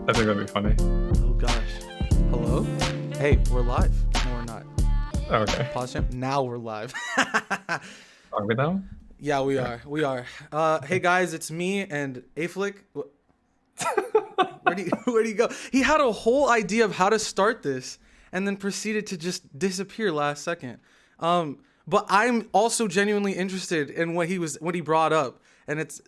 I think that'd be funny. Oh gosh. Hello? Hey, we're live. No, we're not. Okay. Pause him. Now we're live. Are we though? Yeah, we are. We are. Hey guys, it's me and Aeflic. Where'd he go? He had a whole idea of how to start this and then proceeded to just disappear last second. But I'm also genuinely interested in what he brought up, and it's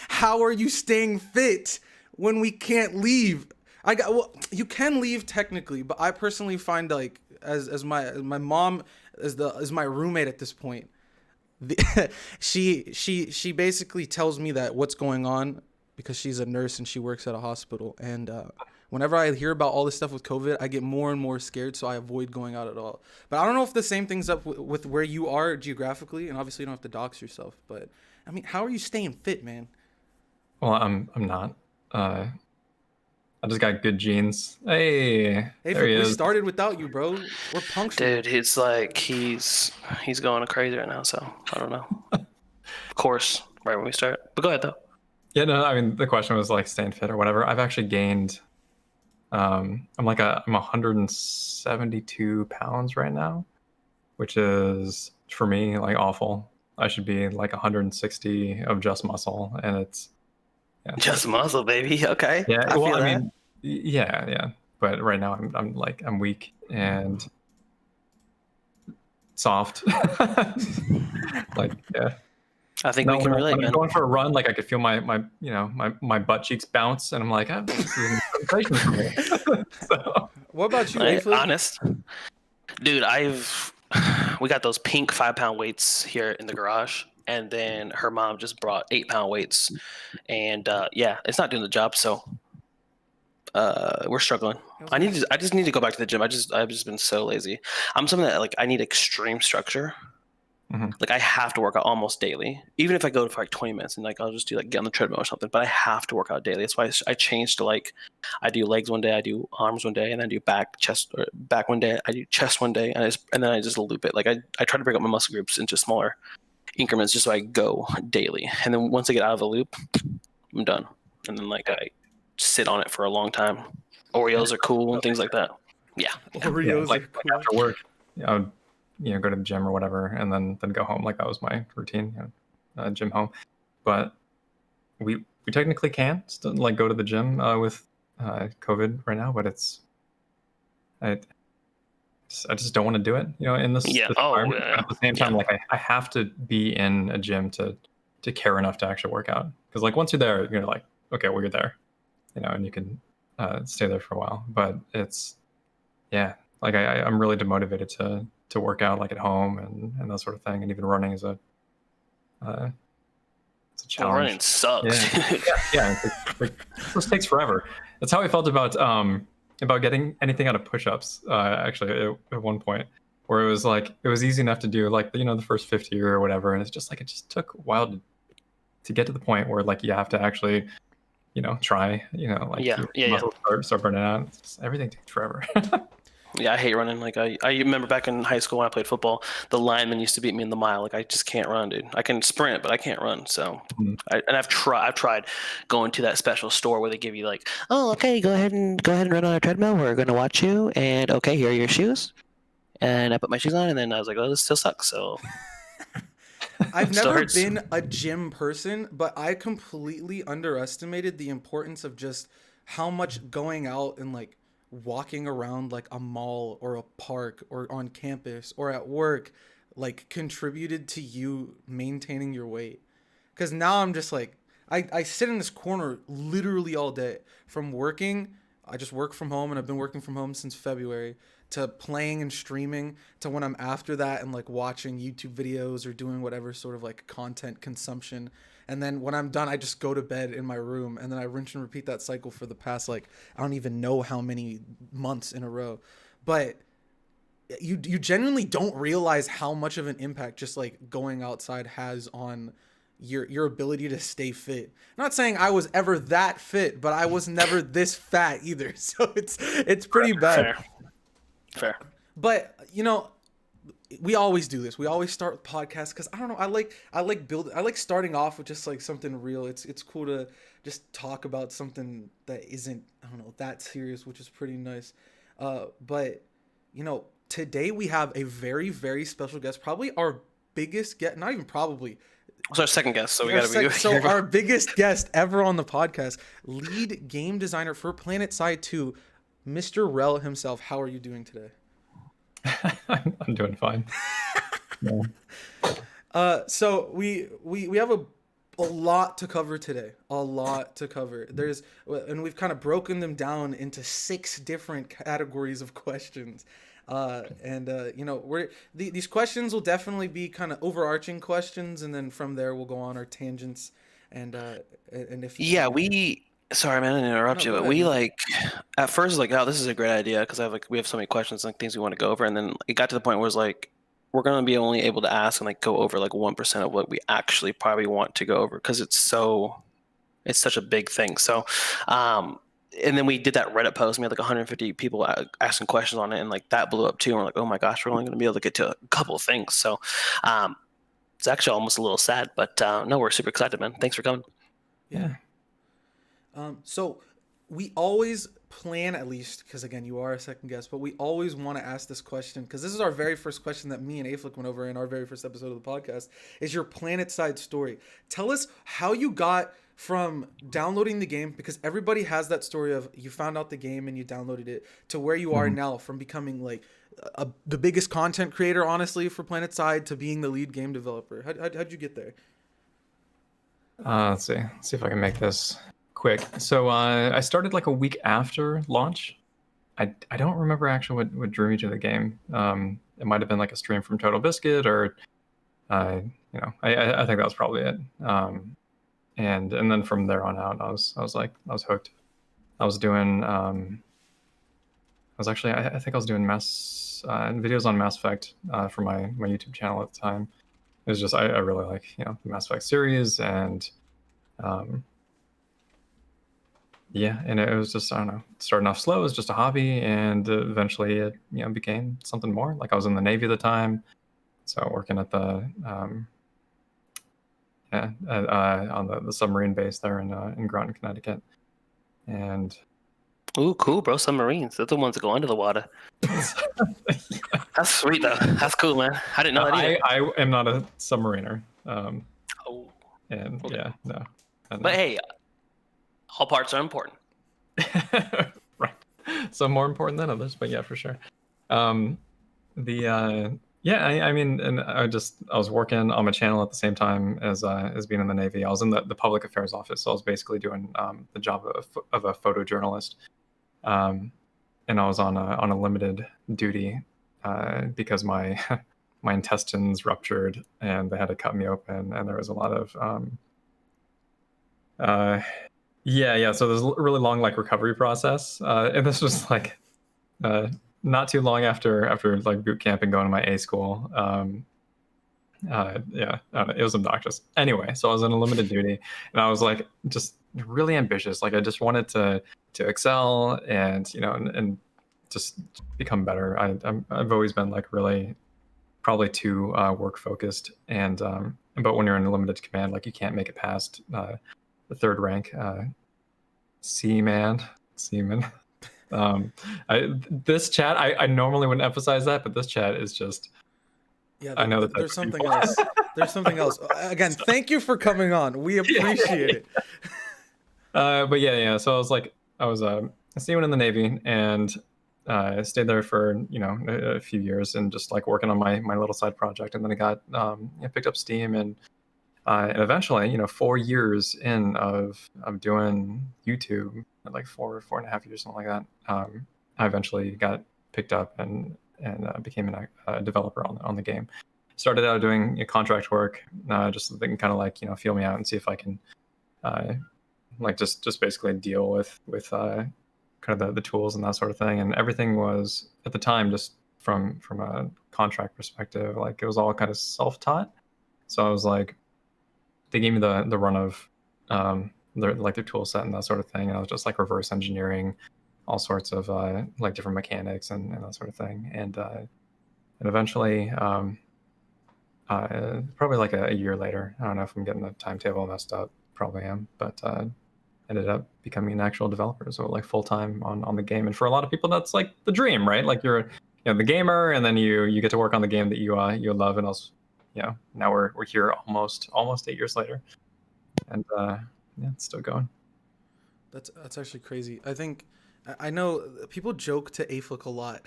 how are you staying fit when we can't leave? Well, you can leave technically, but I personally find like as my mom is my roommate at this point. She basically tells me that what's going on because she's a nurse and she works at a hospital, and whenever I hear about all this stuff with COVID, I get more and more scared, so I avoid going out at all. But I don't know if the same thing's up with where you are geographically, and obviously you don't have to dox yourself, but I mean, how are you staying fit, man? Well, I'm not. I just got good genes. Hey, there he We is. started without you, bro. We're punctual. Dude, it's like he's going crazy right now, so I don't know. Of course, right when we start. But go ahead though. Yeah, no, I mean the question was like staying fit or whatever. I've actually gained. I'm 172 pounds right now, which is for me like awful. I should be like 160 of just muscle, and it's Just muscle, baby. Okay. yeah. I Well, feel I that. mean, yeah. But right now I'm weak and soft. Like yeah. I think No, we can relate, when I'm man. going for a run, like I could feel my butt cheeks bounce, and I'm like, oh, this is sensation for me. So, What about you, Right? Aeflic? Honest. Dude, we got those pink 5-pound weights here in the garage, and then her mom just brought 8-pound weights, and yeah, it's not doing the job, so we're struggling. I just need to go back to the gym. I've just been so lazy. I'm someone that like I need extreme structure. Mhm. Like I have to work out almost daily, even if I go for like 20 minutes and like I'll just do like get on the treadmill or something. But I have to work out daily. That's why I changed to like I do legs one day, I do arms one day, and then I do back one day, I do chest one day, and then I just loop it. Like I try to break up my muscle groups into smaller increments just so I go daily. And then once I get out of the loop, I'm done. And then like I sit on it for a long time. Oreos are cool and things like that. Yeah. Oreos like are cool. after work, I would go to the gym or whatever, and then go home. Like that was my routine, gym home. But we technically can still like go to the gym with COVID right now, but I just don't want to do it. In this Yeah. this Oh, environment. yeah. But at the same time, like I have to be in a gym to care enough to actually work out, because like once you're there, you're like, okay, well you're there, and you can stay there for a while. But it's like I'm really demotivated to work out like at home and that sort of thing, and even running is a it's a Well, challenge. running sucks. Yeah. It just takes forever. That's how I felt about getting anything out of push-ups. Actually, at one point, where it was easy enough to do like the first 50 or whatever, and it's just like it just took a while to get to the point where like you have to actually try like Yeah, your yeah. muscles start burning out. It's just, everything takes forever. Yeah, I hate running. Like I remember back in high school when I played football, the linemen used to beat me in the mile. Like I just can't run, dude. I can sprint, but I can't run. So, Mhm. I've tried going to that special store where they give you like, oh, okay, go ahead and run on a treadmill. We're gonna watch you, and okay, here are your shoes. And I put my shoes on, and then I was like, oh, this still sucks. So I've Still never hurts. been a gym person, but I completely underestimated the importance of just how much going out and like walking around like a mall or a park or on campus or at work like contributed to you maintaining your weight. Because now I'm just like, I sit in this corner literally all day from working. I just work from home, and I've been working from home since February, to playing and streaming, to when I'm after that and like watching YouTube videos or doing whatever sort of like content consumption. And then when I'm done, I just go to bed in my room, and then I rinse and repeat that cycle for the past like I don't even know how many months in a row. But you genuinely don't realize how much of an impact just like going outside has on your ability to stay fit. I'm not saying I was ever that fit, but I was never this fat either. So it's pretty bad. fair. But we always do this. We always start with podcasts because I don't know. I like starting off with just like something real. It's cool to just talk about something that isn't, I don't know, that serious, which is pretty nice. But you know, today we have a very, very special guest, probably our biggest guest, not even probably. It's our second guest, so we gotta be. So our biggest guest ever on the podcast, lead game designer for Planetside 2, Mr. Wrel himself. How are you doing today? I'm doing fine. So we have a lot to cover today. A lot to cover. And we've kind of broken them down into 6 different categories of questions. You know, these questions will definitely be kind of overarching questions, and then from there we'll go on our tangents. And if sorry man, I didn't interrupt you, but ahead, we man. like at first like, oh, this is a great idea because we have so many questions and like things we want to go over, and then it got to the point where it's like we're gonna be only able to ask and like go over like 1% of what we actually probably want to go over because it's such a big thing. So and then we did that Reddit post and we had like 150 people asking questions on it, and like that blew up too, and we're like, oh my gosh, we're only gonna be able to get to a couple of things. So it's actually almost a little sad, but no, we're super excited, man. Thanks for coming. Yeah. So we always plan, at least, because again, you are a second guest, but we always want to ask this question because this is our very first question that me and Aeflic went over in our very first episode of the podcast, is your Planetside story. Tell us how you got from downloading the game, because everybody has that story of you found out the game and you downloaded it, to where you are now, from becoming like the biggest content creator, honestly, for Planetside, to being the lead game developer. How'd you get there? Let's see if I can make this quick. So I started like a week after launch. I don't remember actually what drew me to the game. It might have been like a stream from Total Biscuit, or I think that was probably it. And then from there on out, I was hooked. I was doing I think I was doing videos on Mass Effect for my YouTube channel at the time. It was just I really like the Mass Effect series, and and it was just, I don't know, starting off slow as just a hobby, and eventually it became something more. Like I was in the Navy at the time, so working at the on the submarine base there in Groton, Connecticut, and Ooh, cool, bro. Submarines. They're the ones that go under the water. That's sweet, though. That's cool, man. I didn't know that either. I am not a submariner. Oh. And Okay. yeah, no. But hey, all parts are important. Right. Some more important than others, but yeah, for sure. I mean, and I was working on my channel at the same time as being in the Navy. I was in the public affairs office, so I was basically doing the job of a photojournalist. And I was on a limited duty because my my intestines ruptured and they had to cut me open, and there was a lot of so there's a really long like recovery process, and this was like not too long after like boot camp and going to my A school. It was obnoxious. Anyway, so I was on a limited duty, and I was like just really ambitious. Like I just wanted to excel and and just become better. I've always been like really probably too work focused, and but when you're in a limited command, like you can't make it past the 3rd rank, seaman. This chat, I normally wouldn't emphasize that, but this chat is just. Yeah, I know there's something else. There's something else. Again, thank you for coming on. We appreciate it. But yeah. So I was a seaman in the Navy, and I stayed there for a few years, and just like working on my little side project, and then I got picked up steam, and eventually 4 years in of doing YouTube, like 4.5 years, something like that. I eventually got picked up and became a developer on the game. Started out doing contract work, just so they can kind of like feel me out and see if I can like just basically deal with kind of the tools and that sort of thing. And everything was at the time, just from a contract perspective, like it was all kind of self-taught. So I was like, they gave me the run of their tool set and that sort of thing, and I was just like reverse engineering all sorts of like different mechanics and that sort of thing. And and eventually, probably like a year later, I don't know if I'm getting the timetable messed up, probably am, but ended up becoming an actual developer, so like full time on the game. And for a lot of people, that's like the dream, right? Like you're the gamer, and then you get to work on the game that you love, and also, now we're here almost 8 years later, and yeah, it's still going. That's actually crazy. I know people joke to Aeflic a lot,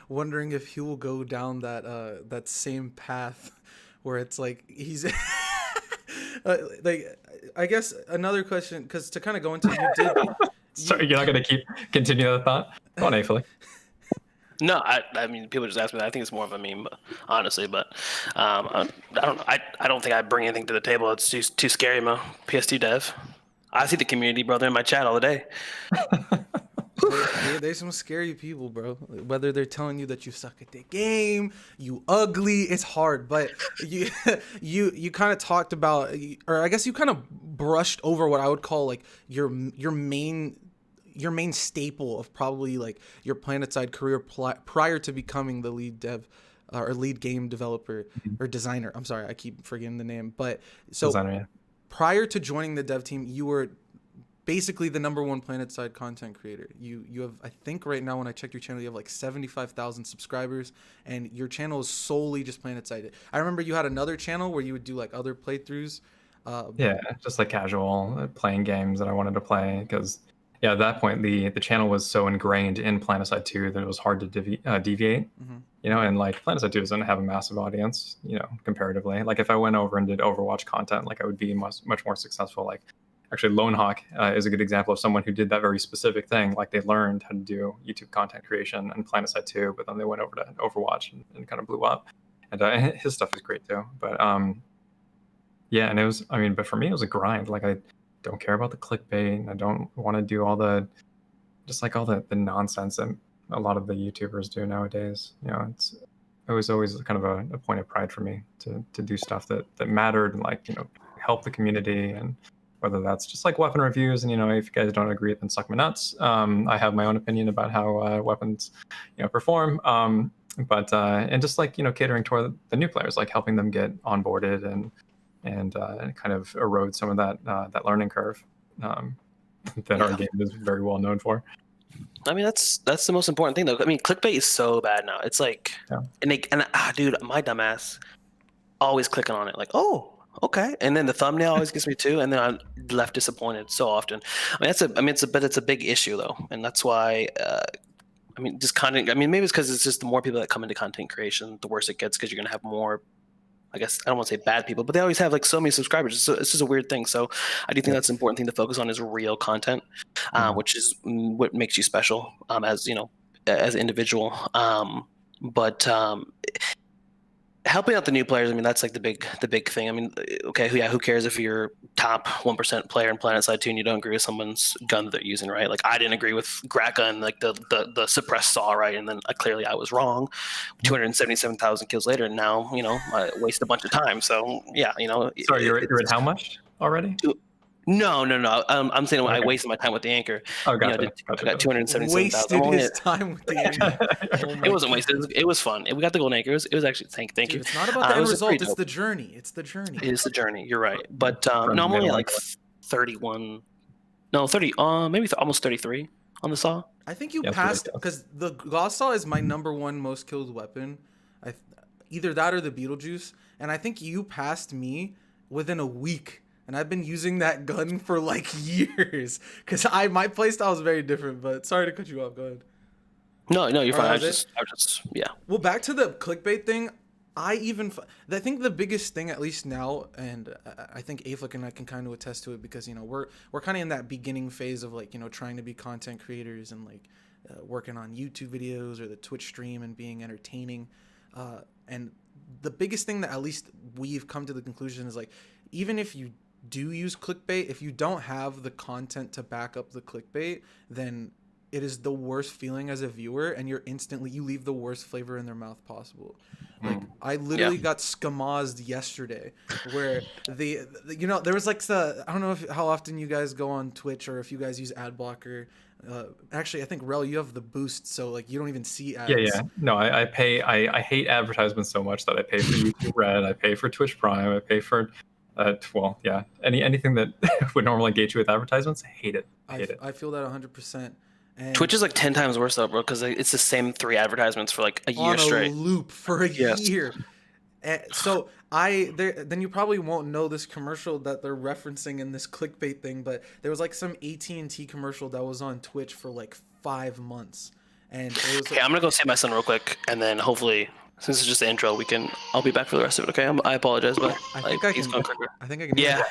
wondering if he will go down that same path, where it's like he's like, I guess another question, because to kind of go into, you did. Sorry, you're not gonna continue that thought? Go on, Aeflic. No, I mean, people just ask me that. I think it's more of a meme, honestly. But I don't know. I don't think I bring anything to the table. It's too scary, Mo. PS2 Dev. I see the community, brother, in my chat all the day. There's some scary people, bro. Whether they're telling you that you suck at the game, you ugly, it's hard. But you kind of talked about, or I guess you kind of brushed over what I would call like your main staple of probably like your Planetside career prior to becoming the lead dev or lead game developer or designer. I'm sorry, I keep forgetting the name. But so Designer, yeah. Prior to joining the dev team, you were basically the number one Planetside content creator. You have, I think right now when I checked your channel, you have like 75,000 subscribers, and your channel is solely just Planetside. I remember you had another channel where you would do like other playthroughs. Yeah, just like casual playing games that I wanted to play, because at that point the channel was so ingrained in Planetside 2 that it was hard to deviate. Mm-hmm. And like Planetside 2 doesn't have a massive audience, comparatively. Like if I went over and did Overwatch content, like I would be much more successful. Like actually Lone Hawk is a good example of someone who did that very specific thing. Like they learned how to do YouTube content creation in Planetside 2, but then they went over to Overwatch and kind of blew up. And his stuff is great too. But yeah, and it was, but for me it was a grind. Like I don't care about the clickbait. I don't want to do all the nonsense that a lot of the YouTubers do nowadays. It was always kind of a point of pride for me to do stuff that mattered, and like, help the community. And whether that's just like weapon reviews, and if you guys don't agree, then suck my nuts. I have my own opinion about how weapons perform, but and just like catering toward the new players, like helping them get onboarded and kind of erode some of that learning curve that our game is very well known for. I mean, that's the most important thing, though. I mean, clickbait is so bad now. It's like, dude, my dumbass always clicking on it, like, oh, okay, and then the thumbnail always gets me too, and then I'm left disappointed so often. It's a big issue though, and that's why. Just content. Maybe it's because it's just the more people that come into content creation, the worse it gets, because you're gonna have more. I guess I don't want to say bad people, but they always have like so many subscribers. It's just a weird thing. So I do think that's an important thing to focus on, is real content, which is what makes you special as an individual. But helping out the new players, that's like the big thing. Okay, who cares if you're top 1% player in Planetside 2 and you don't agree with someone's gun that they're using, right? Like I didn't agree with Graka and like the suppressed saw, right? And then clearly I was wrong. 277,000 kills later, and now I wasted a bunch of time. So yeah, Sorry, you're at how much already? No. I'm saying I wasted my time with the anchor. Oh, gotcha. I got 277,000. Wasted his time with the anchor. It wasn't wasted. It was fun. We got the golden anchor. It was actually thank you. It's not about the end result. It's the journey. It's the journey. It is the journey. You're right. But no, I'm only like 31. No, 30. Maybe almost 33 on the saw. I think you passed, because the Gloss Saw is my number one most killed weapon. Either that or the Beetlejuice, and I think you passed me within a week. And I've been using that gun for like years, because my playstyle is very different. But sorry to cut you off. Go ahead. No, you're fine. I was just yeah. Well, back to the clickbait thing. I think the biggest thing, at least now, and I think Aeflic and I can kind of attest to it, because we're kind of in that beginning phase of like trying to be content creators and like working on YouTube videos or the Twitch stream and being entertaining. And the biggest thing that at least we've come to the conclusion is like, even if you do use clickbait, if you don't have the content to back up the clickbait, then it is the worst feeling as a viewer, and you leave the worst flavor in their mouth possible. Like I literally got skamazed yesterday, where there was like I don't know how often you guys go on Twitch, or if you guys use ad blocker, Actually, I think Wrel, you have the boost, so like you don't even see ads. Yeah. No, I pay. I hate advertisements so much that I pay for YouTube Red. I pay for Twitch Prime. I pay for, well, yeah, anything that would normally engage you with advertisements. I hate it. I hate it. I feel that 100%. And Twitch is like 10 times worse though, bro, because it's the same 3 advertisements for like a year on a straight. loop for a Yes. year. So then you probably won't know this commercial that they're referencing in this clickbait thing, but there was like some AT&T commercial that was on Twitch for like 5 months, and it was. Okay, I'm gonna go see my son real quick, and then hopefully, since it's just the intro, I'll be back for the rest of it. Okay, I apologize, but I think I can. I think I can. Yeah.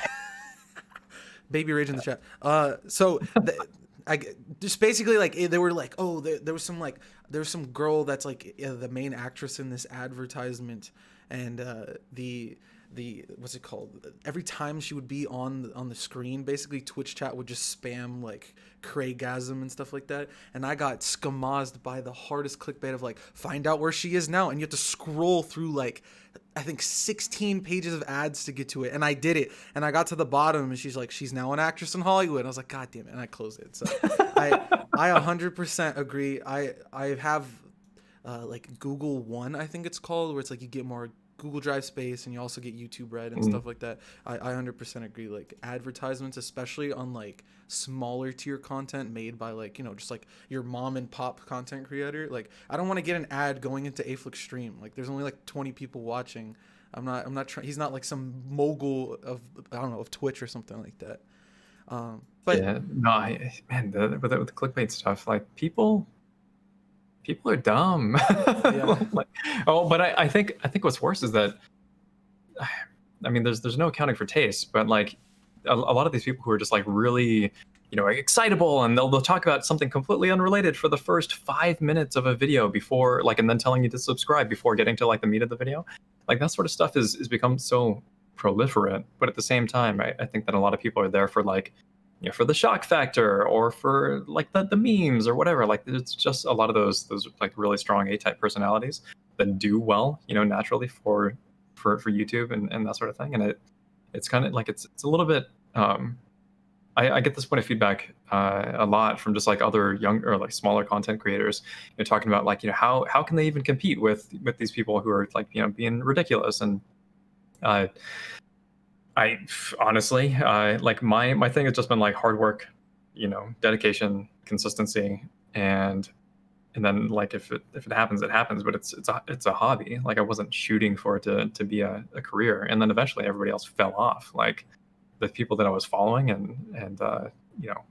Baby rage in the chat. So I just basically like they were like, oh, there was some girl that's like the main actress in this advertisement, and the what's it called? Every time she would be on the screen, basically Twitch chat would just spam like Craigasm and stuff like that, and I got skamazed by the hardest clickbait of like, find out where she is now, and you have to scroll through like I think 16 pages of ads to get to it, and I did it, and I got to the bottom, and she's like, she's now an actress in Hollywood. And I was like, God damn it, and I closed it. So I 100% agree. I have like Google One, I think it's called, where it's like you get more Google Drive space, and you also get YouTube Red and stuff like that. I 100% agree. Like advertisements, especially on like smaller tier content made by like, you know, just like your mom and pop content creator. Like I don't want to get an ad going into Aeflic stream. Like there's only like 20 people watching. I'm not trying. He's not like some mogul of, I don't know, of Twitch or something like that. But yeah, no, with the clickbait stuff, like people are dumb. Yeah. Like, but I think what's worse is that, I mean, there's no accounting for taste, but like a lot of these people who are just like really, you know, excitable, and they'll talk about something completely unrelated for the first 5 minutes of a video before, like, and then telling you to subscribe before getting to like the meat of the video. Like that sort of stuff is become so proliferate. But at the same time, I think that a lot of people are there for like, you know, for the shock factor or for like the memes or whatever. Like it's just a lot of those like really strong A-type personalities that do well, you know, naturally for YouTube and that sort of thing. And it's kind of like it's a little bit I get this point of feedback a lot from just like other young or like smaller content creators, you know, talking about like, you know, how can they even compete with these people who are like, you know, being ridiculous. And I honestly, like my thing has just been like hard work, you know, dedication, consistency, and then like if it happens, it happens. But it's a hobby. Like I wasn't shooting for it to be a career. And then eventually everybody else fell off. Like the people that I was following and you know,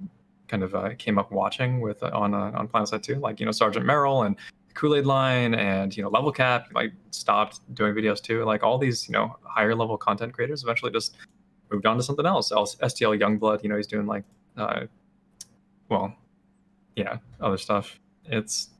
kind of came up watching with on Planetside 2, like, you know, Sergeant Merrill and Kool-Aid Line and, you know, Level Cap, like stopped doing videos too. Like all these, you know, higher level content creators eventually just moved on to something else. STL Youngblood, you know, he's doing like well, yeah, other stuff. It's,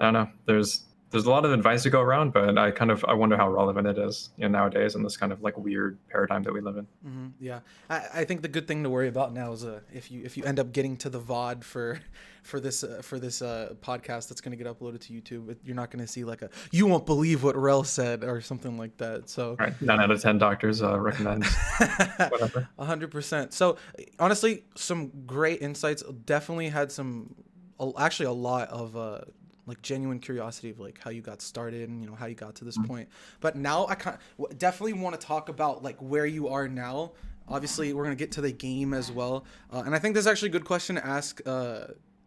I don't know, there's a lot of advice to go around, but I wonder how relevant it is, you know, nowadays in this kind of like weird paradigm that we live in. Mm-hmm. Yeah, I think the good thing to worry about now is if you end up getting to the VOD for this podcast that's going to get uploaded to YouTube, you're not going to see like you won't believe what Wrel said or something like that. So right, 9 out of 10 doctors recommend whatever. 100%. So honestly, some great insights. Definitely had actually a lot of like genuine curiosity of like how you got started and, you know, how you got to this point. But now I definitely want to talk about like where you are now. Obviously we're going to get to the game as well. And I think this is actually a good question to ask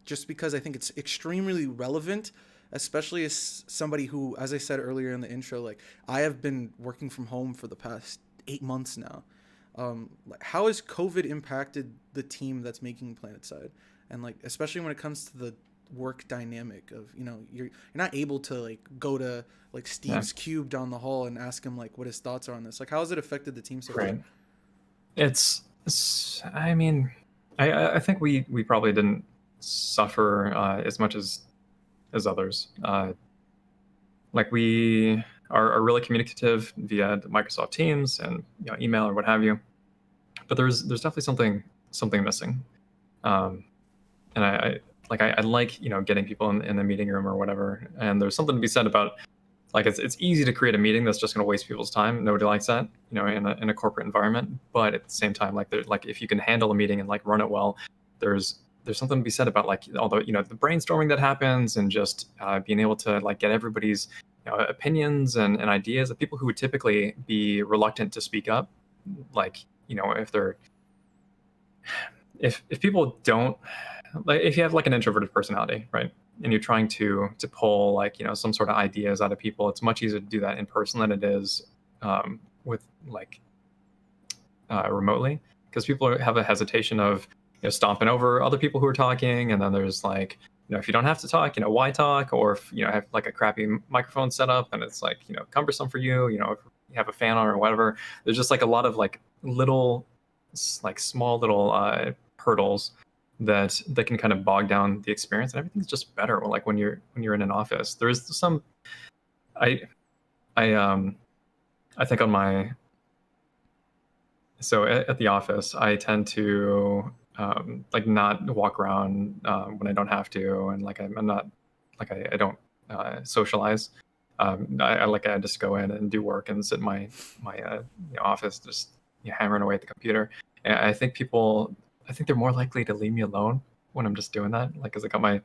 just because I think it's extremely relevant, especially as somebody who, as I said earlier in the intro, like I have been working from home for the past 8 months now. How has COVID impacted the team that's making Planetside? And like, especially when it comes to the work dynamic of, you know, you're not able to like go to like Steve's Cube down the hall and ask him like what his thoughts are on this. Like how has it affected the team so far? Right. I mean, I think we probably didn't suffer as much as others. Like we are really communicative via Microsoft Teams and, you know, email or what have you, but there's definitely something missing. And I like, you know, getting people in the meeting room or whatever. And there's something to be said about like it's easy to create a meeting that's just going to waste people's time. Nobody likes that, you know, in a corporate environment. But at the same time, like if you can handle a meeting and like run it well, there's there's something to be said about like all the the brainstorming that happens, and just being able to like get everybody's opinions and ideas of people who would typically be reluctant to speak up, like if they're if people don't, like, if you have like an introverted personality, right, and you're trying to pull like some sort of ideas out of people, it's much easier to do that in person than it is with like remotely, because people have a hesitation of stomping over other people who are talking, and then there's like if you don't have to talk, why talk, or if have like a crappy microphone setup and it's like cumbersome for you, if you have a fan on or whatever. There's just like a lot of like little like small little hurdles that can kind of bog down the experience, and everything's just better like when you're in an office. There's some I think on my so at the office I tend to like not walk around when I don't have to, and like I'm not like I don't socialize. I just go in and do work and sit in my office, just hammering away at the computer. And I think they're more likely to leave me alone when I'm just doing that, like because I got my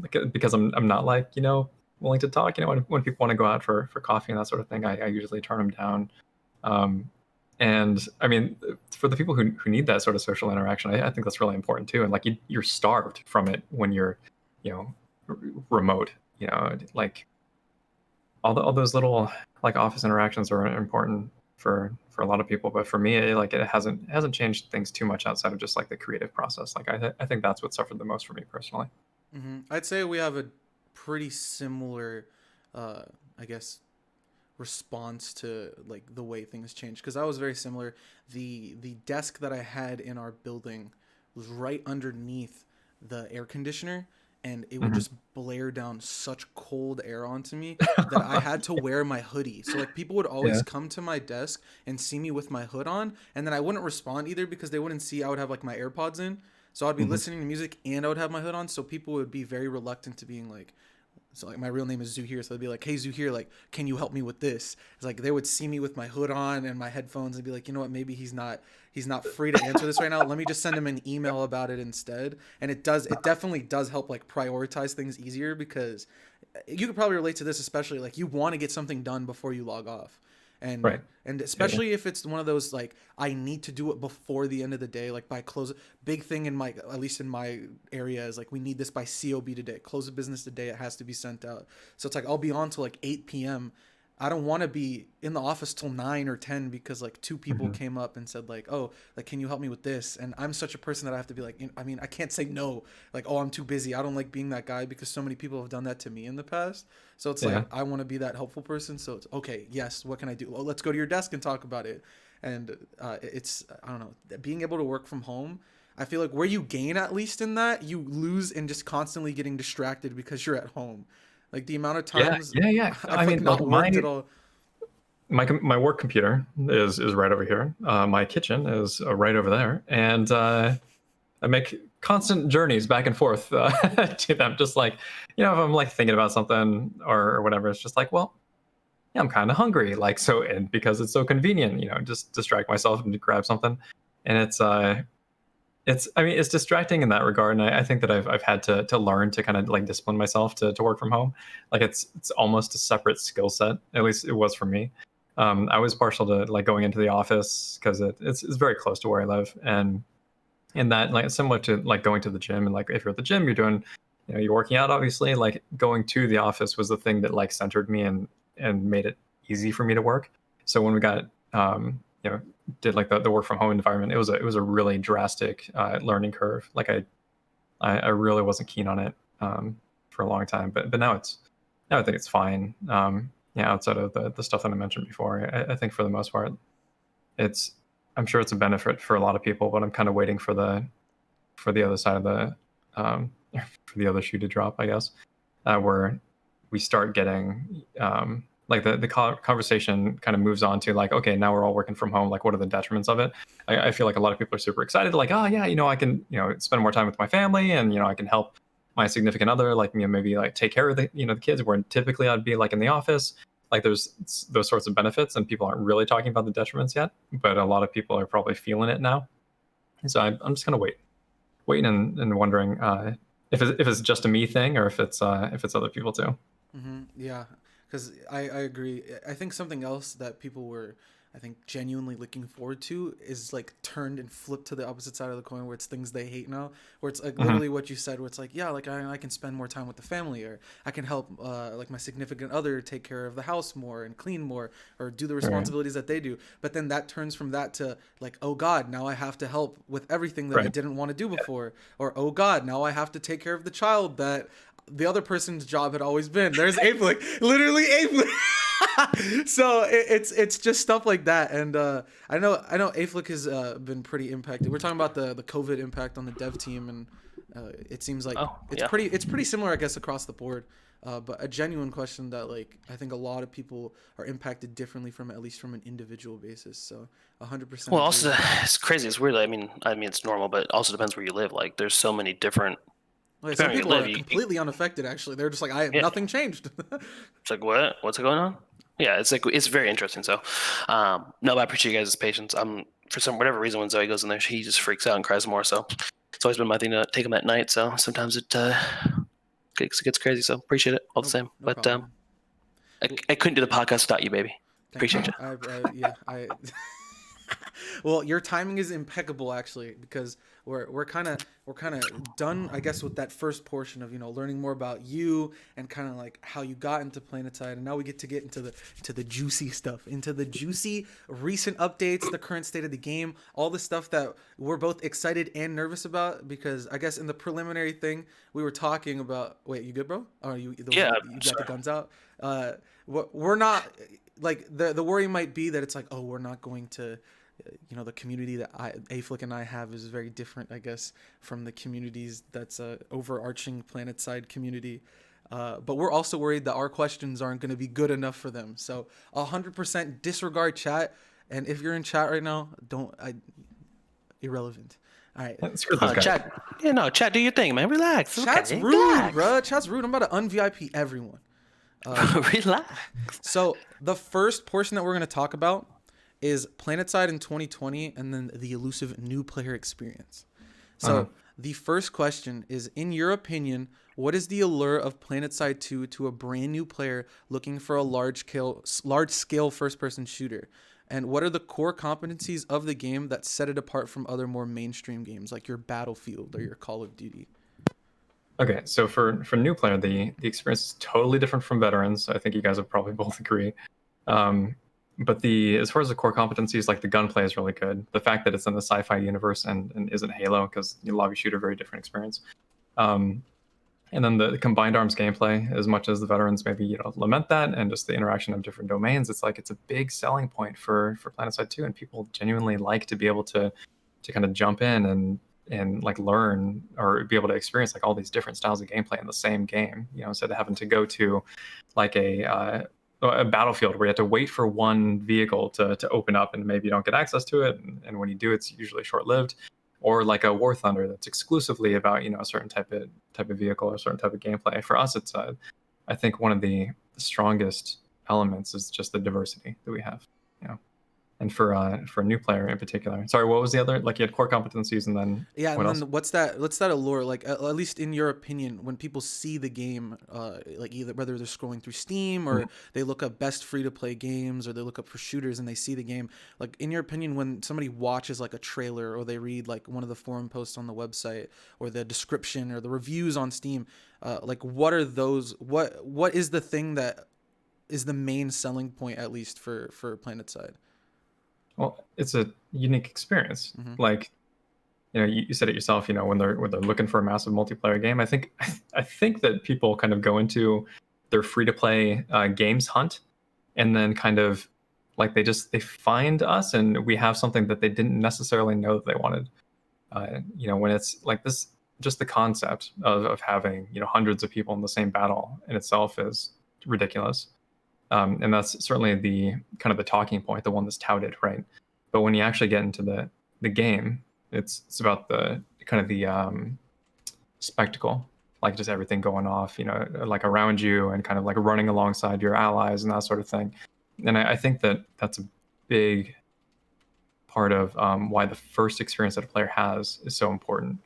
because I'm not like willing to talk. When people want to go out for coffee and that sort of thing, I usually turn them down. And I mean, for the people who need that sort of social interaction, I think that's really important too. And like you're starved from it when you're remote. Like all those little like office interactions are important for a lot of people, but for me, it hasn't changed things too much outside of just like the creative process. Like I think that's what suffered the most for me personally. I'd say we have a pretty similar, I guess, response to like the way things change, because I was very similar. The desk that I had in our building was right underneath the air conditioner, and it would just blare down such cold air onto me that I had to wear my hoodie. So like people would always come to my desk and see me with my hood on, and then I wouldn't respond either because they wouldn't see I would have like my AirPods in. So I'd be listening to music and I would have my hood on, so people would be very reluctant to being like, so like my real name is Zuhir, so they'd be like, "Hey Zuhir, like, can you help me with this?" It's like they would see me with my hood on and my headphones and be like, "You know what? Maybe he's not free to answer this right now. Let me just send him an email about it instead." And it definitely does help like prioritize things easier, because you could probably relate to this, especially like you want to get something done before you log off. And and especially if it's one of those like I need to do it before the end of the day, like by close. Big thing in my, at least in my area, is like we need this by COB today, close of business today, it has to be sent out. So it's like I'll be on till like 8 p.m. I don't want to be in the office till 9 or 10 because like two people came up and said like, "Oh, like, can you help me with this?" And I'm such a person that I have to be like, I mean, I can't say no. Like, "Oh, I'm too busy." I don't like being that guy because so many people have done that to me in the past. So it's like, I want to be that helpful person. So it's okay. Yes. What can I do? Well, let's go to your desk and talk about it. And it's, I don't know, being able to work from home. I feel like where you gain at least in that, you lose in just constantly getting distracted because you're at home. Like the amount of times I've I mean, not like worked at all. my work computer is right over here. My kitchen is right over there, and I make constant journeys back and forth to them. Just like if I'm like thinking about something or whatever, it's just like, well, yeah, I'm kind of hungry. Like so, and because it's so convenient, just distract myself and grab something, and I mean, it's distracting in that regard, and I think that I've had to learn to kind of like discipline myself to work from home. Like it's almost a separate skill set. At least it was for me. I was partial to like going into the office because it's very close to where I live, and in that, like, similar to like going to the gym, and like if you're at the gym, you're doing, you're working out. Obviously, like going to the office was the thing that like centered me and made it easy for me to work. So when we got did like the work from home environment, it was a really drastic learning curve. Like I really wasn't keen on it for a long time, but now I think it's fine. Outside of the stuff that I mentioned before, I think for the most part, I'm sure it's a benefit for a lot of people, but I'm kind of waiting for the other side of the for the other shoe to drop, I guess, where we start getting like the conversation kind of moves on to like, okay, now we're all working from home. Like, what are the detriments of it? I feel like a lot of people are super excited. Like, oh yeah, I can, spend more time with my family, and, I can help my significant other, like, maybe like take care of the, the kids, where typically I'd be like in the office. Like there's those sorts of benefits, and people aren't really talking about the detriments yet, but a lot of people are probably feeling it now. So I'm just going to wait. waiting and wondering if it's just a me thing or if it's other people too. Yeah, because I agree. I think something else that people were, I think, genuinely looking forward to is like turned and flipped to the opposite side of the coin, where it's things they hate now. Where it's like literally what you said, where it's like, yeah, like I can spend more time with the family, or I can help like my significant other take care of the house more and clean more, or do the responsibilities that they do. But then that turns from that to like, oh God, now I have to help with everything that I didn't want to do before, or oh God, now I have to take care of the child that the other person's job had always been. There's Aeflic, literally Aeflic. So it's just stuff like that, and I know Aeflic has been pretty impacted. We're talking about the COVID impact on the dev team, and it seems like it's pretty similar, I guess, across the board. But a genuine question that like I think a lot of people are impacted differently from, at least from an individual basis. So 100%. Well, also it's crazy. It's weird. I mean, it's normal, but it also depends where you live. Like, there's so many different. Like, some people are completely unaffected. Actually, they're just like, nothing changed. It's like, what's going on? Yeah, it's like, it's very interesting. So, no, but I appreciate you guys' patience. For whatever reason, when Zoe goes in there, she just freaks out and cries more. So it's always been my thing to take them at night. So sometimes it gets crazy. So appreciate it all the same. No but problem. I couldn't do the podcast without you, baby. Appreciate you. Well, your timing is impeccable, actually, because we're kind of done, I guess, with that first portion of, learning more about you and kind of like how you got into Planetside, and now we get into the juicy stuff, into the juicy recent updates, the current state of the game, all the stuff that we're both excited and nervous about, because I guess in the preliminary thing we were talking about. Wait, you good, bro? Oh, you got the guns out. We're not like, the worry might be that it's like, oh, we're not going to, the community that Aeflic and I have is very different, I guess, from the communities that's a overarching Planetside community. But we're also worried that our questions aren't going to be good enough for them. So 100% disregard chat. And if you're in chat right now, irrelevant. All right. Chat. Chat, do your thing, man. Relax. Chat's rude, bro. Chat's rude. I'm about to un-VIP everyone. Relax. So the first portion that we're going to talk about is Planetside in 2020, and then the elusive new player experience. So the first question is, in your opinion, what is the allure of Planetside 2 to a brand new player looking for a large scale first-person shooter? And what are the core competencies of the game that set it apart from other more mainstream games like your Battlefield or your Call of Duty? Okay, so for new player, the experience is totally different from veterans. I think you guys would probably both agree. But as far as the core competencies, like the gunplay is really good. The fact that it's in the sci-fi universe and isn't Halo, because lobby shooter, very different experience. And then the combined arms gameplay, as much as the veterans maybe lament that, and just the interaction of different domains, it's a big selling point for Planetside 2, and people genuinely like to be able to kind of jump in and like learn or be able to experience like all these different styles of gameplay in the same game. Instead of having to go to like a Battlefield where you have to wait for one vehicle to open up and maybe you don't get access to it, and when you do, it's usually short-lived, or like a War Thunder that's exclusively about a certain type of vehicle or a certain type of gameplay. For us, it's I think one of the strongest elements is just the diversity that we have. And for a new player in particular. Sorry, what was the other? Like, you had core competencies, and then what's that allure? Like, at least in your opinion, when people see the game, like either whether they're scrolling through Steam or they look up best free to play games, or they look up for shooters and they see the game, like, in your opinion, when somebody watches like a trailer or they read like one of the forum posts on the website or the description or the reviews on Steam, like, what are those? What is the thing that is the main selling point, at least for Planetside? Well, it's a unique experience. Like, you said it yourself. When they're looking for a massive multiplayer game, I think that people kind of go into their free to play games hunt, and then kind of like they find us, and we have something that they didn't necessarily know that they wanted. When it's like this, just the concept of having hundreds of people in the same battle in itself is ridiculous. And that's certainly the kind of the talking point, the one that's touted, right? But when you actually get into the game, it's about the kind of the spectacle, like just everything going off, like around you, and kind of like running alongside your allies and that sort of thing. And I think that that's a big part of why the first experience that a player has is so important.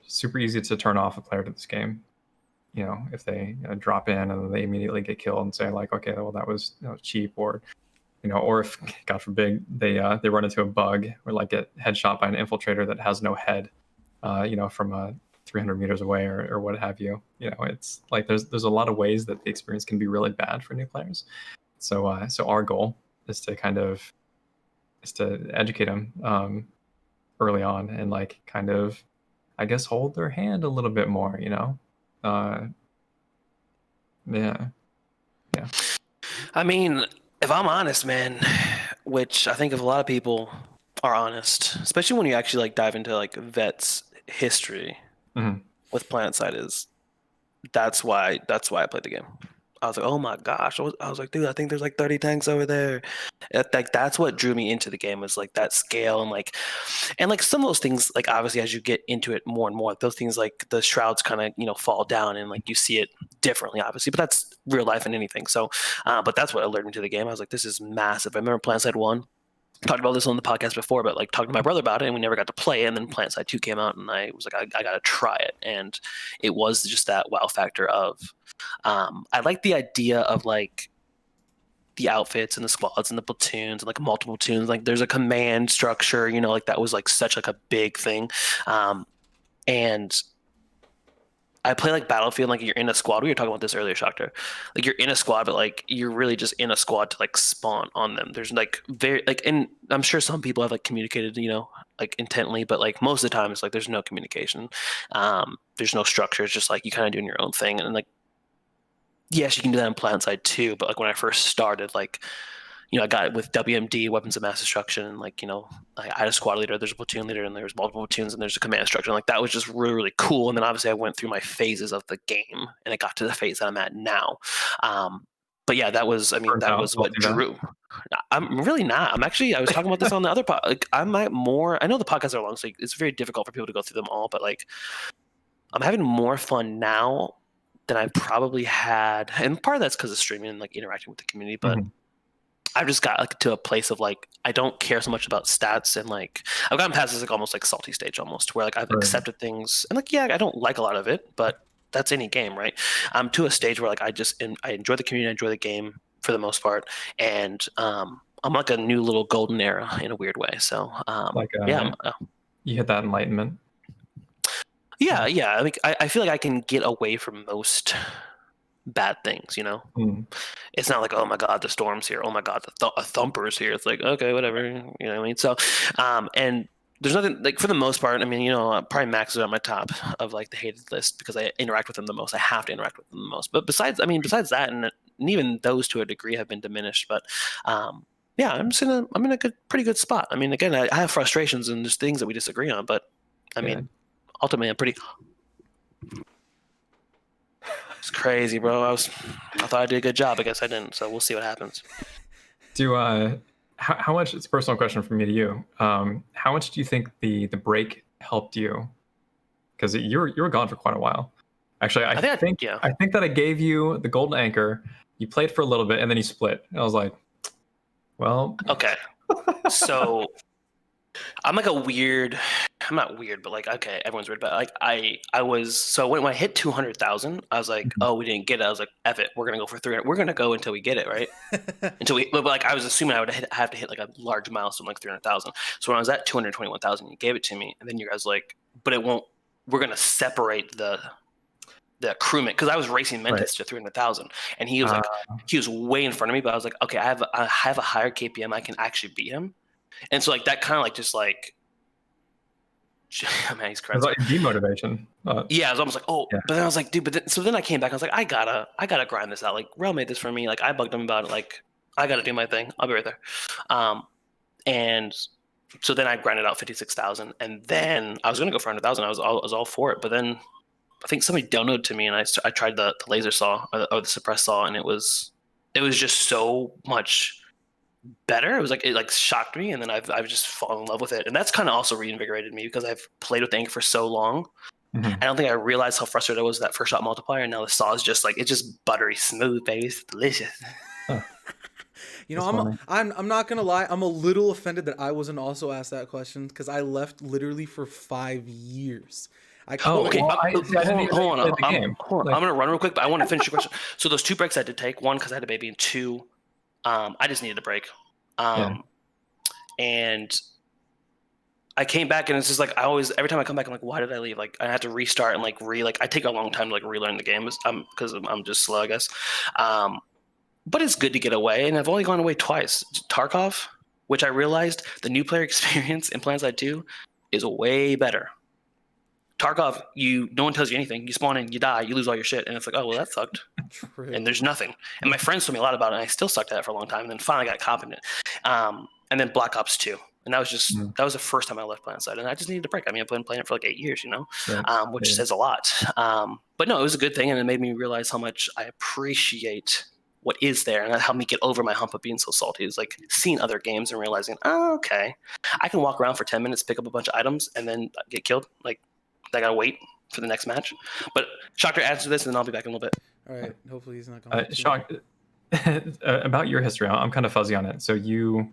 Super easy to turn off a player to this game. If they drop in and they immediately get killed and say like, okay, well that was cheap, or or if God forbid they run into a bug or like get headshot by an infiltrator that has no head, from 300 meters away or what have you. It's like there's a lot of ways that the experience can be really bad for new players. So our goal is to educate them early on and like kind of, I guess, hold their hand a little bit more. Yeah. I mean, if I'm honest, man, which I think if a lot of people are honest, especially when you actually like dive into like Vet's history with Planetside, that's why I played the game. I was like, oh my gosh. I was like, dude, I think there's like 30 tanks over there. Like that's what drew me into the game, was like that scale and like some of those things, like obviously as you get into it more and more, those things like the shrouds kind of, fall down and like you see it differently, obviously, but that's real life and anything. So, but that's what alerted me to the game. I was like, this is massive. I remember Planetside 1. Talked about this on the podcast before, but like talked to my brother about it and we never got to play it. And then Planetside 2 came out and I was like, I got to try it. And it was just that wow factor of, I like the idea of like the outfits and the squads and the platoons and like multiple platoons. Like there's a command structure, like that was like such like a big thing. And I play like Battlefield, like you're in a squad. We were talking about this earlier, Shoctor. Like you're in a squad, but like you're really just in a squad to like spawn on them. There's like very like, and I'm sure some people have like communicated, like intently, but like most of the time it's like there's no communication. There's no structure. It's just like you kind of doing your own thing. And like, yes, you can do that in Planetside too. But like when I first started, like, I got it with WMD, Weapons of Mass Destruction, and like, I had a squad leader, there's a platoon leader, and there's multiple platoons, and there's a command structure. And like that was just really, really cool. And then obviously I went through my phases of the game, and it got to the phase that I'm at now. But yeah, that was what drew. I'm really not. I was talking about this on the other pod. Like I know the podcasts are long, so it's very difficult for people to go through them all. But like, I'm having more fun now than I probably had, and part of that's because of streaming and like interacting with the community. But I've just got like to a place of like I don't care so much about stats, and like I've gotten past this like almost like salty stage almost, where like I've accepted things, and like I don't like a lot of it, but that's any game, right? I'm to a stage where like I enjoy the community, I enjoy the game for the most part, and I'm like a new little golden era in a weird way. So you hit that enlightenment. Yeah. Like I feel like I can get away from most bad things, It's not like, oh my god, the storm's here, oh my god, a thumper's here. It's like, okay, whatever, you know what I mean? So and there's nothing like, for the most part, I mean, probably Max is at my top of like the hated list because I interact with them the most. I have to interact with them the most. But besides that, and even those to a degree have been diminished. But yeah, I'm in a pretty good spot. I mean, again, I have frustrations and there's things that we disagree on, but I mean, ultimately I'm pretty. It's crazy, bro. I thought I did a good job. I guess I didn't. So we'll see what happens. How much? It's a personal question from me to you. How much do you think the break helped you? Because you were gone for quite a while. Actually, I think that I gave you the golden anchor. You played for a little bit and then you split. And I was like, well, okay. So I'm like I'm not weird, but like, okay, everyone's weird, but like when I hit 200,000, I was like, oh, we didn't get it. I was like, F it, we're going to go for 300. We're going to go until we get it, right? But like, I was assuming I would have to hit like a large milestone, like 300,000. So when I was at 221,000, you gave it to me. And then you guys like, but it won't, we're going to separate the crewmate, because I was racing Mentis to 300,000, and he was like, he was way in front of me, but I was like, okay, I have a higher KPM, I can actually beat him. And so like that kind of like just like, man, he's crazy. It was like demotivation. Yeah, I was almost like, oh, yeah. But then I was like, dude, so then I came back, I was like, I gotta grind this out. Like Wrel made this for me. Like I bugged him about it. Like I gotta do my thing. I'll be right there. And so then I grinded out 56,000, and then I was gonna go for 100,000. I was all for it, but then I think somebody downloaded to me, and I tried the laser saw or the suppress saw, and it was just so much better. It was like, it like shocked me, and then I've just fallen in love with it, and that's kind of also reinvigorated me because I've played with the Ink for so long. I don't think I realized how frustrated I was with that first shot multiplier, and now the saw is just like, it's just buttery smooth, baby. It's delicious. You know, That's funny. I'm not gonna lie. I'm a little offended that I wasn't also asked that question because I left literally for 5 years. I Oh, Okay, well, see, I didn't even know you hold on. played the game. Hold on. Like, I'm gonna run real quick, but I want to finish your question. So those 2 breaks I had to take, one because I had a baby, and two, I just needed a break. yeah. And I came back, and it's just like every time I come back, I'm like, why did I leave? Like I had to restart and I take a long time to like relearn the game, because I'm just slow, I guess. But it's good to get away, and I've only gone away twice. Tarkov, which I realized the new player experience in Planetside 2 is way better. Tarkov, no one tells you anything. You spawn in, you die, you lose all your shit, and it's like, oh well, that sucked. True. And there's nothing. And my friends told me a lot about it, and I still sucked at it for a long time. And then finally got competent. And then Black Ops 2, and that was the first time I left Planetside, and I just needed a break. I mean, I've been playing it for like 8 years, Right. which says a lot. But no, it was a good thing, and it made me realize how much I appreciate what is there, and that helped me get over my hump of being so salty. Is like seeing other games and realizing, oh, okay, I can walk around for 10 minutes, pick up a bunch of items, and then get killed. Like I gotta wait for the next match. But Shoctor, answer this, and then I'll be back in a little bit. All right. Hopefully he's not going. Shock, about your history, I'm kind of fuzzy on it. So you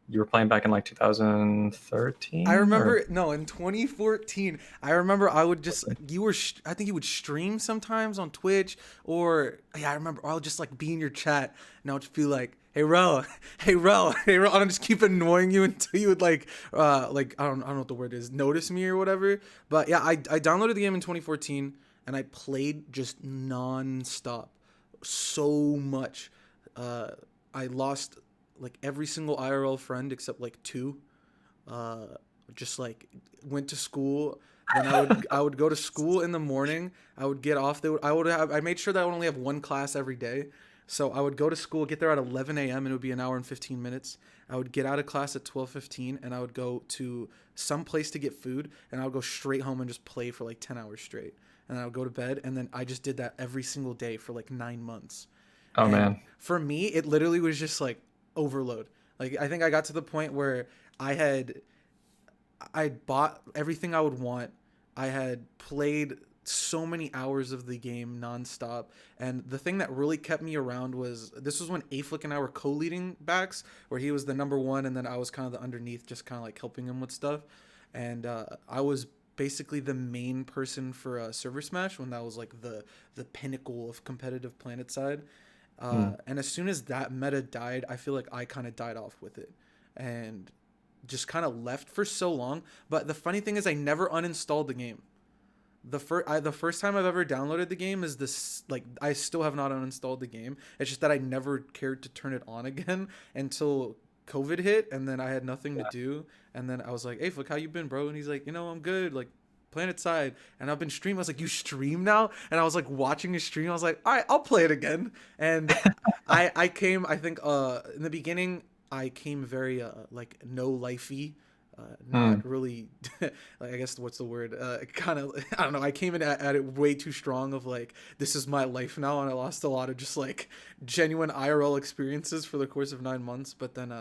were playing back in like 2013? I remember in 2014. I remember I would just I think you would stream sometimes on Twitch, or I remember I would just like be in your chat and I would just be like, hey Wrel, hey Wrel, hey Wrel, and I'd just keep annoying you until you would like I don't know what the word is, notice me or whatever. But yeah, I downloaded the game in 2014 and I played just non-stop so much. I lost like every single IRL friend except like 2. Just like went to school. Then I would go to school in the morning. I would get off. I made sure that I would only have one class every day. So I would go to school, get there at 11 a.m. and it would be an hour and 15 minutes. I would get out of class at 12:15 and I would go to some place to get food, and I would go straight home and just play for like 10 hours straight. And I would go to bed, and then I just did that every single day for like 9 months. Oh, And man. for me, it literally was just like overload. Like I think I got to the point where I bought everything I would want. I had played so many hours of the game nonstop, and the thing that really kept me around was when Aeflic and I were co-leading backs, where he was the number 1 and then I was kind of the underneath, just kind of like helping him with stuff. And I was basically the main person for Server Smash when that was like the pinnacle of competitive Planetside. And as soon as that meta died, I feel like I kind of died off with it and just kind of left for so long. But the funny thing is I never uninstalled the game. The first time I've ever downloaded the game is this, like, I still have not uninstalled the game. It's just that I never cared to turn it on again until COVID hit, and then I had nothing to do. And then I was like, hey, look, how you been, bro? And he's like, I'm good. Like, Planetside, and I've been streaming. I was like, you stream now? And I was like watching his stream. I was like, all right, I'll play it again. And I came, I think in the beginning I came very like no lifey, not really like, I guess what's the word, kind of, I don't know, I came in at it way too strong of like, this is my life now, and I lost a lot of just like genuine IRL experiences for the course of 9 months. But then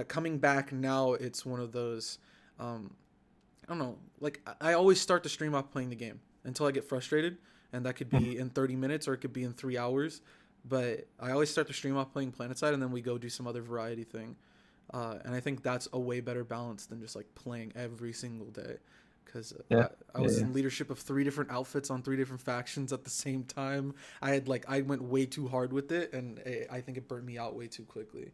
coming back now, it's one of those I don't know, like I always start the stream off playing the game until I get frustrated, and that could be in 30 minutes or it could be in 3 hours. But I always start the stream off playing Planetside, and then we go do some other variety thing. And I think that's a way better balance than just like playing every single day. Because I was in leadership of 3 different outfits on 3 different factions at the same time. I went way too hard with it, and I think it burnt me out way too quickly.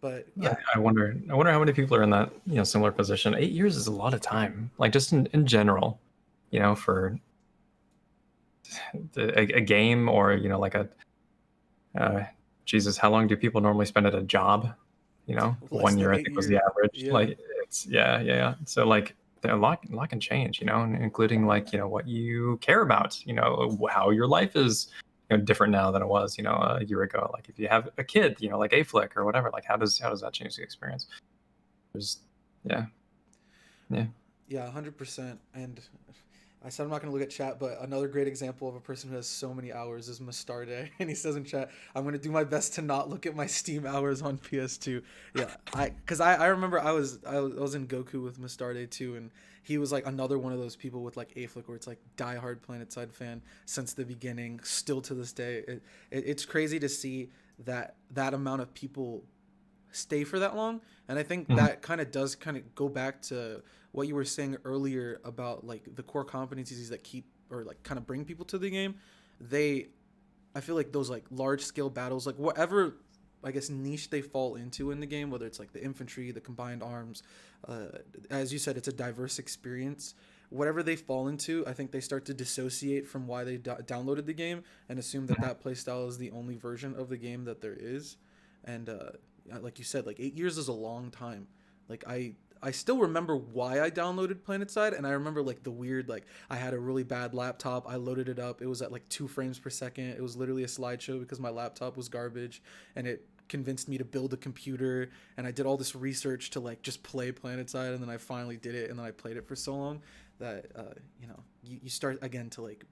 But yeah, I wonder how many people are in that similar position. 8 years is a lot of time, like just in general, for a game, or like Jesus, how long do people normally spend at a job? 1 year I think was the average. Yeah. Like it's so like a lot can change, including like what you care about, how your life is different now than it was a year ago. Like if you have a kid, like Aeflic or whatever, like how does that change the experience? There's 100%. And I said I'm not going to look at chat, but another great example of a person who has so many hours is Mustarde. And he says in chat, I'm going to do my best to not look at my Steam hours on PS2. Yeah, because I remember I was in Goku with Mustarde too, and he was like another one of those people with like Aeflic, where it's like diehard Planetside fan since the beginning, still to this day. It's crazy to see that amount of people stay for that long. And I think Mhm. that kind of does kind of go back to what you were saying earlier about like the core competencies that keep or like kind of bring people to the game. They I feel like those like large scale battles, like whatever I guess niche they fall into in the game, whether it's like the infantry, the combined arms, as you said, it's a diverse experience. Whatever they fall into, I think they start to dissociate from why they downloaded the game and assume that that playstyle is the only version of the game that there is. And like you said, like 8 years is a long time. Like I still remember why I downloaded Planetside, and I remember like the weird like I had a really bad laptop. I loaded it up. It was at like 2 frames per second. It was literally a slideshow because my laptop was garbage, and it convinced me to build a computer. And I did all this research to like just play Planetside, and then I finally did it, and then I played it for so long that you start again to like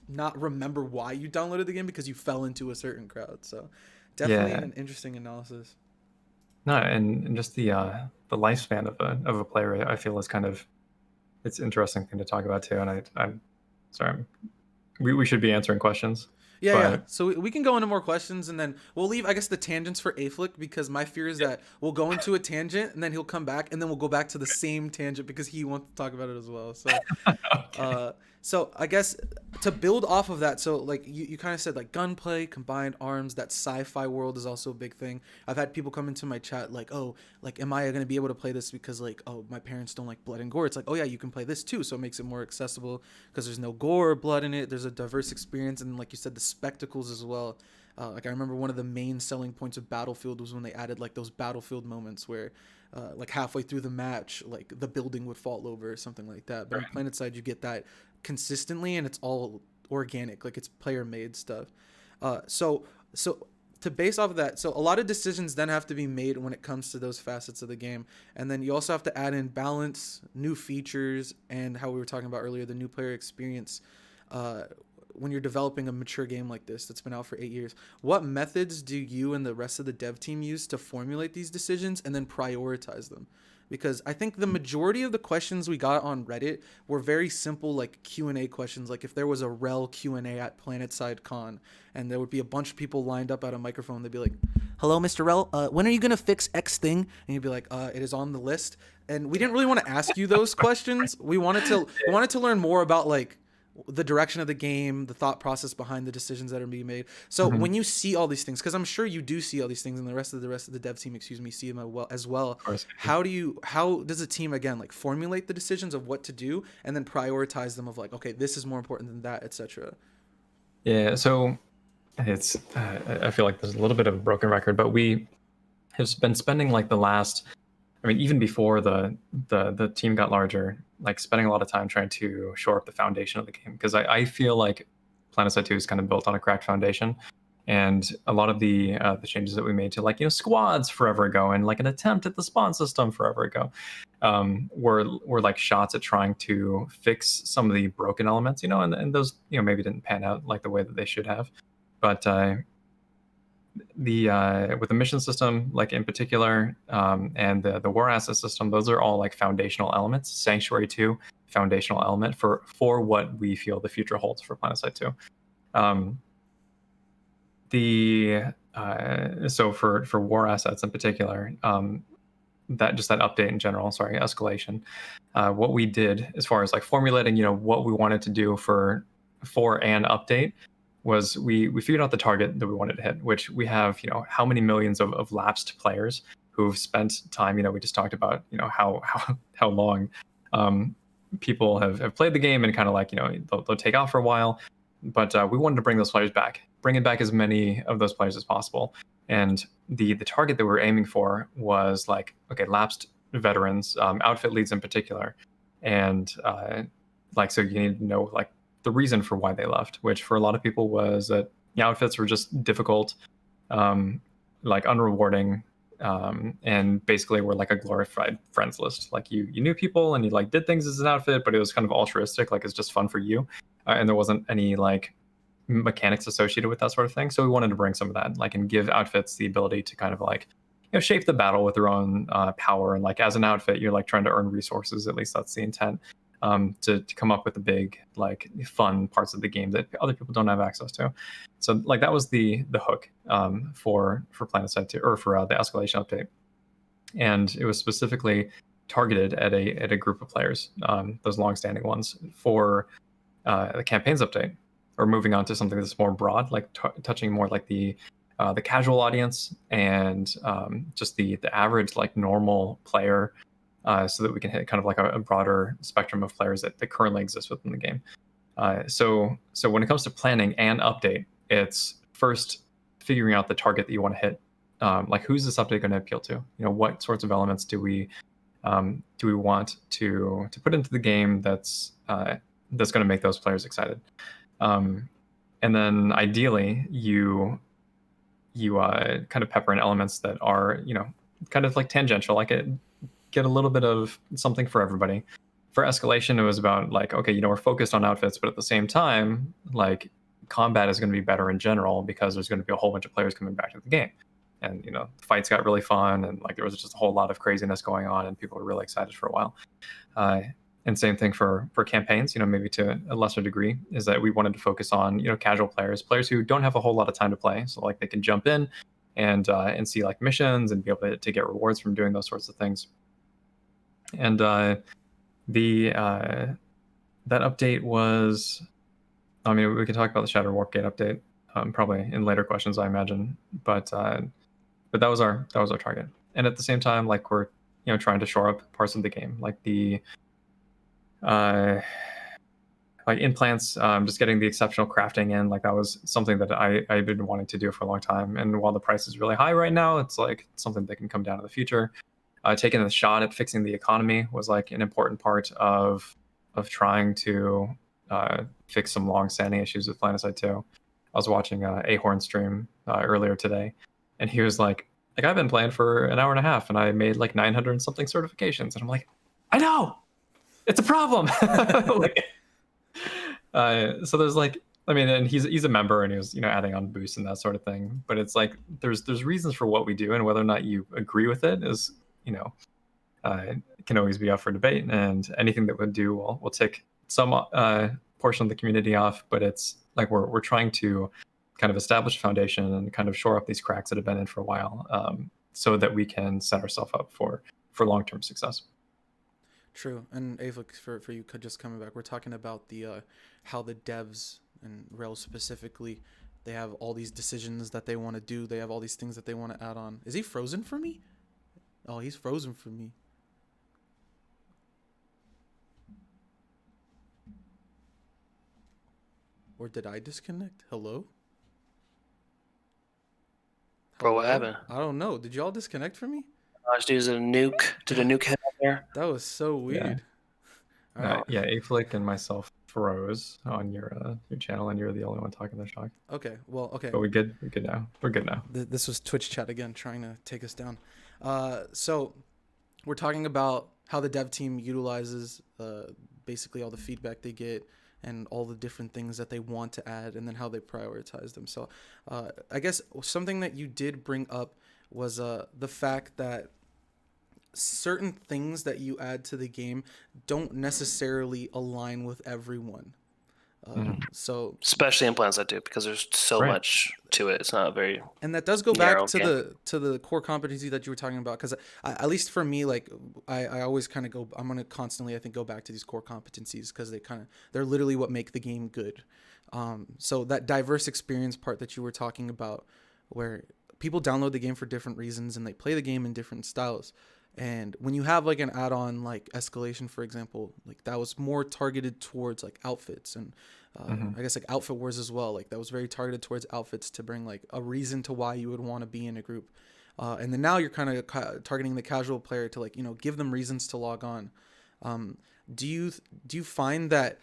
not remember why you downloaded the game because you fell into a certain crowd. So definitely Yeah. an interesting analysis. No, and just the lifespan of a player, I feel is kind of it's an interesting thing to talk about too. And I'm sorry, we should be answering questions, Yeah, yeah. but So we can go into more questions, and then we'll leave, I guess, the tangents for Aeflic, because my fear is that we'll go into a tangent, and then he'll come back, and then we'll go back to the same tangent because he wants to talk about it as well. So, okay. uh, so I guess to build off of that, so like you kind of said, like gunplay, combined arms, that sci-fi world is also a big thing. I've had people come into my chat like, oh, like, am I going to be able to play this because like, oh, my parents don't like blood and gore? It's like, oh yeah, you can play this too, so it makes it more accessible because there's no gore or blood in it. There's a diverse experience, and like you said, the spectacles as well. Like I remember one of the main selling points of Battlefield was when they added like those Battlefield moments where like halfway through the match, like the building would fall over or something like that. But on Planetside, you get that consistently, and it's all organic, like it's player made stuff. So to base off of that, so a lot of decisions then have to be made when it comes to those facets of the game, and then you also have to add in balance, new features, and how we were talking about earlier, the new player experience. When you're developing a mature game like this that's been out for 8 years, what methods do you and the rest of the dev team use to formulate these decisions and then prioritize them? Because I think the majority of the questions we got on Reddit were very simple, like Q&A questions. Like if there was a Wrel Q&A at Planetside Con, and there would be a bunch of people lined up at a microphone, they'd be like, "Hello, Mr. Wrel, when are you gonna fix X thing?" And you'd be like, "It is on the list." And we didn't really want to ask you those questions. We wanted to learn more about like the direction of the game, the thought process behind the decisions that are being made. So Mhm. when you see all these things, because I'm sure you do see all these things, and the rest of the dev team, excuse me, see them as well. Of course. How does the team again like formulate the decisions of what to do and then prioritize them of like, okay, this is more important than that, etc. Yeah, so it's I feel like there's a little bit of a broken record, but we have been spending like the last, I mean, even before the team got larger, like spending a lot of time trying to shore up the foundation of the game, because I feel like Planetside 2 is kind of built on a cracked foundation, and a lot of the changes that we made to like squads forever ago and like an attempt at the spawn system forever ago, were like shots at trying to fix some of the broken elements, and those maybe didn't pan out like the way that they should have, but the with the mission system, like in particular, and the war asset system, those are all like foundational elements. Sanctuary 2, foundational element for what we feel the future holds for Planetside 2. So for war assets in particular, that update in general, sorry, escalation, what we did as far as like formulating what we wanted to do for an update was we figured out the target that we wanted to hit, which we have how many millions of lapsed players who've spent time, we just talked about how long people have played the game, and kind of like they'll take off for a while, but we wanted to bring those players back, bring back as many of those players as possible. And the target that we were aiming for was like, okay, lapsed veterans, outfit leads in particular, and like, so you need to know like the reason for why they left, which for a lot of people was that outfits were just difficult, like unrewarding, and basically were like a glorified friends list. Like you knew people and you like did things as an outfit, but it was kind of altruistic, like it's just fun for you, and there wasn't any like mechanics associated with that sort of thing. So we wanted to bring some of that, like, and give outfits the ability to kind of like shape the battle with their own power. And like as an outfit, you're like trying to earn resources. At least that's the intent. to come up with the big like fun parts of the game that other people don't have access to. So like that was the hook for Planetside 2 or for the escalation update, and it was specifically targeted at a group of players, those long-standing ones for the campaigns update, or moving on to something that's more broad, like touching more like the casual audience and just the average like normal player, so that we can hit kind of like a broader spectrum of players that currently exist within the game. So when it comes to planning and update, it's first figuring out the target that you want to hit. Like who's this update going to appeal to? What sorts of elements do we want to put into the game that's going to make those players excited? And then ideally you kind of pepper in elements that are kind of like tangential, like get a little bit of something for everybody. For escalation, it was about like, okay, we're focused on outfits, but at the same time, like combat is going to be better in general because there's going to be a whole bunch of players coming back to the game. And fights got really fun, and like there was just a whole lot of craziness going on, and people were really excited for a while. And same thing for campaigns, maybe to a lesser degree, is that we wanted to focus on casual players who don't have a whole lot of time to play, so like they can jump in and see like missions and be able to get rewards from doing those sorts of things. And that update was, I mean, we can talk about the Shattered Warp Gate update probably in later questions, I imagine, but that was our target. And at the same time, like we're trying to shore up parts of the game, like the like implants, just getting the exceptional crafting in. Like that was something that I've been wanting to do for a long time, and while the price is really high right now, it's like something that can come down in the future. Taking a shot at fixing the economy was like an important part of trying to fix some long-standing issues with Planetside 2. I was watching Ahorn stream earlier today, and he was like I've been playing for an hour and a half, and I made like 900 and something certifications, and I'm like, I know, it's a problem. Like, so there's like, I mean, and he's a member, and he was adding on boosts and that sort of thing. But it's like there's reasons for what we do, and whether or not you agree with it is can always be up for debate. And anything that would do will take some portion of the community off. But it's like we're trying to kind of establish a foundation and kind of shore up these cracks that have been in for a while, so that we can set ourselves up for long-term success. True. And Aeflic, for you just coming back, we're talking about the how the devs and Wrel specifically, they have all these decisions that they want to do. They have all these things that they want to add on. Is he frozen for me? Oh, he's frozen for me. Or did I disconnect? Hello? Bro, what happened? I don't know. Did y'all disconnect for me? I just used a nuke. Did a nuke hit out there? That was so weird. Yeah, Aeflic and myself froze on your channel, and you're the only one talking the shock. Okay, well, okay. But we're good now. We're good now. This was Twitch chat again, trying to take us down. So we're talking about how the dev team utilizes basically all the feedback they get and all the different things that they want to add, and then how they prioritize them. So I guess something that you did bring up was the fact that certain things that you add to the game don't necessarily align with everyone. So especially in Planetside 2, because there's so much to it. It's not very, and that does go back to the core competency that you were talking about. Because at least for me, like I always kind of I'm gonna constantly, I think, go back to these core competencies because they're literally what make the game good. So that diverse experience part that you were talking about, where people download the game for different reasons and they play the game in different styles. And when you have like an add-on like Escalation, for example, like that was more targeted towards like outfits and I guess like Outfit Wars as well. Like that was very targeted towards outfits to bring like a reason to why you would want to be in a group. And then now you're kind of targeting the casual player to like, give them reasons to log on. Do you find that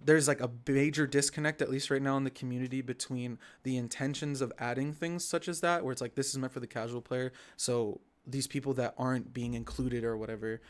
there's like a major disconnect, at least right now in the community, between the intentions of adding things such as that, where it's like, this is meant for the casual player, so these people that aren't being included or whatever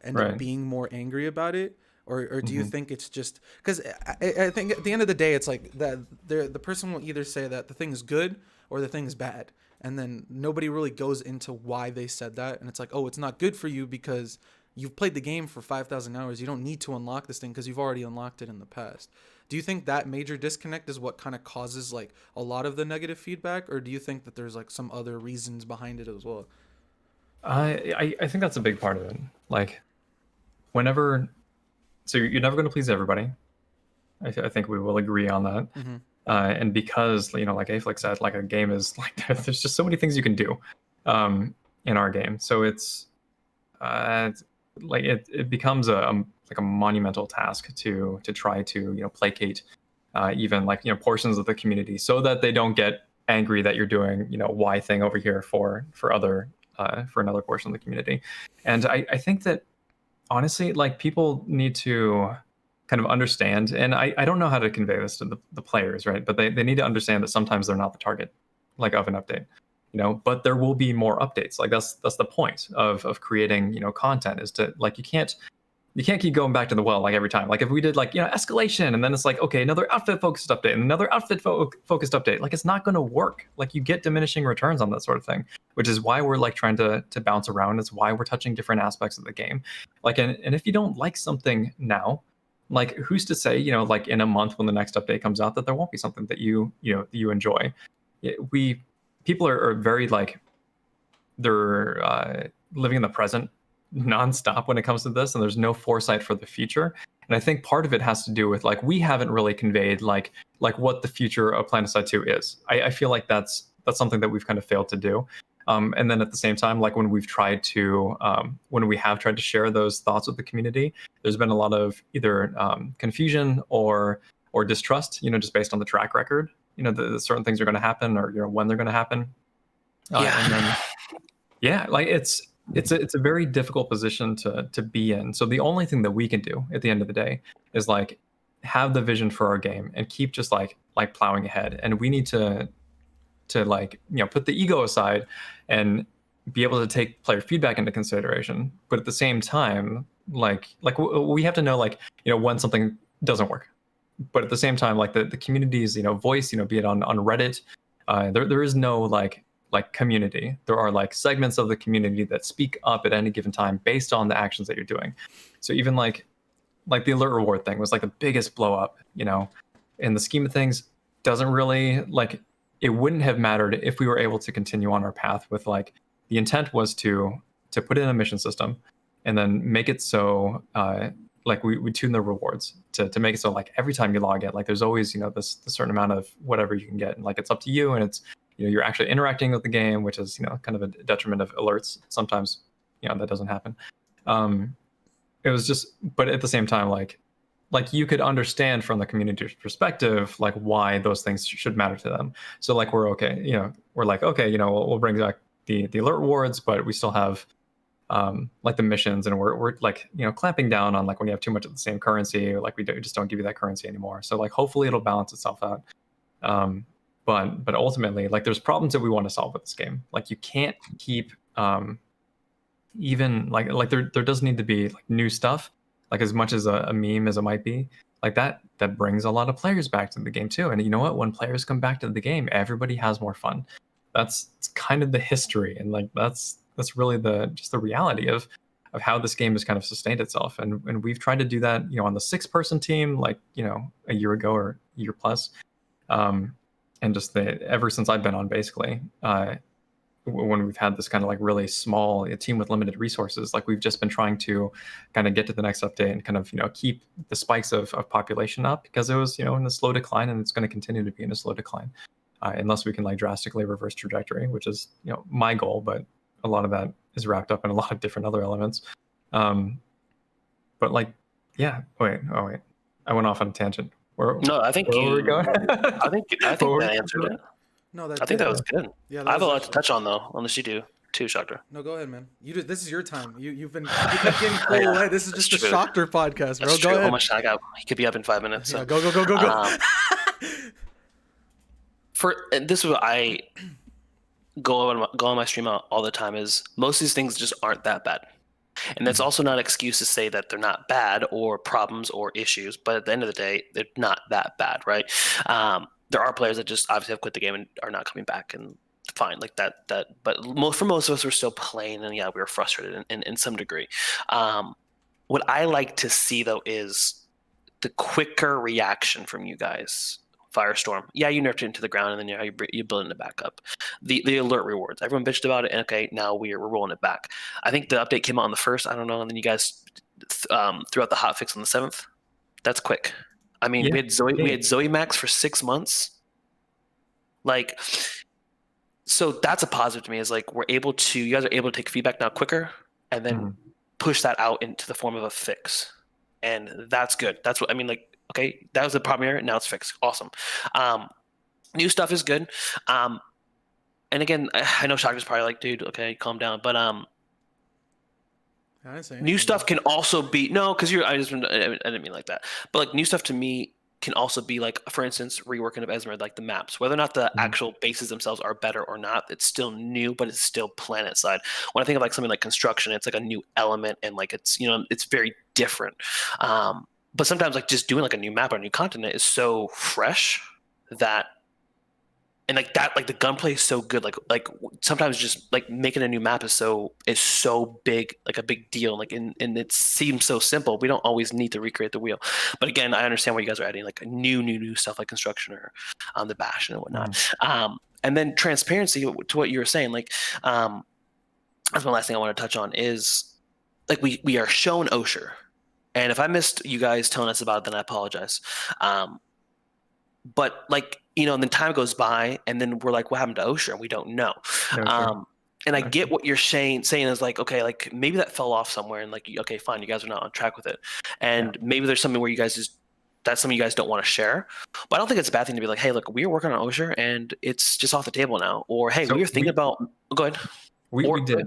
end up being more angry about it? Or do you think it's just because I think at the end of the day, it's like that the person will either say that the thing is good or the thing is bad, and then nobody really goes into why they said that, and it's like, oh, it's not good for you because you've played the game for 5,000 hours. You don't need to unlock this thing because you've already unlocked it in the past. Do you think that major disconnect is what kind of causes like a lot of the negative feedback, or do you think that there's like some other reasons behind it as well? I think that's a big part of it. Like, whenever, so you're never going to please everybody. I think we will agree on that. Mm-hmm. And because, like Aeflic said, like a game is like there's just so many things you can do in our game. So it's like it becomes like a monumental task to try to placate even like portions of the community so that they don't get angry that you're doing Y thing over here for another portion of the community. And I think that honestly, like, people need to kind of understand, and I don't know how to convey this to the players, right? But they need to understand that sometimes they're not the target like of an update, but there will be more updates. Like that's the point of creating content, is to, like, you can't keep going back to the well like every time. Like if we did like escalation and then it's like, okay, another outfit focused update and another outfit focused update, like it's not going to work. Like you get diminishing returns on that sort of thing, which is why we're like trying to bounce around. It's why we're touching different aspects of the game. Like and if you don't like something now, like who's to say like in a month when the next update comes out that there won't be something that you enjoy. People are very like, they're living in the present nonstop when it comes to this, and there's no foresight for the future. And I think part of it has to do with like we haven't really conveyed like what the future of Planetside 2 is. I feel like that's something that we've kind of failed to do. And then at the same time, like when we have tried to share those thoughts with the community, there's been a lot of either confusion or distrust, just based on the track record. The certain things are going to happen, or when they're going to happen. And then, like it's a very difficult position to be in. So the only thing that we can do at the end of the day is like have the vision for our game and keep just like plowing ahead. And we need to like put the ego aside and be able to take player feedback into consideration. But at the same time, like we have to know like when something doesn't work. But at the same time, like the community's voice, be it on Reddit, there is no like community. There are like segments of the community that speak up at any given time based on the actions that you're doing. So even like the alert reward thing was like the biggest blow up, in the scheme of things, doesn't really like, it wouldn't have mattered if we were able to continue on our path with like, the intent was to put in a mission system and then make it so like we tune the rewards to make it so like every time you log in, like there's always this certain amount of whatever you can get, and like it's up to you, and it's you're actually interacting with the game, which is kind of a detriment of alerts sometimes. That doesn't happen. It was just, but at the same time, like you could understand from the community's perspective like why those things should matter to them. So like we're okay, we're like, okay, we'll bring back the alert rewards, but we still have like the missions, and we're like clamping down on like when you have too much of the same currency, like we just don't give you that currency anymore. So like hopefully it'll balance itself out. But ultimately, like there's problems that we want to solve with this game. Like you can't keep even like there does need to be like new stuff. Like as much as a meme as it might be, like that brings a lot of players back to the game too. And you know what? When players come back to the game, everybody has more fun. It's kind of the history, and like that's really the reality of how this game has kind of sustained itself. And we've tried to do that, on the 6-person team, like a year ago or a year plus. And just ever since I've been on, basically, when we've had this kind of like really small team with limited resources, like we've just been trying to kind of get to the next update and kind of keep the spikes of population up, because it was in a slow decline, and it's going to continue to be in a slow decline unless we can like drastically reverse trajectory, which is my goal. But a lot of that is wrapped up in a lot of different other elements. But like, yeah. Wait, I went off on a tangent. No, I think where were we going? I think that answered it. No, I think that was good. Yeah, I have a lot to touch on though, unless you do too, Shoctor. No, go ahead, man. This is your time. You've been getting pulled away. This is just a Shoctor podcast, bro. That's go true. ahead. Oh my God, he could be up in 5 minutes. So. Yeah, go. And this is what I go on my stream all the time, is most of these things just aren't that bad. And that's also not an excuse to say that they're not bad or problems or issues, but at the end of the day, they're not that bad, right? There are players that just obviously have quit the game and are not coming back, and fine, like that. But for most of us, we're still playing, and yeah, we were frustrated in some degree. What I like to see though is the quicker reaction from you guys. Firestorm, yeah, you nerfed it into the ground, and then you building it back up. The alert rewards, everyone bitched about it, and okay, now we're rolling it back. I think the update came out on the 1st. I don't know, and then you guys threw out the hotfix on the 7th. That's quick. I mean, we had Zoe Max for 6 months. Like, so that's a positive to me. Is like you guys are able to take feedback now quicker, and then push that out into the form of a fix, and that's good. That's what I mean. Like, okay, that was the problem here. Now it's fixed. Awesome. New stuff is good. And again, I know Shoctor's probably like, dude, okay, calm down. But new stuff can also be because I didn't mean like that. But like new stuff to me can also be like, for instance, reworking of Esamir, like the maps, whether or not the actual bases themselves are better or not, it's still new, but it's still Planetside. When I think of like something like construction, it's like a new element, and like it's it's very different. But sometimes like just doing like a new map or a new continent is so fresh that, and like that, like the gunplay is so good. Like sometimes just like making a new map is so big, like a big deal. Like and it seems so simple. We don't always need to recreate the wheel. But again, I understand why you guys are adding like new stuff like construction or the bash and whatnot. And then transparency to what you were saying. Like that's my last thing I want to touch on is like we are shown Osher. And if I missed you guys telling us about it, then I apologize. But like, and then time goes by, and then we're like, what happened to Osher? And we don't know. And I get what you're saying is like, okay, like maybe that fell off somewhere, and like, okay, fine, you guys are not on track with it. And maybe there's something where you guys that's something you guys don't want to share. But I don't think it's a bad thing to be like, hey, look, we were working on Osher, and it's just off the table now. Or hey, we were thinking about. Go ahead. We did.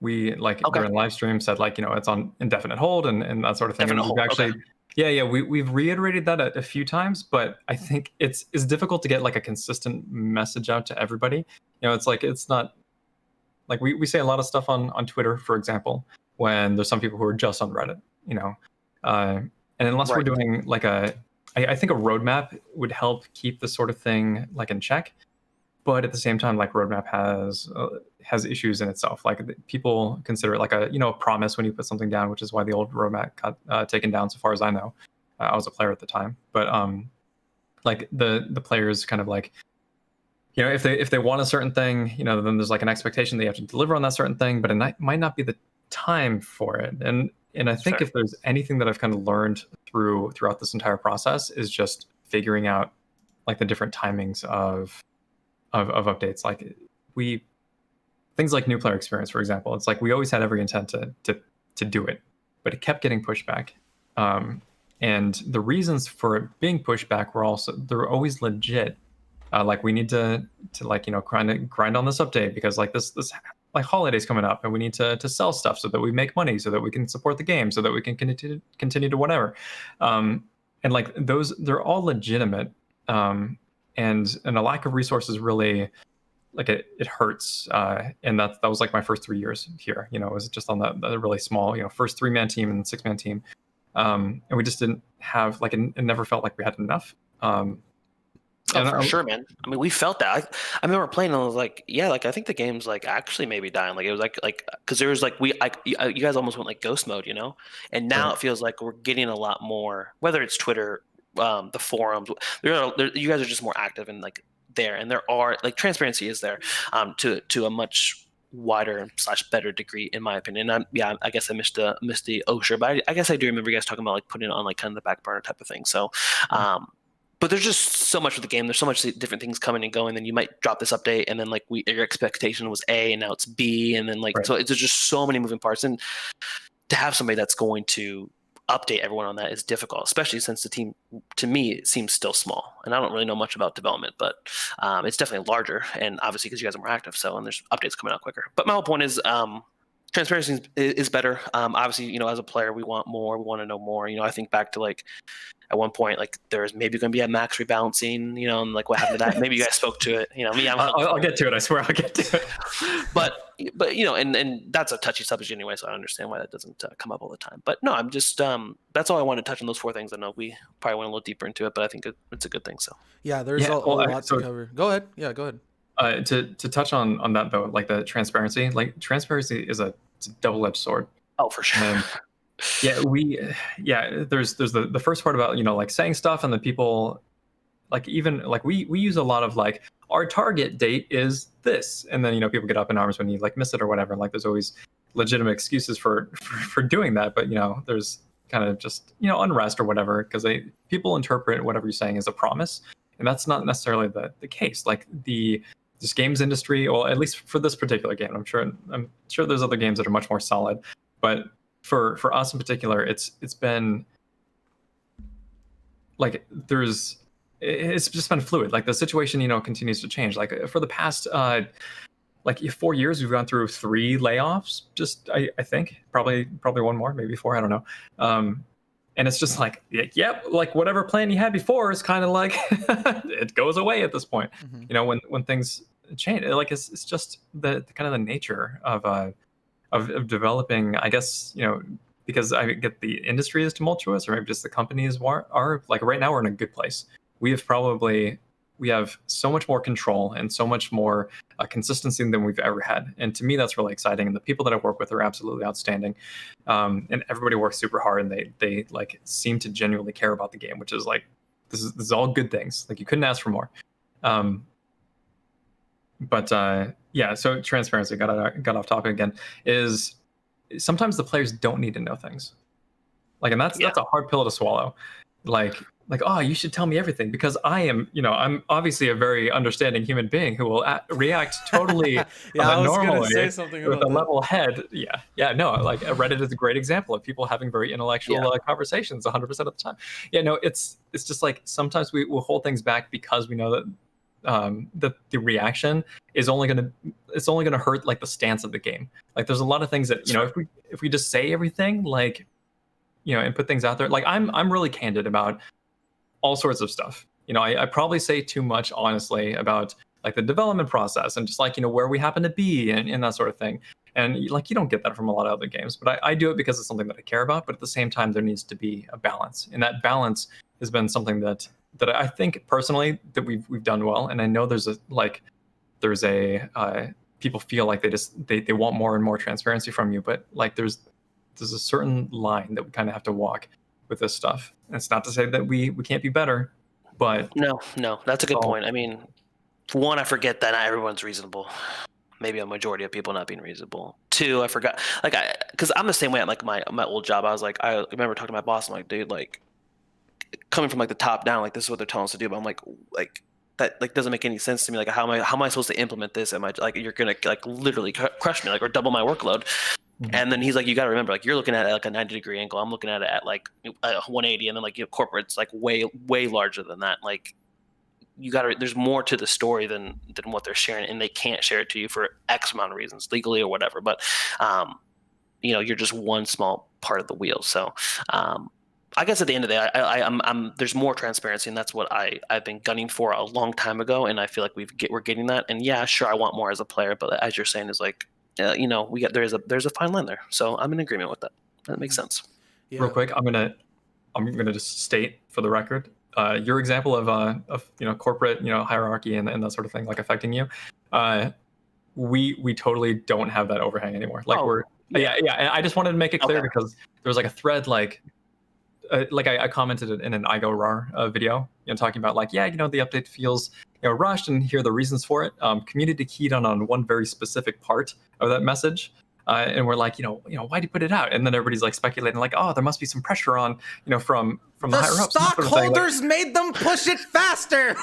We like during live stream said like it's on indefinite hold and that sort of thing. Definite hold. Actually, we've reiterated that a few times, but I think it's difficult to get like a consistent message out to everybody. It's like it's not like we say a lot of stuff on Twitter, for example, when there's some people who are just on Reddit, and unless we're doing like I think a roadmap would help keep this sort of thing like in check. But at the same time, like roadmap has issues in itself. Like people consider it like a promise when you put something down, which is why the old roadmap got taken down, so far as I know. I was a player at the time, but like the players kind of like if they want a certain thing, then there's like an expectation they have to deliver on that certain thing, but it might not be the time for it. And I think if there's anything that I've kind of learned throughout this entire process is just figuring out like the different timings of updates. Like things like new player experience, for example, it's like we always had every intent to do it, but it kept getting pushed back. And the reasons for it being pushed back they're always legit. Like we need to like grind on this update because like this like holidays coming up and we need to sell stuff so that we make money so that we can support the game so that we can continue to whatever. And like those, they're all legitimate. And a lack of resources really like it hurts. And that was like my first 3 years here. It was just on the really small first 3-man team and 6-man team, and we just didn't have like it never felt like we had enough. For sure, man. I mean, we felt that. I remember playing and I was like, yeah, like I think the game's like actually maybe dying. Like it was like because there was like you guys almost went like ghost mode, and now it feels like we're getting a lot more. Whether it's Twitter, the forums, you guys are just more active and like there, and there are like transparency is there, to a much wider / better degree in my opinion. And I guess I missed the Osher, but I guess I do remember you guys talking about like putting it on like kind of the back burner type of thing. So. But there's just so much with the game. There's so much different things coming and going. Then you might drop this update, and then like your expectation was A, and now it's B, and then like so there's just so many moving parts. And to have somebody that's going to update everyone on that is difficult, especially since the team, to me, it seems still small. And I don't really know much about development, but it's definitely larger. And obviously, because you guys are more active, and there's updates coming out quicker. But my whole point is. Transparency is better. Obviously, as a player, we want more. We want to know more. I think back to like at one point, like there's maybe going to be a max rebalancing, and like what happened to that. Maybe you guys spoke to it. Me, I'll get to it. I swear, I'll get to it. but and that's a touchy subject anyway, so I understand why that doesn't come up all the time. But no, I'm just that's all I wanted to touch on those 4 things. I know we probably went a little deeper into it, but I think it's a good thing. So yeah, there's a lot to cover. Go ahead. Yeah, go ahead. To touch on that though, like the transparency, like transparency is it's a double-edged sword. Oh, for sure. And yeah, there's the first part about, like saying stuff, and the people, like, even like we use a lot of like, our target date is this, and then people get up in arms when you like miss it or whatever. Like there's always legitimate excuses for doing that, but there's kind of just unrest or whatever, because people interpret whatever you're saying as a promise, and that's not necessarily the case. Like this games industry, well, at least for this particular game, I'm sure there's other games that are much more solid, but for us in particular, it's been like it's just been fluid. Like the situation continues to change. Like for the past like 4 years, we've gone through 3 layoffs. Just I think probably one more, maybe 4, I don't know. And it's just like, yep, like whatever plan you had before is kind of like it goes away at this point. Mm-hmm. When things change, like it's just the kind of the nature of developing, I guess, because I get the industry is tumultuous, or maybe just the companies are like, right now we're in a good place. We have so much more control and so much more consistency than we've ever had. And to me, that's really exciting. And the people that I work with are absolutely outstanding. And everybody works super hard, and they like seem to genuinely care about the game, which is like, this is all good things. Like you couldn't ask for more. But yeah, so transparency, got off topic again, is sometimes the players don't need to know things. Like, and that's a hard pill to swallow. Like, oh, you should tell me everything, because I am, I'm obviously a very understanding human being who will react totally normally with a level head. Yeah, no, like Reddit is a great example of people having very intellectual conversations 100% of the time. Yeah, no, it's just like sometimes we will hold things back because we know that the reaction is only gonna hurt like the stance of the game. Like there's a lot of things that if we just say everything, like and put things out there, like I'm really candid about all sorts of stuff. I probably say too much, honestly, about like the development process and just like where we happen to be and that sort of thing. And like you don't get that from a lot of other games, but I do it because it's something that I care about. But at the same time, there needs to be a balance, and that balance has been something that I think personally that we've done well. And I know there's people feel like they want more and more transparency from you, but like there's a certain line that we kind of have to walk with this stuff. And it's not to say that we can't be better, but no, that's a good point. I mean, one, I forget that not everyone's reasonable. Maybe a majority of people not being reasonable. 2, I forgot, like because I'm the same way at like my old job. I was like, I remember talking to my boss. I'm like, dude, like coming from like the top down, like this is what they're telling us to do. But I'm like that like doesn't make any sense to me. Like how am I supposed to implement this? Am I like, you're gonna like literally crush me, like, or double my workload? Mm-hmm. And then he's like, you got to remember, like you're looking at it at like a 90-degree angle. I'm looking at it at like 180, and then like corporate's like way larger than that. Like there's more to the story than what they're sharing, and they can't share it to you for X amount of reasons, legally or whatever. But you're just one small part of the wheel. So I guess at the end of the day, I'm there's more transparency, and that's what I've been gunning for a long time ago, and I feel like we're getting that. And yeah, sure, I want more as a player, but as you're saying, is like there's a fine line there. So I'm in agreement with that. That makes sense. Yeah. Real quick, I'm gonna just state for the record, your example of corporate hierarchy and that sort of thing, like affecting you, we totally don't have that overhang anymore. Like yeah. And I just wanted to make it clear because there was like a thread like I commented in an I Go RAR video, talking about like, the update feels rushed, and here are the reasons for it. Community keyed on one very specific part of that message, and we're like, why do you put it out? And then everybody's like speculating, like, oh, there must be some pressure on, from the higher ups. Stockholders made them push it faster.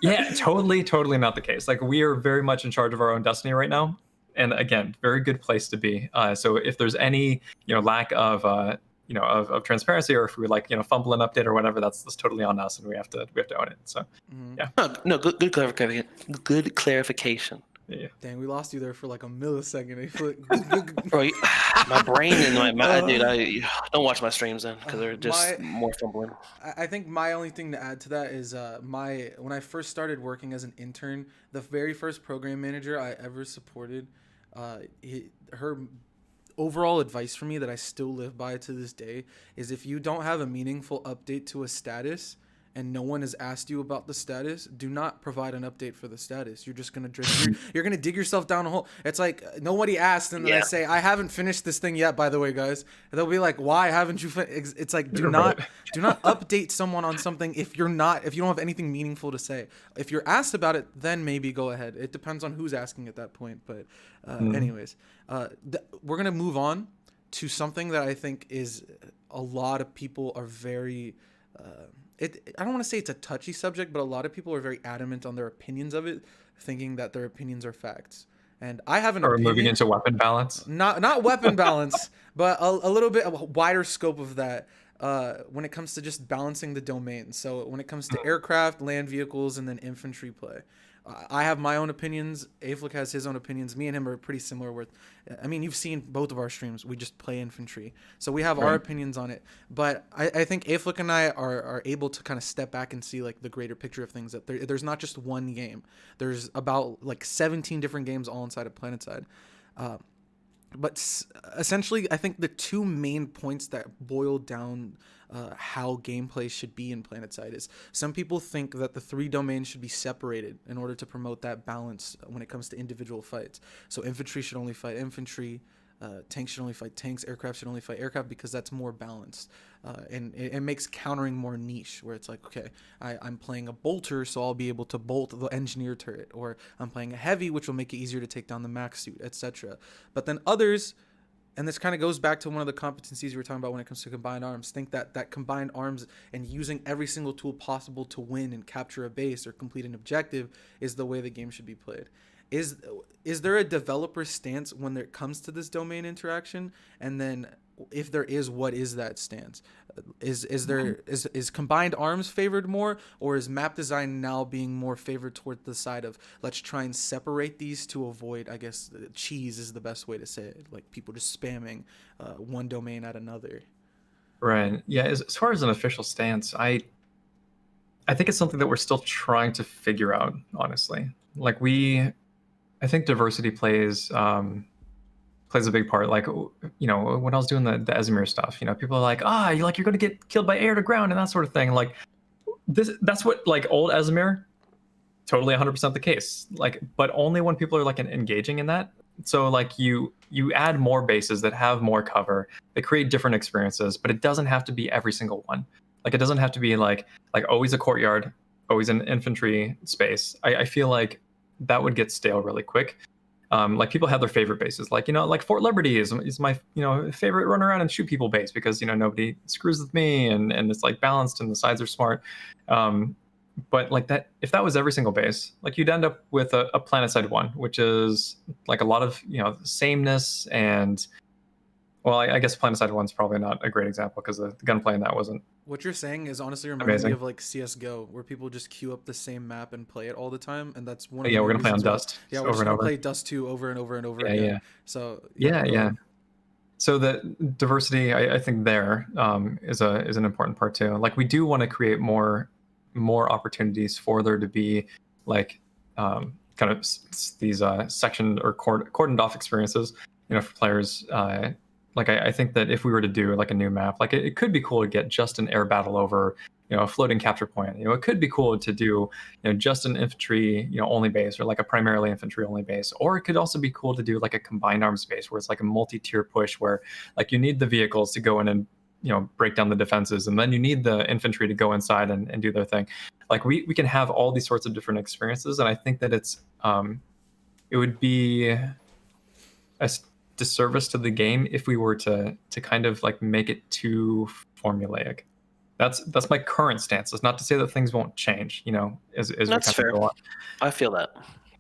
Yeah, totally not the case. Like we are very much in charge of our own destiny right now, and again, very good place to be. So if there's any lack of of transparency, or if we like fumble an update or whatever, that's totally on us, and we have to own it. So yeah. No, good clarification. Good clarification. Yeah. Dang, we lost you there for like a millisecond. Bro, my brain and my mind, dude. I don't watch my streams then because they're just more fumbling. I think my only thing to add to that is when I first started working as an intern, the very first program manager I ever supported, her overall advice for me that I still live by to this day is, if you don't have a meaningful update to a status, and no one has asked you about the status, do not provide an update for the status. You're just gonna drift. You're gonna dig yourself down a hole. It's like nobody asked, and then I say, I haven't finished this thing yet, by the way, guys. And they'll be like, why haven't you finished? It's like, do not update someone on something if you don't have anything meaningful to say. If you're asked about it, then maybe go ahead. It depends on who's asking at that point. But anyways, we're gonna move on to something that I think is a lot of people are very. I don't want to say it's a touchy subject, but a lot of people are very adamant on their opinions of it, thinking that their opinions are facts. And I have an opinion. Moving into weapon balance. Not weapon balance, but a little bit of a wider scope of that. When it comes to just balancing the domains. So when it comes to aircraft, land vehicles, and then infantry play. I have my own opinions. Aeflic has his own opinions. Me and him are pretty similar. I mean, you've seen both of our streams. We just play infantry. So we have our opinions on it. But I think Aeflic and I are able to kind of step back and see like the greater picture of things. That there's not just one game. There's about like 17 different games all inside of Planetside. But essentially, I think the two main points that boil down how gameplay should be in Planetside is some people think that the 3 domains should be separated in order to promote that balance when it comes to individual fights. So infantry should only fight infantry, tanks should only fight tanks, aircraft should only fight aircraft because that's more balanced. And it makes countering more niche, where it's like, okay, I'm playing a bolter, so I'll be able to bolt the engineer turret, or I'm playing a heavy, which will make it easier to take down the max suit, etc. But then others, and this kind of goes back to one of the competencies you were talking about when it comes to combined arms, think that combined arms and using every single tool possible to win and capture a base or complete an objective is the way the game should be played. Is there a developer stance when it comes to this domain interaction? And then if there is, what is that stance? Is combined arms favored more, or is map design now being more favored toward the side of let's try and separate these to avoid, I guess, cheese is the best way to say it, like people just spamming one domain at another? Right. Yeah. As far as an official stance, I think it's something that we're still trying to figure out, honestly. Like I think diversity plays a big part. Like, you know, when I was doing the Esamir stuff, you know, people are like, you're going to get killed by air to ground and that sort of thing. Like that's what, like, old Esamir, totally 100% the case. Like, but only when people are like engaging in that. So like you add more bases that have more cover, they create different experiences, but it doesn't have to be every single one. Like, it doesn't have to be like always a courtyard, always an infantry space. I feel like that would get stale really quick. Like, people have their favorite bases, like, you know, like Fort Liberty is my, you know, favorite run around and shoot people base because, you know, nobody screws with me and it's like balanced and the sides are smart. But like that, if that was every single base, like you'd end up with a Planetside 1, which is like a lot of, you know, sameness and, well, I guess Planetside 1's probably not a great example because the gunplay in that wasn't. What you're saying is honestly reminding me of like CS:GO, where people just queue up the same map and play it all the time, and that's one. We're gonna play on Dust. Yeah, we're just gonna play Dust 2 over and over and over again. Yeah. So yeah. So the diversity, I think there is an important part too. Like, we do want to create more opportunities for there to be like kind of these sectioned or cordoned off experiences, you know, for players. Like, I think that if we were to do like a new map, like it could be cool to get just an air battle over, you know, a floating capture point. You know, it could be cool to do, you know, just an infantry, you know, only base, or like a primarily infantry only base. Or it could also be cool to do like a combined arms base where it's like a multi-tier push where like you need the vehicles to go in and, you know, break down the defenses, and then you need the infantry to go inside and do their thing. Like, we can have all these sorts of different experiences, and I think that it would be a disservice to the game if we were to kind of like make it too formulaic. That's my current stance. It's not to say that things won't change, you know, as that's we fair. go on. I feel that.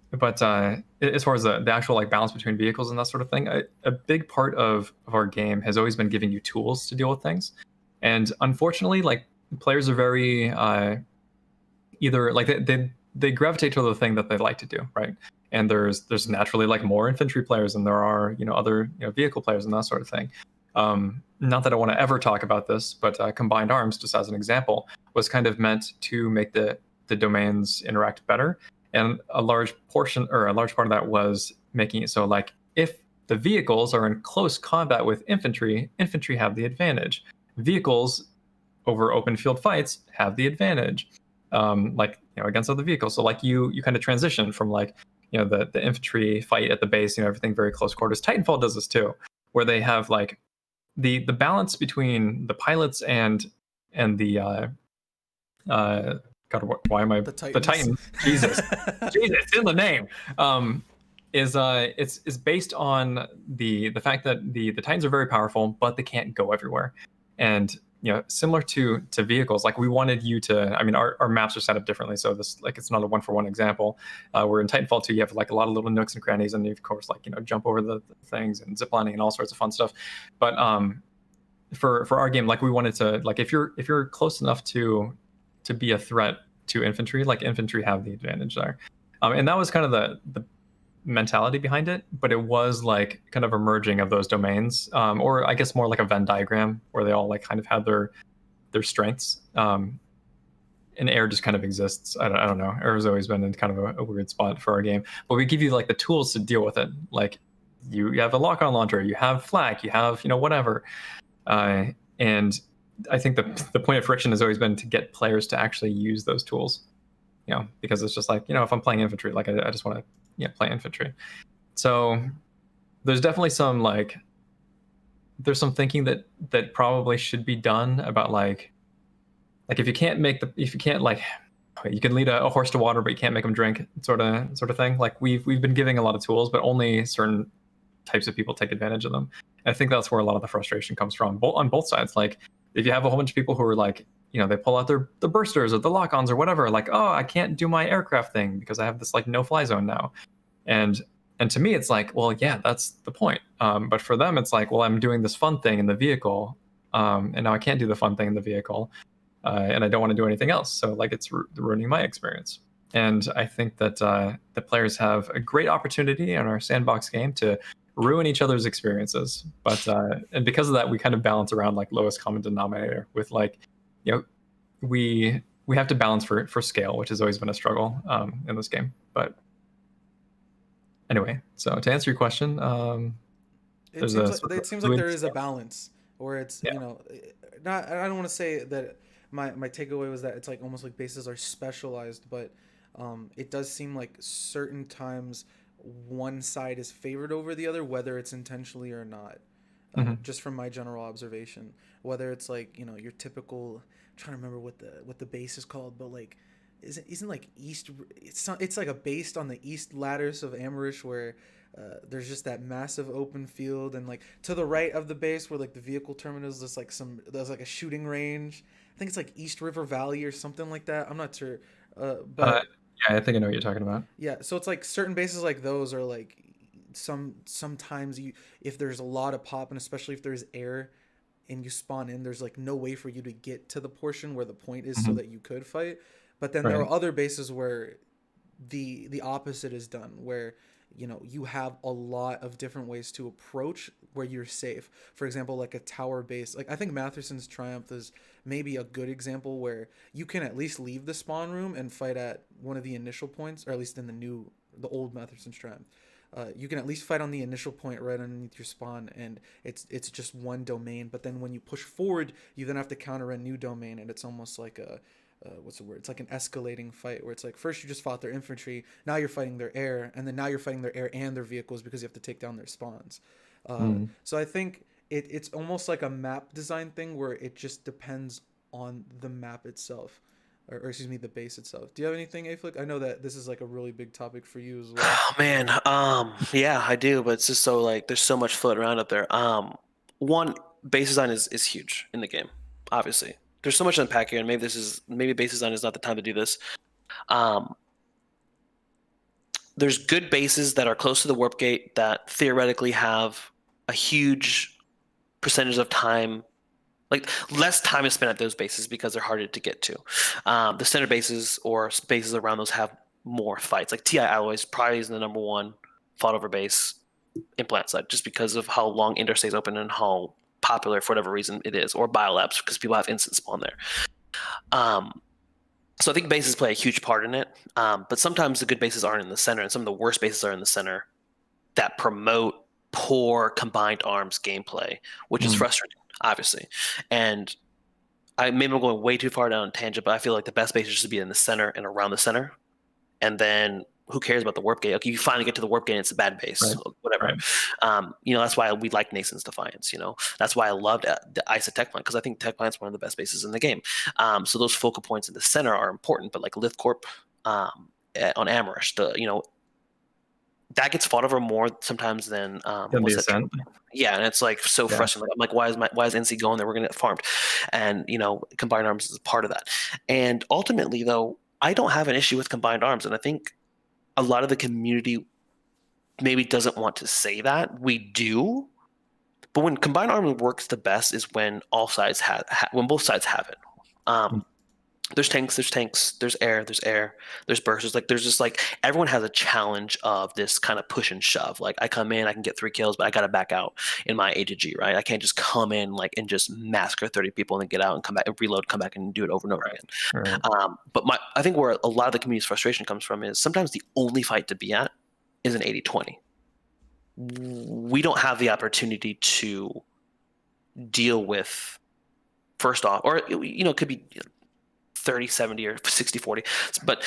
But as far as the actual like balance between vehicles and that sort of thing, a big part of our game has always been giving you tools to deal with things. And unfortunately, like, players are very either like they gravitate to the thing that they like to do, right? And there's naturally like more infantry players than there are, you know, other, you know, vehicle players and that sort of thing. Not that I want to ever talk about this, but combined arms, just as an example, was kind of meant to make the domains interact better. And a large part of that was making it so, like, if the vehicles are in close combat with infantry have the advantage. Vehicles over open field fights have the advantage, like against other vehicles. So like you kind of transition from like the infantry fight at the base, everything very close quarters. Titanfall does this too, where they have like the balance between the pilots and the God, why am I The the Titans. Titans? Jesus, it's in the name. Is based on the fact that the Titans are very powerful, but they can't go everywhere, and similar to vehicles, like we wanted you to. I mean, our maps are set up differently, so this like it's not a 1-for-1 example. Where in Titanfall 2 you have like a lot of little nooks and crannies, and you of course like jump over the things and ziplining and all sorts of fun stuff. But for our game, like we wanted to like if you're close enough to be a threat to infantry, like infantry have the advantage there, and that was kind of the mentality behind it. But it was like kind of a merging of those domains, or I guess more like a Venn diagram where they all like kind of had their strengths. And air just kind of exists. I don't know. Air has always been in kind of a weird spot for our game, but we give you like the tools to deal with it. Like you have a lock-on launcher, you have flak, you have whatever, and I think the point of friction has always been to get players to actually use those tools, because it's just like, if I'm playing infantry, like I just want to play infantry. So there's definitely some like there's some thinking that probably should be done about like if you can't like you can lead a horse to water but you can't make them drink sort of thing. Like we've been giving a lot of tools, but only certain types of people take advantage of them. And I think that's where a lot of the frustration comes from, on both sides. Like if you have a whole bunch of people who are like, they pull out the bursters or the lock-ons or whatever, like, oh, I can't do my aircraft thing because I have this like no-fly zone now. And to me, it's like, well, yeah, that's the point. But for them, it's like, well, I'm doing this fun thing in the vehicle, and now I can't do the fun thing in the vehicle, and I don't want to do anything else. So like it's ruining my experience. And I think that the players have a great opportunity in our sandbox game to ruin each other's experiences. But and because of that, we kind of balance around like lowest common denominator with like, we have to balance for scale, which has always been a struggle in this game. But anyway, so to answer your question, it seems like there is a balance where it's not. I don't want to say that my takeaway was that it's like almost like bases are specialized, but it does seem like certain times one side is favored over the other, whether it's intentionally or not. Just from my general observation, whether it's like your typical. I'm trying to remember what the base is called, but like isn't like east. It's like a based on the east lattice of Amerish where. There's just that massive open field, and like to the right of the base where like the vehicle terminus, there's like a shooting range. I think it's like East River Valley or something like that. I'm not sure, but yeah, I think I know what you're talking about. Yeah, so it's like certain bases like those are like sometimes if there's a lot of pop, and especially if there's air and you spawn in, there's like no way for you to get to the portion where the point is so that you could fight. But then there are other bases where the opposite is done, where you have a lot of different ways to approach where you're safe. For example, like a tower base. Like I think Matherson's Triumph is maybe a good example where you can at least leave the spawn room and fight at one of the initial points, or at least in the old Matherson's Triumph. You can at least fight on the initial point right underneath your spawn, and it's just one domain. But then when you push forward, you then have to counter a new domain, and it's almost like a what's the word? It's like an escalating fight where it's like first you just fought their infantry, now you're fighting their air, and then now you're fighting their air and their vehicles because you have to take down their spawns. So I think it's almost like a map design thing where it just depends on the map itself, or excuse me, the base itself. Do you have anything, Aeflic? I know that this is like a really big topic for you as well. Oh man, yeah, I do, but it's just so like there's so much floating around up there. One, base design is huge in the game, obviously. There's so much to unpack here, and maybe base design is not the time to do this. There's good bases that are close to the warp gate that theoretically have a huge percentage of time, like less time is spent at those bases because they're harder to get to. The center bases or bases around those have more fights. Like TI Alloys probably is the number one fought over base in Planetside, just because of how long Inter stays open and how popular for whatever reason it is, or biolabs because people have instant spawn there. So I think bases play a huge part in it, but sometimes the good bases aren't in the center, and some of the worst bases are in the center that promote poor combined arms gameplay, which is frustrating, obviously. And maybe I'm going way too far down a tangent, but I feel like the best base is just to be in the center and around the center, and then who cares about the warp gate? Like you finally get to the warp gate, and it's a bad base, Right. whatever. Right. That's why we like Nason's Defiance. That's why I loved the ISA Tech Plant, because I think Tech Plant's one of the best bases in the game. So those focal points in the center are important, but like Lift Corp on Amarish, that gets fought over more sometimes than Then the Ascent. Yeah, and it's like so frustrating. I'm like, why is NC going there? We're gonna get farmed, and Combined Arms is a part of that. And ultimately, though, I don't have an issue with Combined Arms, and I think a lot of the community maybe doesn't want to say that. We do, but when Combined Arms works the best is when all sides when both sides have it. There's tanks, there's air, there's bursts. There's just everyone has a challenge of this kind of push and shove. Like I come in, I can get 3 kills, but I gotta back out in my A to G, right? I can't just come in and just massacre 30 people and then get out and come back and reload, come back and do it over and over again. Right. But I think where a lot of the community's frustration comes from is sometimes the only fight to be at is an 80-20. We don't have the opportunity to deal with, first off, or it could be 30-70 or 60-40, but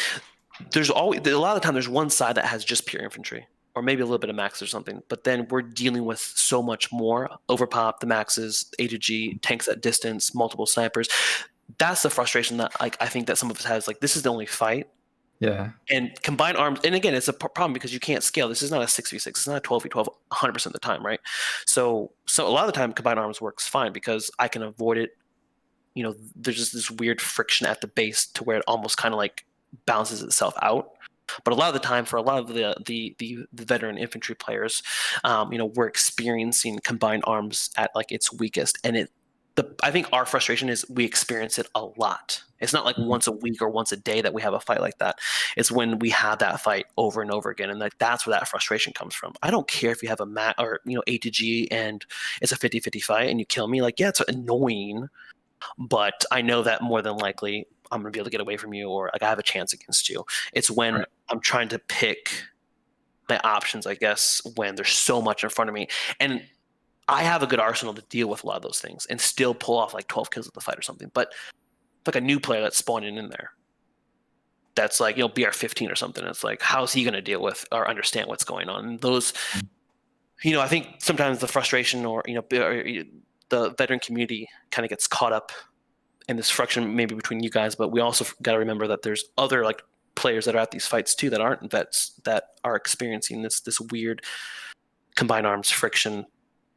there's always a lot of the time there's one side that has just pure infantry or maybe a little bit of max or something, but then we're dealing with so much more: overpop, the maxes, A to G, tanks at distance, multiple snipers. That's the frustration that I think that some of us has. This is the only fight. Yeah. And Combined Arms, and again, it's a problem because you can't scale. This is not a 6v6. It's not a 12v12 100% of the time, right? So a lot of the time Combined Arms works fine because I can avoid it. There's just this weird friction at the base to where it almost kind of balances itself out. But a lot of the time, for a lot of the veteran infantry players, we're experiencing Combined Arms at its weakest, and I think our frustration is we experience it a lot. It's not once a week or once a day that we have a fight like that. It's when we have that fight over and over again, and that's where that frustration comes from. I don't care if you have a or A to G and it's a 50-50 fight and you kill me. Yeah, it's annoying, but I know that more than likely I'm going to be able to get away from you, or I have a chance against you. It's when I'm trying to pick my options, I guess, when there's so much in front of me. And I have a good arsenal to deal with a lot of those things and still pull off 12 kills of the fight or something. But a new player that's spawning in there, that's BR15 or something. It's how's he going to deal with or understand what's going on? And those, I think sometimes the frustration or the veteran community kind of gets caught up in this friction maybe between you guys, but we also got to remember that there's other players that are at these fights too that aren't vets that are experiencing this weird Combined Arms friction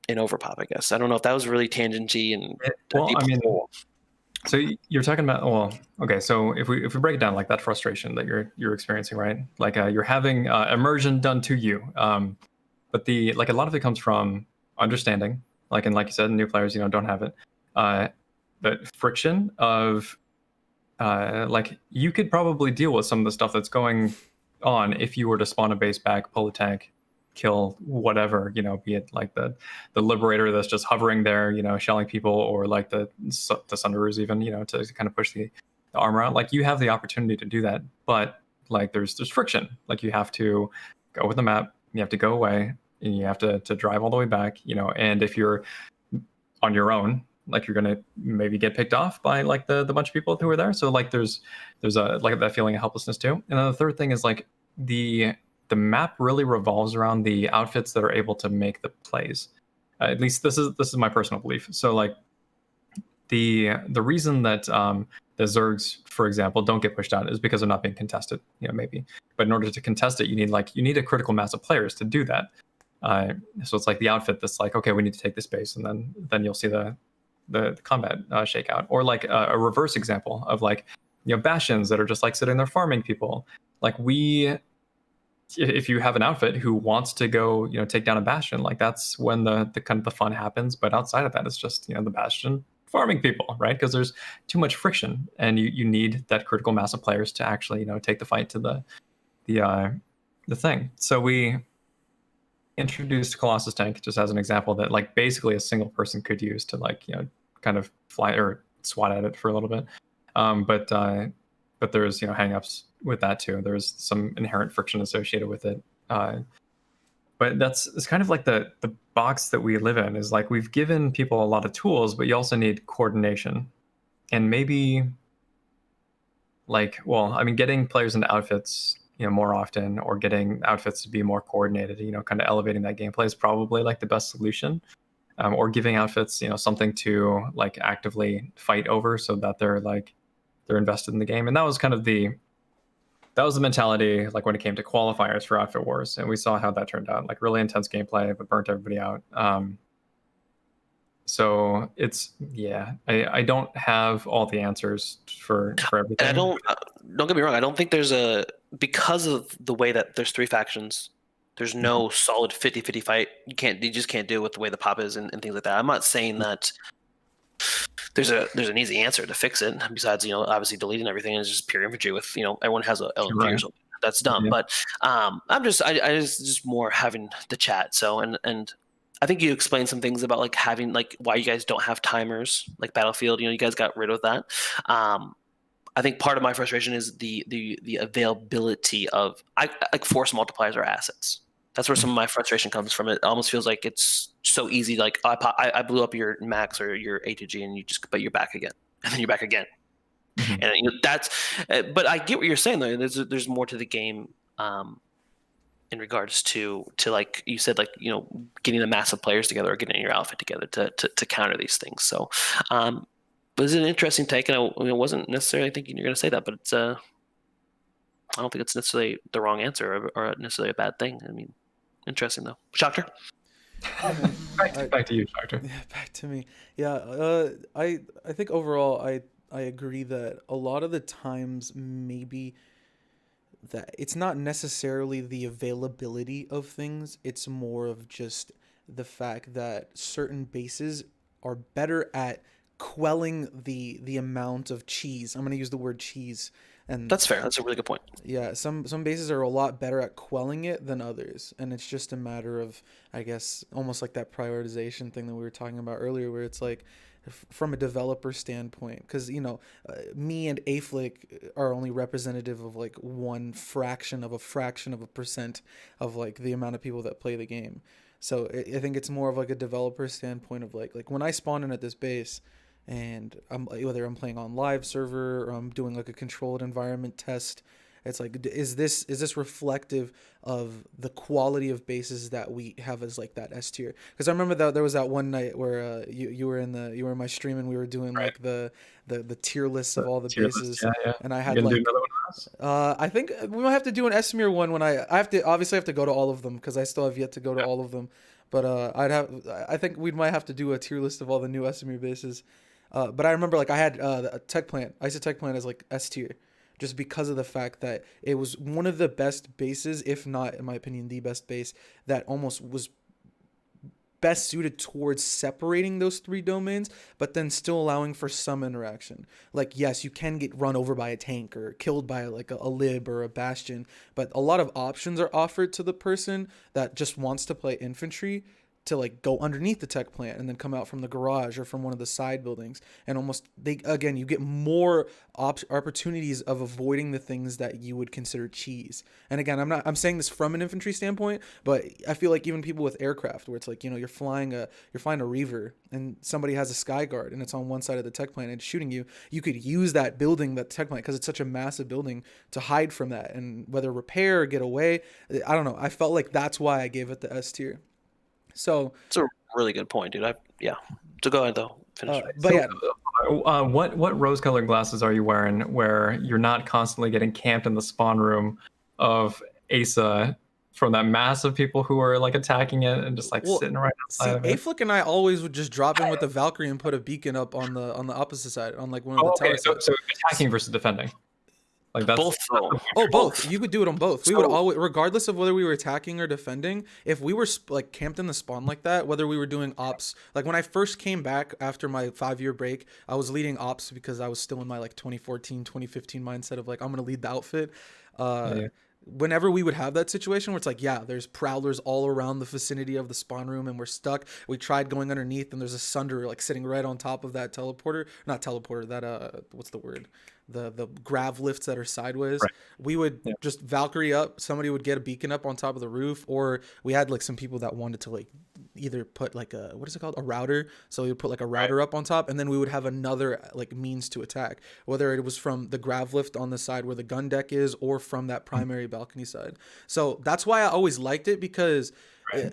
in overpop, I guess. I don't know if that was really tangent-y and so you're talking about, okay, so if we break it down, that frustration that you're experiencing, right? You're having immersion done to you, but a lot of it comes from understanding, and like you said, new players don't have it, but friction of you could probably deal with some of the stuff that's going on if you were to spawn a base back, pull a tank, kill whatever, be it the Liberator that's just hovering there, shelling people, or the Sunderoos even, to kind of push the armor out. You have the opportunity to do that, but there's friction. You have to go with the map, you have to go away, and you have to drive all the way back, and if you're on your own, you're gonna maybe get picked off by the bunch of people who are there. So there's a that feeling of helplessness too. And then the third thing is the map really revolves around the outfits that are able to make the plays. At least this is my personal belief. So the reason that the Zergs, for example, don't get pushed out is because they're not being contested, maybe. But in order to contest it, you need a critical mass of players to do that. So it's the outfit that's okay, we need to take this base, and then you'll see the combat shake out. Or a reverse example of Bastions that are just sitting there farming people. If you have an outfit who wants to go, take down a Bastion, that's when the kind of the fun happens. But outside of that, it's just the Bastion farming people, right? Because there's too much friction, and you need that critical mass of players to actually take the fight to the thing. So we introduced Colossus Tank just as an example that basically a single person could use to kind of fly or swat at it for a little bit. But there's hang-ups with that too. There's some inherent friction associated with it. But it's kind of the box that we live in is we've given people a lot of tools, but you also need coordination. maybe like, well, I mean, getting players into outfits, more often, or getting outfits to be more coordinated, kind of elevating that gameplay is probably like the best solution. Or giving outfits, something to like actively fight over, so that they're invested in the game. And that was kind of the mentality, like when it came to qualifiers for Outfit Wars, and we saw how that turned out. Like really intense gameplay, but burnt everybody out. So it's I don't have all the answers for everything. And don't get me wrong. I don't think there's because of the way that there's 3 factions. There's no solid 50-50 fight. You just can't deal with the way the pop is and things like that. I'm not saying that there's an easy answer to fix it. Besides, obviously deleting everything and just pure infantry with, everyone has a LMP or something. That's dumb. Yeah. But I just more having the chat. So and I think you explained some things about like having like why you guys don't have timers like Battlefield. You guys got rid of that. I think part of my frustration is the availability of like force multipliers or assets. That's where some of my frustration comes from. It almost feels like it's so easy. Like I blew up your max or your A2G, and but you're back again, and then you're back again. Mm-hmm. And that's. But I get what you're saying though. There's more to the game. In regards to like you said, like getting the massive players together or getting your outfit together to counter these things. So, but it's an interesting take, and I wasn't necessarily thinking you're going to say that, but it's I don't think it's necessarily the wrong answer or necessarily a bad thing. I mean, interesting though. Shoctor? Back to you, Shoctor. Yeah, back to me. Yeah, I think overall I agree that a lot of the times maybe that it's not necessarily the availability of things, it's more of just the fact that certain bases are better at quelling the amount of cheese. I'm going to use the word cheese. And That's fair. That's a really good point. yeah, some bases are a lot better at quelling it than others, and it's just a matter of, I guess, almost like that prioritization thing that we were talking about earlier, where it's like, from a developer standpoint, because me and Aeflic are only representative of like one fraction of a percent of like the amount of people that play the game. So I think it's more of like a developer standpoint of like when I spawn in at this base, and whether I'm playing on live server or I'm doing like a controlled environment test, it's like, is this reflective of the quality of bases that we have as like that S tier? Because I remember that there was that one night where you were in my stream and we were doing Right. like the tier lists of all the bases, yeah. and I You had gonna like do another one? I think we might have to do an Esamir one when I have to obviously have to go to all of them because I still have yet to go to all of them, but I think we might have to do a tier list of all the new Esamir bases. But I remember like I had a tech plant. I used to tech plant as like S tier, just because of the fact that it was one of the best bases, if not, in my opinion, the best base that almost was best suited towards separating those 3 domains, but then still allowing for some interaction. Like, yes, you can get run over by a tank or killed by like a lib or a bastion, but a lot of options are offered to the person that just wants to play infantry to like go underneath the tech plant and then come out from the garage or from one of the side buildings, and almost you get more opportunities of avoiding the things that you would consider cheese. And again, I'm saying this from an infantry standpoint, but I feel like even people with aircraft, where it's like you're flying a Reaver and somebody has a sky guard and it's on one side of the tech plant and it's shooting you, you could use that building, that tech plant, because it's such a massive building, to hide from that, and whether repair or get away. I don't know, I felt like that's why I gave it the S tier. So It's a really good point, dude. So go ahead though. Finish. but yeah, What rose-colored glasses are you wearing, where you're not constantly getting camped in the spawn room of Asa from that mass of people who are like attacking it and just like sitting right outside of it? Aeflic and I always would just drop in with the Valkyrie and put a beacon up on the opposite side, on like one of the towers. So attacking versus defending. Like that's Both though. Both. You could do it on both. We So- would always, regardless of whether we were attacking or defending, if we were like camped in the spawn like that, whether we were doing ops, like when I first came back after my 5-year break, I was leading ops because I was still in my like 2014, 2015 mindset of like, I'm going to lead the outfit. Whenever we would have that situation where it's like, yeah, there's prowlers all around the vicinity of the spawn room and we're stuck. We tried going underneath and there's a Sunder like sitting right on top of that not teleporter, that what's the word? The grav lifts that are sideways. Right. We would just Valkyrie up, somebody would get a beacon up on top of the roof, or we had like some people that wanted to like either put like a, what is it called, a router. So we would put like a router up on top, and then we would have another like means to attack, whether it was from the grav lift on the side where the gun deck is, or from that primary balcony side. So that's why I always liked it, because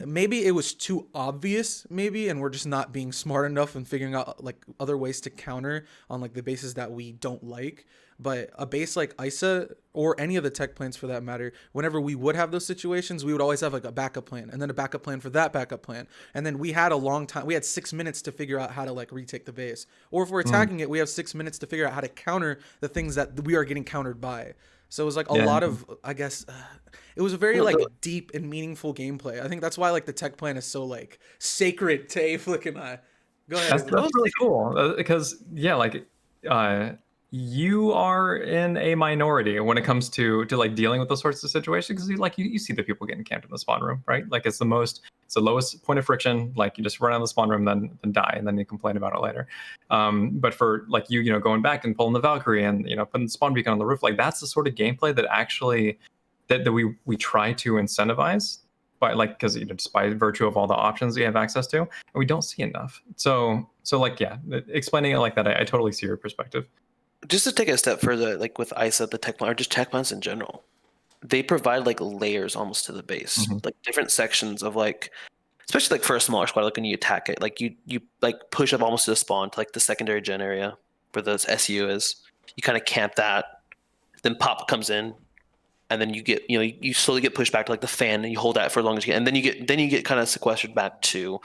maybe it was too obvious, maybe, and we're just not being smart enough and figuring out like other ways to counter on like the bases that we don't like. But a base like ISA, or any of the tech plans for that matter, whenever we would have those situations, we would always have like a backup plan, and then a backup plan for that backup plan. And then we had a long time. We had 6 minutes to figure out how to like retake the base. Or if we're attacking it, we have 6 minutes to figure out how to counter the things that we are getting countered by. So it was like a lot of, I guess, it was a very like deep and meaningful gameplay. I think that's why like the tech plan is so like sacred to Aeflic and I. Go ahead. That's really cool, because like you are in a minority when it comes to like dealing with those sorts of situations, because you see the people getting camped in the spawn room, right? Like it's the lowest point of friction. Like you just run out of the spawn room, then die, and then you complain about it later. But for like you going back and pulling the Valkyrie and putting the spawn beacon on the roof, like that's the sort of gameplay that actually that we try to incentivize by, like, because just by virtue of all the options we have access to, and we don't see enough. So like, yeah, explaining it like that, I totally see your perspective. Just to take it a step further, like with ISA, the tech plan, or just tech plans in general, they provide like layers almost to the base, like different sections of like, especially like for a smaller squad, like when you attack it, like you like push up almost to the spawn to like the secondary gen area where the SU is. You kind of camp that, then pop comes in, and then you get you slowly get pushed back to like the fan, and you hold that for as long as you can, and then you get kind of sequestered back to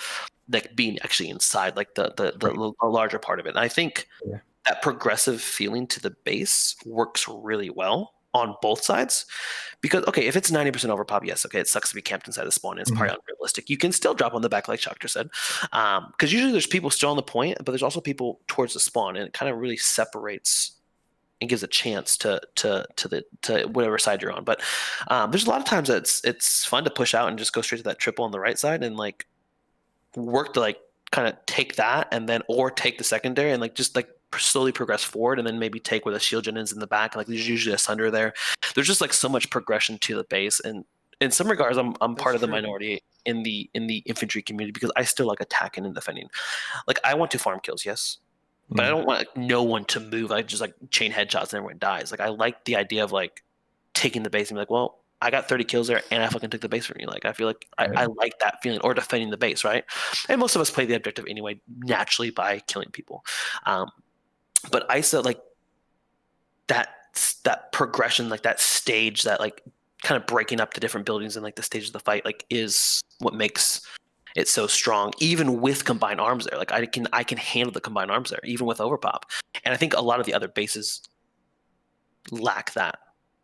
like being actually inside like the larger part of it. And I think that progressive feeling to the base works really well on both sides, because okay, if it's 90% overpop, yes, okay, it sucks to be camped inside the spawn, and it's probably unrealistic. You can still drop on the back like Shoctor said, because usually there's people still on the point, but there's also people towards the spawn, and it kind of really separates and gives a chance to whatever side you're on. But there's a lot of times that it's fun to push out and just go straight to that triple on the right side and like work to like kind of take that, and then or take the secondary and like just like slowly progress forward, and then maybe take where the shield gen is in the back. Like there's usually a sunder there. There's just like so much progression to the base, and in some regards, I'm part of the minority in the infantry community, because I still like attacking and defending. Like I want to farm kills, yes, but I don't want like, no one to move. I just like chain headshots and everyone dies. Like I like the idea of like taking the base and be like, well, I got 30 kills there and I fucking took the base from you. Like I feel like I like that feeling, or defending the base, right? And most of us play the objective anyway, naturally, by killing people. But ISA, like that progression, like that stage, that like kind of breaking up the different buildings and like the stage of the fight, like is what makes it so strong. Even with combined arms there, like I can handle the combined arms there, even with overpop. And I think a lot of the other bases lack that.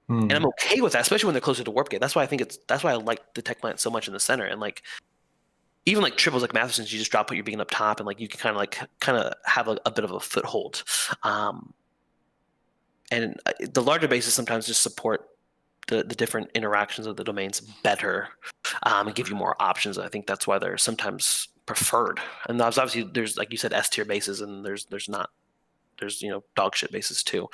And I'm okay with that, especially when they're closer to warp gate. That's why I like the tech plant so much in the center. And like even like triples like Matheson's, you just drop, put your beacon up top, and like you can kind of have a bit of a foothold. And the larger bases sometimes just support the different interactions of the domains better, and give you more options. And I think that's why they're sometimes preferred. And obviously there's, like you said, S tier bases, and there's dog shit bases too.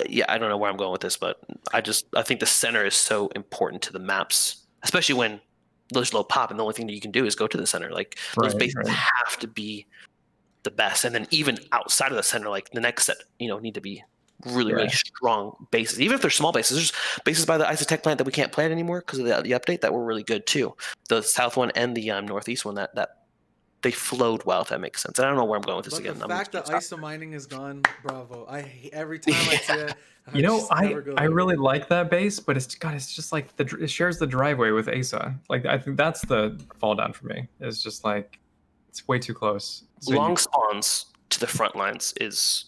Yeah, I don't know where I'm going with this, but I think the center is so important to the maps, especially when there's low pop, and the only thing that you can do is go to the center. Like those bases have to be the best, and then even outside of the center, like the next set, need to be really strong bases. Even if they're small bases, there's bases by the ISA tech plant that we can't play it anymore because of the update that were really good too. The south one and the northeast one that they flowed well, if that makes sense. And I don't know where I'm going with this again. The fact that ISA mining is gone, bravo. Every time I see it, I really like that base, but it's just like it shares the driveway with ASA. Like I think that's the fall down for me. It's just like it's way too close. So long spawns to the front lines is,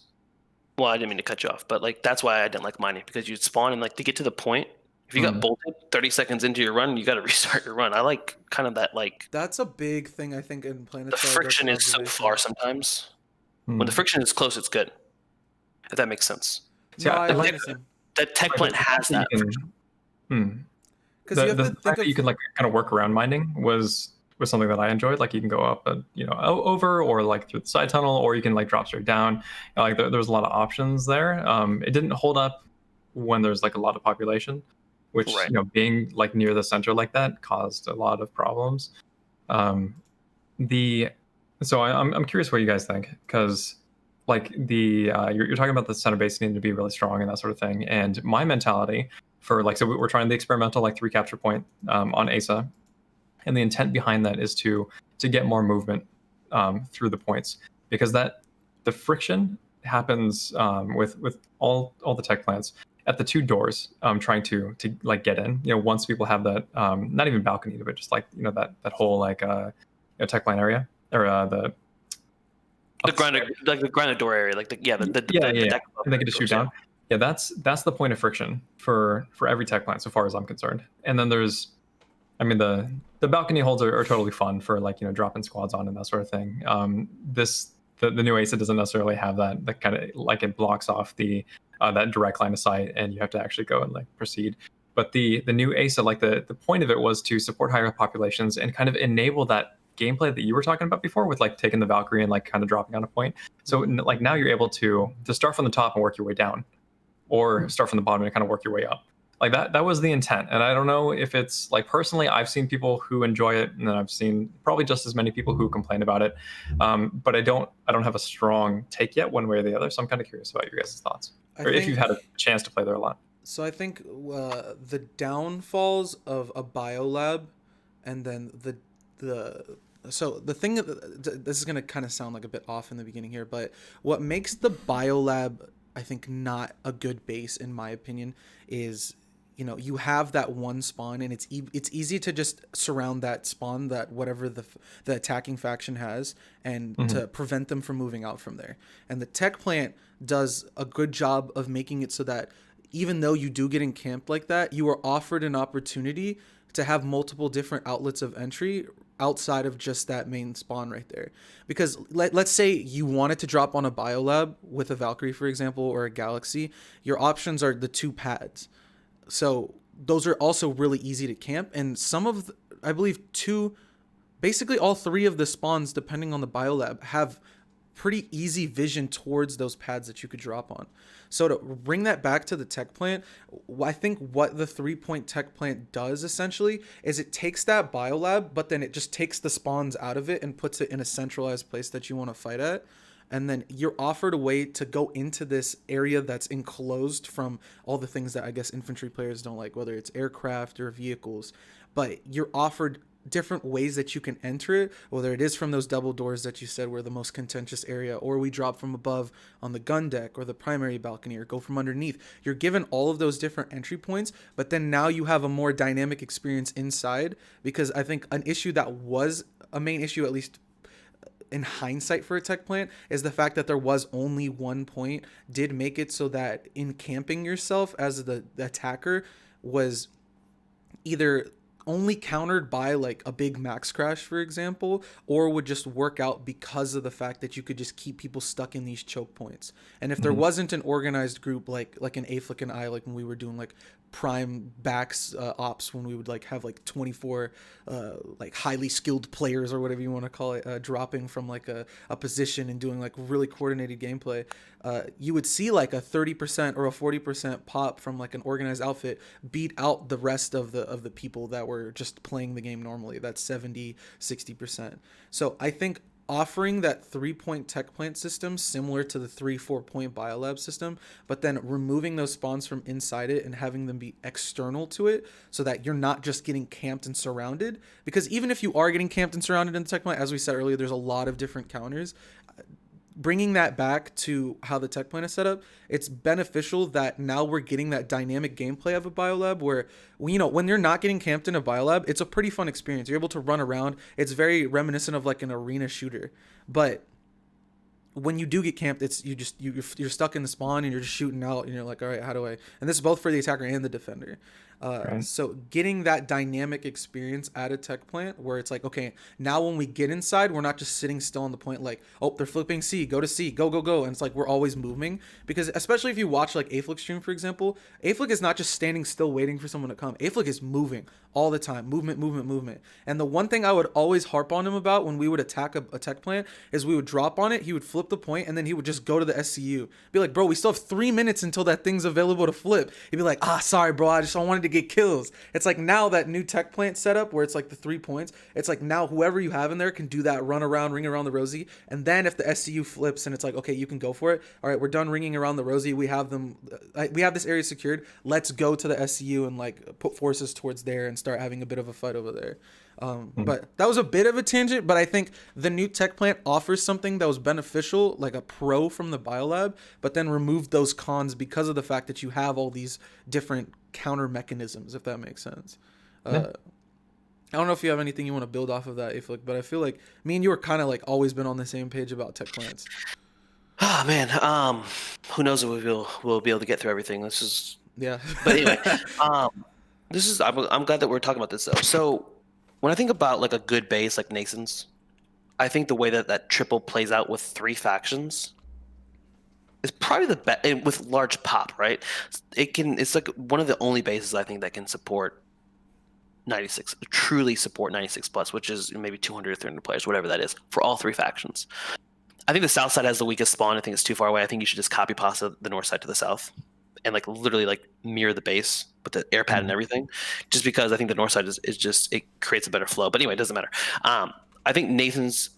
well, I didn't mean to cut you off, but like that's why I didn't like mining, because you'd spawn and like to get to the point. If you got bolted 30 seconds into your run, you got to restart your run. I like kind of that, like... That's a big thing, I think, in Planetside. The friction is so far sometimes. When the friction is close, it's good. If that makes sense. No, I like that tech plant has that. Because the fact that you can like kind of work around mining was something that I enjoyed. Like you can go up, over, or like through the side tunnel, or you can like drop straight down. Like there's a lot of options there. It didn't hold up when there's like a lot of population, which being like near the center like that caused a lot of problems. The so I'm curious what you guys think, because like you're talking about the center base needing to be really strong and that sort of thing. And my mentality for like, so we're trying the experimental like 3 capture point on Asa, and the intent behind that is to get more movement through the points, because that the friction happens with all the tech plants at the 2 doors trying to like get in. Once people have that not even balcony, but just like that whole like tech plant area, or the grounded door area, like the deck and they get to shoot down. Yeah, that's the point of friction for every tech plant, so far as I'm concerned. And then there's, I mean, the balcony holds are totally fun for like dropping squads on and that sort of thing. The new ASA doesn't necessarily have that kind of, like, it blocks off the that direct line of sight, and you have to actually go and like proceed. But the new ASA, like the point of it was to support higher populations and kind of enable that gameplay that you were talking about before, with like taking the Valkyrie and like kind of dropping on a point. So like now you're able to start from the top and work your way down, or start from the bottom and kind of work your way up. Like that was the intent. And I don't know if it's like, personally, I've seen people who enjoy it, and then I've seen probably just as many people who complain about it. But I don't have a strong take yet one way or the other. So I'm kind of curious about your guys' thoughts, or if you've had a chance to play there a lot. So I think the downfalls of a biolab, and then so the thing, this is going to kind of sound like a bit off in the beginning here, but what makes the biolab, I think, not a good base, in my opinion, is you have that one spawn, and it's easy to just surround that spawn, that whatever the attacking faction has, and to prevent them from moving out from there. And the tech plant does a good job of making it so that even though you do get encamped like that, you are offered an opportunity to have multiple different outlets of entry outside of just that main spawn right there. Because let's say you wanted to drop on a biolab with a Valkyrie, for example, or a Galaxy, your options are the 2 pads. So those are also really easy to camp, and I believe basically all 3 of the spawns, depending on the biolab, have pretty easy vision towards those pads that you could drop on. So to bring that back to the tech plant, I think what the 3-point tech plant does essentially is it takes that biolab, but then it just takes the spawns out of it and puts it in a centralized place that you want to fight at. And then you're offered a way to go into this area that's enclosed from all the things that I guess infantry players don't like, whether it's aircraft or vehicles. But you're offered different ways that you can enter it, whether it is from those double doors that you said were the most contentious area, or we drop from above on the gun deck or the primary balcony, or go from underneath. You're given all of those different entry points, but then now you have a more dynamic experience inside, because I think an issue that was a main issue, at least in hindsight, for a tech plant, is the fact that there was only 1 point did make it so that encamping yourself as the attacker was either only countered by like a big max crash, for example, or would just work out because of the fact that you could just keep people stuck in these choke points. And if there wasn't an organized group like an Aeflic and I, like when we were doing like prime backs ops, when we would like have like 24 like highly skilled players, or whatever you want to call it, dropping from like a position and doing like really coordinated gameplay, you would see like a 30% or a 40% pop from like an organized outfit beat out the rest of the people that were just playing the game normally. That's 70-60%. So I think offering that 3-point tech plant system similar to the 3-4 point biolab system, but then removing those spawns from inside it and having them be external to it, so that you're not just getting camped and surrounded. Because even if you are getting camped and surrounded in the tech plant, as we said earlier, there's a lot of different counters. Bringing that back to how the tech plant is set up, it's beneficial that now we're getting that dynamic gameplay of a biolab, where when you're not getting camped in a biolab, it's a pretty fun experience. You're able to run around. It's very reminiscent of like an arena shooter. But when you do get camped, it's you're stuck in the spawn and you're just shooting out, and you're like, all right, how do I? And this is both for the attacker and the defender. Right. So getting that dynamic experience at a tech plant, where it's like, okay, now when we get inside, we're not just sitting still on the point like, oh, they're flipping C, go to C, go, and it's like we're always moving. Because especially if you watch like Aeflic stream, for example, Aeflic is not just standing still waiting for someone to come. Aeflic is moving all the time. Movement. And the one thing I would always harp on him about when we would attack a tech plant is we would drop on it, he would flip the point, and then he would just go to the SCU. Be like, bro, we still have 3 minutes until that thing's available to flip. He'd be like, sorry, bro, I wanted to get kills. It's like now that new tech plant setup where it's like the 3 points, it's like now whoever you have in there can do that run around, ring around the rosy. And then if the SCU flips and it's like, okay, you can go for it. All right, we're done ringing around the rosy. We have this area secured. Let's go to the SCU and like put forces towards there and start having a bit of a fight over there. But that was a bit of a tangent, but I think the new tech plant offers something that was beneficial, like a pro from the biolab, but then removed those cons because of the fact that you have all these different counter mechanisms, if that makes sense. I don't know if you have anything you want to build off of that, Aeflic, but I feel like me and you are kind of like always been on the same page about tech plants. Oh man, who knows if we'll be able to get through everything. This is Yeah. But anyway, I'm glad that we're talking about this though. So when I think about like a good base like Nason's, I think the way that triple plays out with 3 factions is probably the best with large pop, right? It's like one of the only bases I think that can support 96, truly support 96 plus, which is maybe 200 or 300 players, whatever that is, for all 3 factions. I think the south side has the weakest spawn. I think it's too far away. I think you should just copy pasta the north side to the south and like literally like mirror the base with the air pad and everything, just because I think the north side is just, it creates a better flow. But anyway, it doesn't matter. I think Nathan's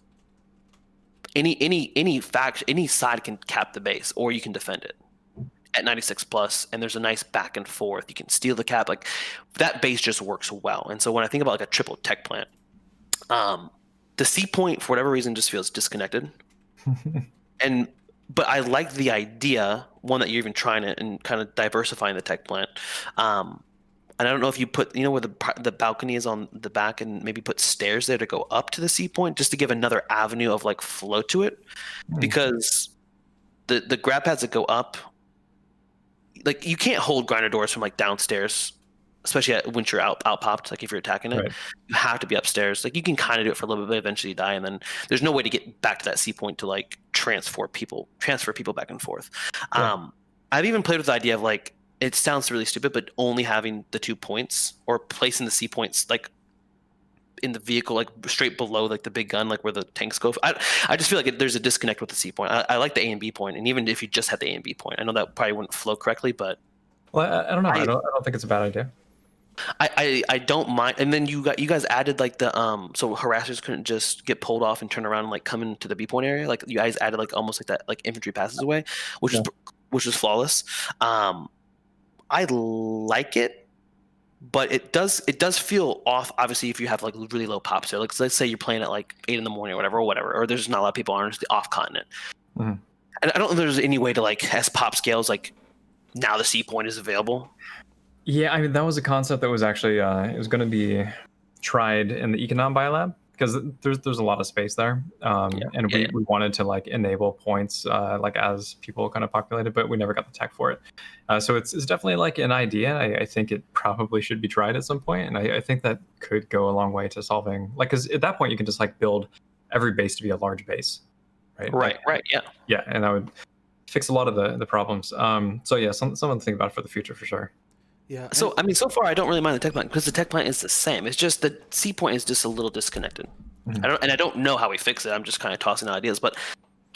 any side can cap the base or you can defend it at 96 plus, and there's a nice back and forth. You can steal the cap. Like that base just works well. And so when I think about like a triple tech plant, the C point for whatever reason just feels disconnected. But I like the idea, one, that you're even trying it and kind of diversifying the tech plant. And I don't know if you put, where the balcony is on the back, and maybe put stairs there to go up to the C point, just to give another avenue of like flow to it, because the grab pads that go up, like you can't hold grinder doors from like downstairs, especially when you're out popped. Like if you're attacking it, you have to be upstairs. Like you can kind of do it for a little bit, but eventually you die, and then there's no way to get back to that C point to like transfer people back and forth. I've even played with the idea of like, it sounds really stupid, but only having the 2 points or placing the C points like in the vehicle, like straight below like the big gun, like where the tanks go. I just feel like there's a disconnect with the C point. I like the A and B point, and even if you just had the A and B point, I know that probably wouldn't flow correctly, but I don't know. I don't think it's a bad idea. I don't mind. And then you guys added like the so harassers couldn't just get pulled off and turn around and like come into the B point area. Like you guys added like almost like that, like infantry passes away, which was flawless. I like it, but it does feel off. Obviously, if you have like really low pops there, like let's say you're playing at like 8 in the morning or whatever, or there's not a lot of people on the off continent. And I don't know if there's any way to like, as pop scales, like now the C point is available. Yeah, I mean, that was a concept that was actually it was going to be tried in the Econom Biolab, because there's a lot of space there, and we wanted to like enable points like as people kind of populated, but we never got the tech for it. So it's definitely like an idea. I think it probably should be tried at some point, and I think that could go a long way to solving, like, because at that point you can just like build every base to be a large base, right? Right, yeah, and that would fix a lot of the problems. So yeah, something to think about for the future for sure. Yeah. So I mean, so far I don't really mind the tech plant, because the tech plant is the same. It's just the C point is just a little disconnected. I don't know how we fix it. I'm just kind of tossing ideas, but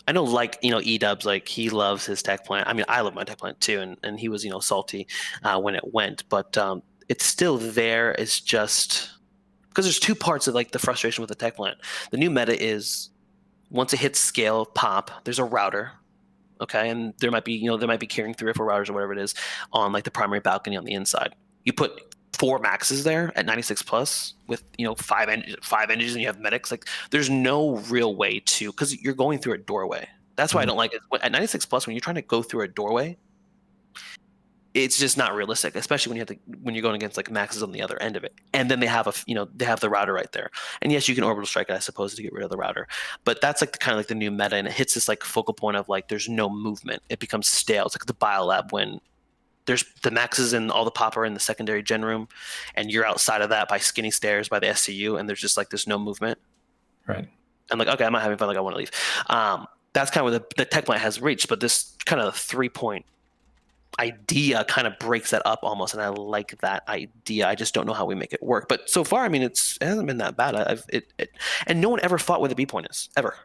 I know, like, E-Dubs, like he loves his tech plant. I mean, I love my tech plant too, and he was salty when it went, but it's still there. It's just because there's 2 parts of like the frustration with the tech plant. The new meta is once it hits scale pop, there's a router. Okay, and there might be carrying 3 or 4 routers or whatever it is on like the primary balcony on the inside. You put 4 maxes there at 96 plus with 5 engines, and you have medics. Like there's no real way to, because you're going through a doorway. That's why I don't like it at 96 plus. When you're trying to go through a doorway, it's just not realistic, especially when you're going against like maxes on the other end of it. And then they have the router right there. And yes, you can orbital strike it, I suppose, to get rid of the router. But that's like kind of like the new meta, and it hits this like focal point of like there's no movement. It becomes stale. It's like the biolab when there's the maxes and all the pop are in the secondary gen room, and you're outside of that by skinny stairs by the SCU, and there's no movement. Right. And like, okay, I'm not having fun. Like I want to leave. That's kind of where the tech plant has reached. But this kind of 3 point idea kind of breaks that up almost, and I like that idea. I just don't know how we make it work. But so far, I mean, it hasn't been that bad. And no one ever fought where the B point is ever.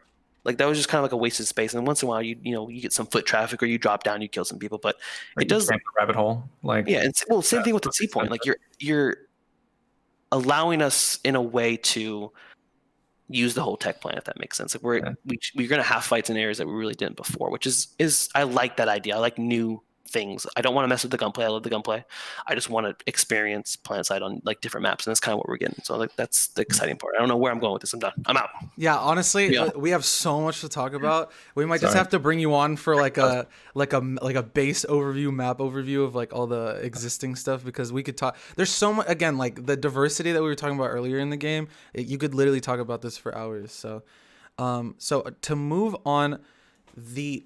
Like that was just kind of like a wasted space. And once in a while, you get some foot traffic, or you drop down, you kill some people. But Or it you does, camp the rabbit hole, like yeah. And well, same thing with the that's C point. Like expensive. you're allowing us in a way to use the whole tech plan, if that makes sense. Like Yeah. we're gonna have fights in areas that we really didn't before, which is I like that idea. I like new things. I don't want to mess with the gunplay. I love the gunplay. I just want to experience Planetside on like different maps, and that's kind of what we're getting. So like that's the exciting part. I don't know where I'm going with this. I'm done. I'm out. Yeah, honestly, Yeah. we have so much to talk about. We might just Sorry. have to bring you on for like a base overview, map overview of like all the existing stuff, because we could talk. There's so much, again, like the diversity that we were talking about earlier in the game. You could literally talk about this for hours. So, so to move on, the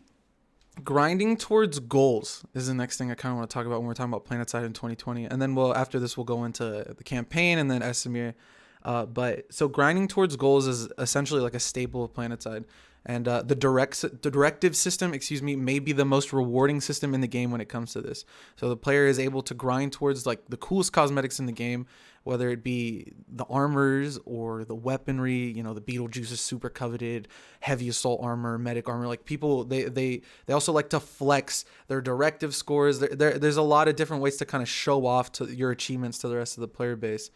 grinding towards goals is the next thing I kind of want to talk about when we're talking about Planetside in 2020, and then after this we'll go into the campaign and then Esamir. But so grinding towards goals is essentially like a staple of Planetside, and the directive system, may be the most rewarding system in the game when it comes to this. So the player is able to grind towards like the coolest cosmetics in the game, whether it be the armors or the weaponry. You know, the Beetlejuice is super coveted, heavy assault armor, medic armor. Like people, they also like to flex their directive scores. There's a lot of different ways to kind of show off to your achievements to the rest of the player base.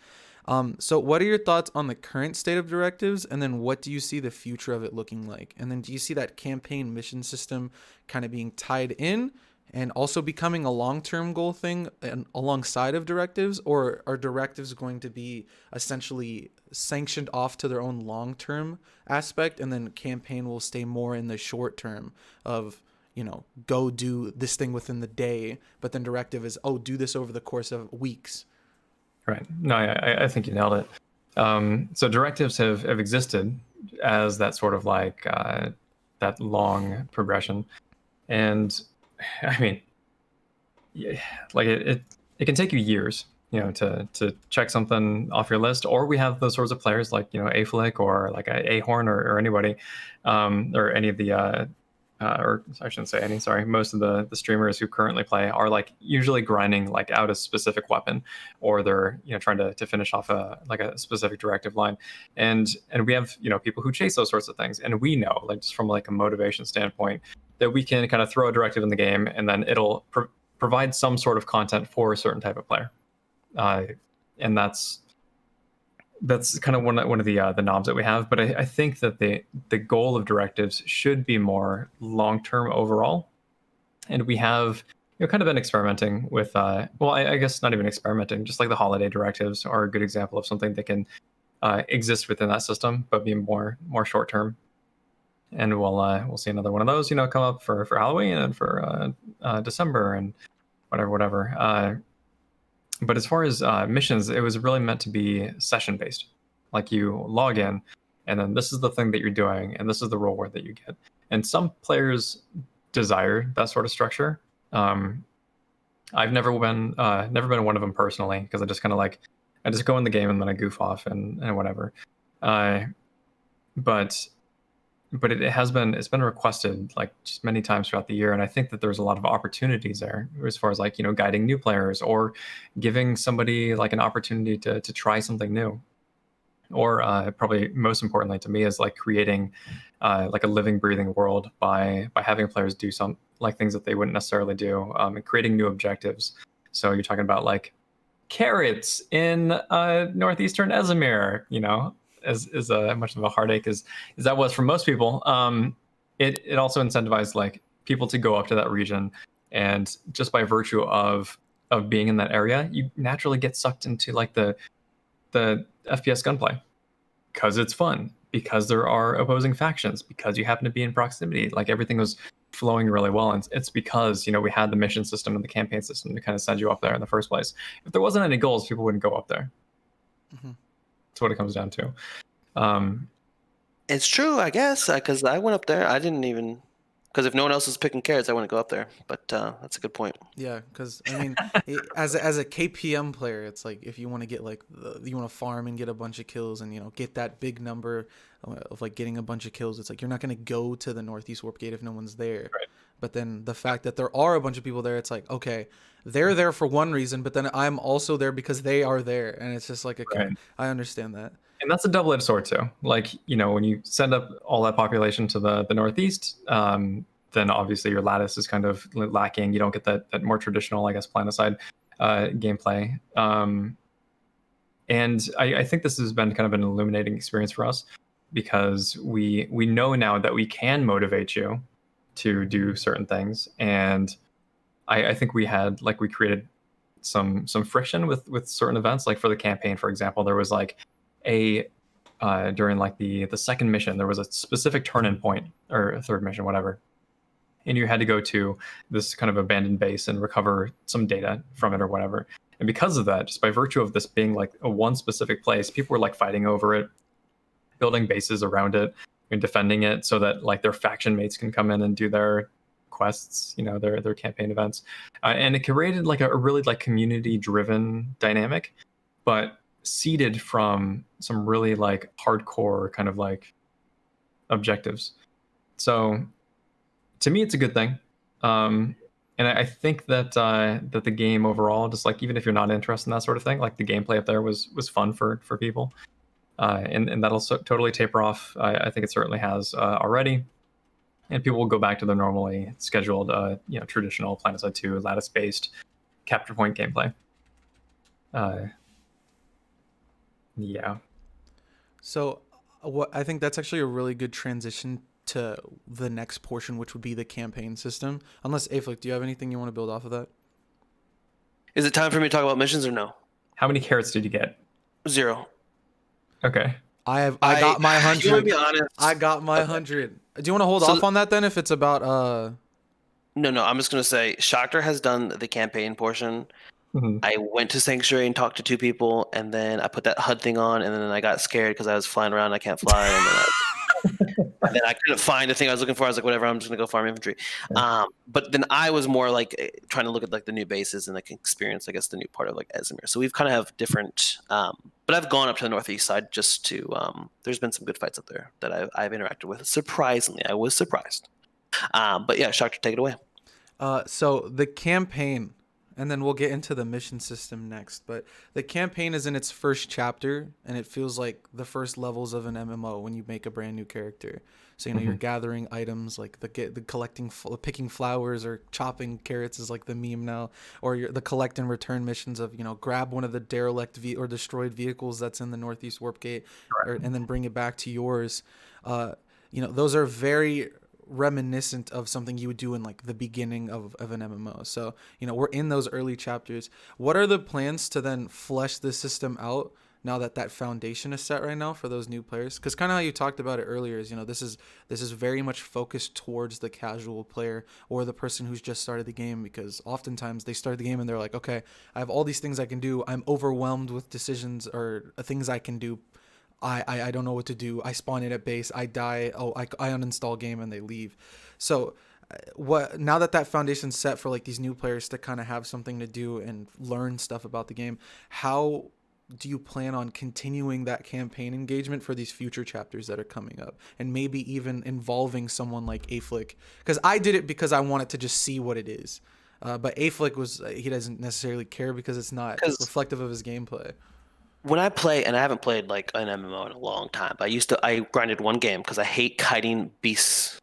So what are your thoughts on the current state of directives, and then what do you see the future of it looking like? And then do you see that campaign mission system kind of being tied in and also becoming a long-term goal thing and alongside of directives, or are directives going to be essentially sanctioned off to their own long-term aspect, and then campaign will stay more in the short term of, go do this thing within the day, but then directive is, do this over the course of weeks? Right. No, I think you nailed it. So directives have existed as that sort of like that long progression, and I mean, yeah, like it can take you years, to check something off your list. Or we have those sorts of players like Aeflic or like Ahorn or anybody, or any of the or I shouldn't say any, sorry, most of the streamers who currently play are like usually grinding like out a specific weapon, or they're trying to finish off a specific directive line, and we have people who chase those sorts of things, and we know, like, just from like a motivation standpoint, that we can kind of throw a directive in the game and then it'll provide some sort of content for a certain type of player, and that's kind of one of the knobs that we have. But I think that the goal of directives should be more long term overall, and we have kind of been experimenting with well, I guess not even experimenting, just like the holiday directives are a good example of something that can exist within that system but be more short term. And we'll see another one of those come up for Halloween and for December and whatever. But as far as missions, it was really meant to be session based. Like, you log in, and then this is the thing that you're doing, and this is the reward that you get. And some players desire that sort of structure. I've never been one of them personally, because I just kind of like, I just go in the game and then I goof off and whatever. But it's been requested like just many times throughout the year, and I think that there's a lot of opportunities there as far as like guiding new players, or giving somebody like an opportunity to try something new, or probably most importantly to me is like creating like a living, breathing world by having players do some like things that they wouldn't necessarily do, and creating new objectives. So you're talking about like carrots in northeastern Esamir, as much of a heartache as that was for most people. It also incentivized like people to go up to that region, and just by virtue of being in that area, you naturally get sucked into like the FPS gunplay, because it's fun, because there are opposing factions, because you happen to be in proximity. Like, everything was flowing really well, and it's because we had the mission system and the campaign system to kind of send you up there in the first place. If there wasn't any goals, people wouldn't go up there. Mm-hmm. That's what it comes down to. It's true, I guess, because I went up there. I didn't even, because if no one else is picking carrots, I want to go up there. But that's a good point. Yeah, because I mean, as a KPM player, it's like if you want to get like you want to farm and get a bunch of kills, and get that big number of like getting a bunch of kills, it's like you're not going to go to the Northeast Warp Gate if no one's there. Right. But then the fact that there are a bunch of people there, it's like, okay, they're there for one reason, but then I'm also there because they are there, and it's just like Right. I understand that. And that's a double-edged sword too. Like, when you send up all that population to the northeast, then obviously your lattice is kind of lacking. You don't get that more traditional, I guess, Planetside gameplay. And I think this has been kind of an illuminating experience for us, because we know now that we can motivate you to do certain things. And I think we created some friction with certain events. Like for the campaign, for example, there was like during like the second mission, there was a specific turn-in point, or third mission, whatever, and you had to go to this kind of abandoned base and recover some data from it or whatever. And because of that, just by virtue of this being like a one specific place, people were like fighting over it, building bases around it, and defending it so that like their faction mates can come in and do their quests, their campaign events. And it created like a really like community driven dynamic, but seeded from some really like hardcore kind of like objectives. So to me, it's a good thing. And I think that that the game overall, just like even if you're not interested in that sort of thing, like the gameplay up there was fun for people, and that'll totally taper off. I think it certainly has already, and people will go back to their normally scheduled, traditional Planetside 2 lattice-based capture point gameplay. Yeah. So what I think that's actually a really good transition to the next portion, which would be the campaign system. Unless Aeflic, do you have anything you want to build off of that? Is it time for me to talk about missions or no? How many carrots did you get? 0. Okay. I got my 100. You want to be honest? I got my 100. Do you want to hold off on that then? If it's about No. I'm just gonna say Shoctor has done the campaign portion. Mm-hmm. I went to Sanctuary and talked to 2 people, and then I put that HUD thing on, and then I got scared because I was flying around. I can't fly, and then I couldn't find the thing I was looking for. I was like, whatever, I'm just gonna go farm infantry. But then I was more like trying to look at like the new bases and like experience, I guess, the new part of like Esamir. So we've kind of have different. But I've gone up to the northeast side just to. There's been some good fights up there that I've interacted with. Surprisingly, I was surprised. But yeah, Shoctor, take it away. So the campaign, and then we'll get into the mission system next. But the campaign is in its first chapter, and it feels like the first levels of an MMO when you make a brand new character. So you're gathering items, like the collecting, picking flowers, or chopping carrots is like the meme now, or the collect and return missions of grab one of the derelict or destroyed vehicles that's in the Northeast Warp Gate, and then bring it back to yours. Those are very reminiscent of something you would do in like the beginning of an MMO. So we're in those early chapters. What are the plans to then flesh this system out now that foundation is set right now for those new players? Because kind of how you talked about it earlier is this is very much focused towards the casual player or the person who's just started the game, because oftentimes they start the game and they're like, okay, I have all these things I can do, I'm overwhelmed with decisions or things I can do. I don't know what to do. I spawn in at base. I die. Oh, I uninstall game and they leave. So now that foundation's set for like these new players to kind of have something to do and learn stuff about the game, how do you plan on continuing that campaign engagement for these future chapters that are coming up, and maybe even involving someone like Aeflic? Because I did it because I wanted to just see what it is. But Aeflic he doesn't necessarily care because it's not reflective of his gameplay. When I play, and I haven't played like an MMO in a long time, but I grinded one game because I hate kiting beasts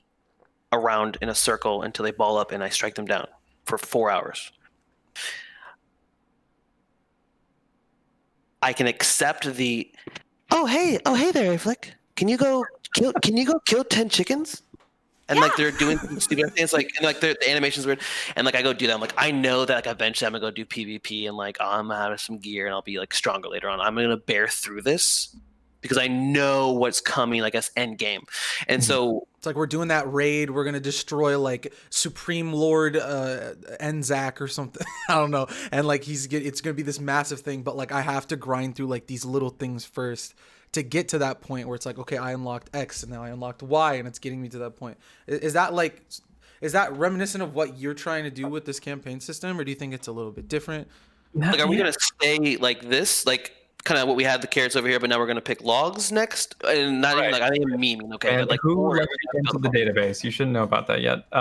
around in a circle until they ball up and I strike them down for 4 hours. I can accept oh hey there, Aeflic. Can you go kill 10 chickens? And like they're doing some stupid things, like, and like the animation's weird, and like I go do that. I'm like, I know that like eventually I'm gonna go do PvP, and like I'm gonna have some gear and I'll be like stronger later on. I'm gonna bear through this because I know what's coming, like as end game. And so it's like we're doing that raid. We're gonna destroy like Supreme Lord Enzak or something. I don't know. And like it's gonna be this massive thing, but like I have to grind through like these little things first to get to that point where it's like, okay, I unlocked X and now I unlocked Y, and it's getting me to that point. Is that reminiscent of what you're trying to do with this campaign system, or do you think it's a little bit different? Like, are we gonna stay like this, like kind of what we had the carrots over here, but now we're gonna pick logs next, and not even like I think memeing, okay? And but like who let you into the database? You shouldn't know about that yet.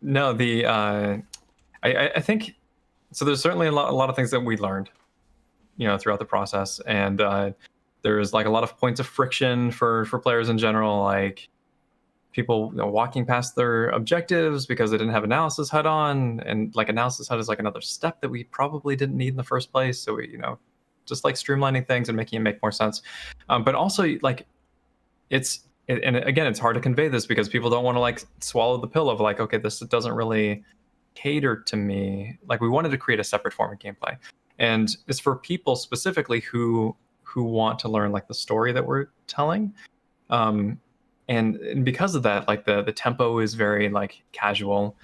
No, I think so. There's certainly a lot of things that we learned, throughout the process, and there's like a lot of points of friction for players in general, like people walking past their objectives because they didn't have analysis HUD on, and like analysis HUD is like another step that we probably didn't need in the first place. So we, just like streamlining things and making it make more sense. But also like and again, it's hard to convey this because people don't want to like swallow the pill of like, okay, this doesn't really cater to me. Like we wanted to create a separate form of gameplay, and it's for people specifically who want to learn like the story that we're telling. And because of that, like the tempo is very like casual.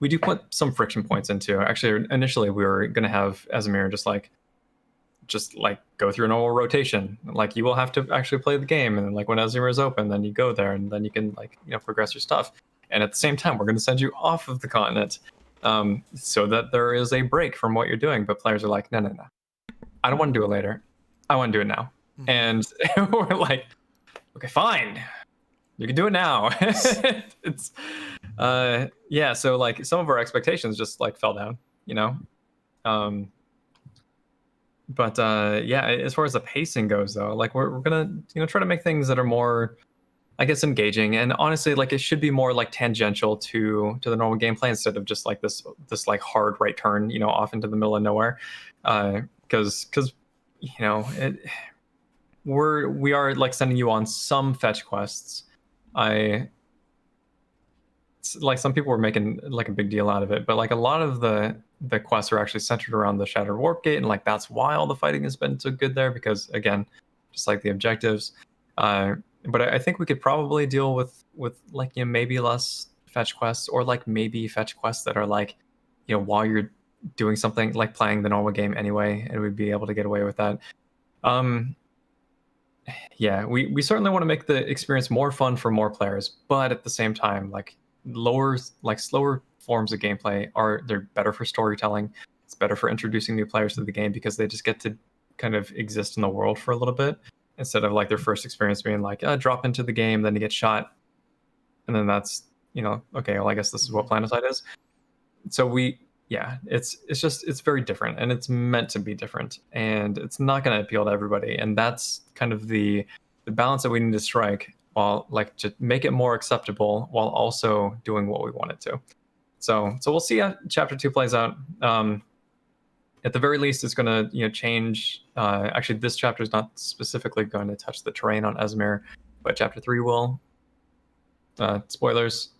We do put some friction points into. Actually, initially we were going to have Esamir just like go through a normal rotation. Like you will have to actually play the game, and then like when Esamir is open, then you go there, and then you can like progress your stuff. And at the same time, we're going to send you off of the continent, so that there is a break from what you're doing. But players are like, no, I don't want to do it later. I want to do it now. And we're like, okay, fine, you can do it now. It's yeah, so like some of our expectations just like fell down, but yeah, as far as the pacing goes though, like we're gonna try to make things that are more, I guess, engaging, and honestly like it should be more like tangential to the normal gameplay instead of just like this like hard right turn off into the middle of nowhere, because we are like sending you on some fetch quests. Like some people were making like a big deal out of it, but like a lot of the quests are actually centered around the Shattered Warp Gate, and like that's why all the fighting has been so good there, because again, just like the objectives. But I think we could probably deal with like maybe less fetch quests, or like maybe fetch quests that are like while you're doing something like playing the normal game anyway, and we'd be able to get away with that. Yeah, we certainly want to make the experience more fun for more players, but at the same time, like slower forms of gameplay they're better for storytelling. It's better for introducing new players to the game because they just get to kind of exist in the world for a little bit, instead of like their first experience being like drop into the game, then you get shot, and then that's okay, well I guess this is what Planetside is. So it's very different, and it's meant to be different, and it's not going to appeal to everybody, and that's kind of the balance that we need to strike, while like to make it more acceptable while also doing what we want it to. So we'll see how chapter 2 plays out. At the very least, it's going to change. Actually, this chapter is not specifically going to touch the terrain on Esamir, but chapter 3 will. Spoilers.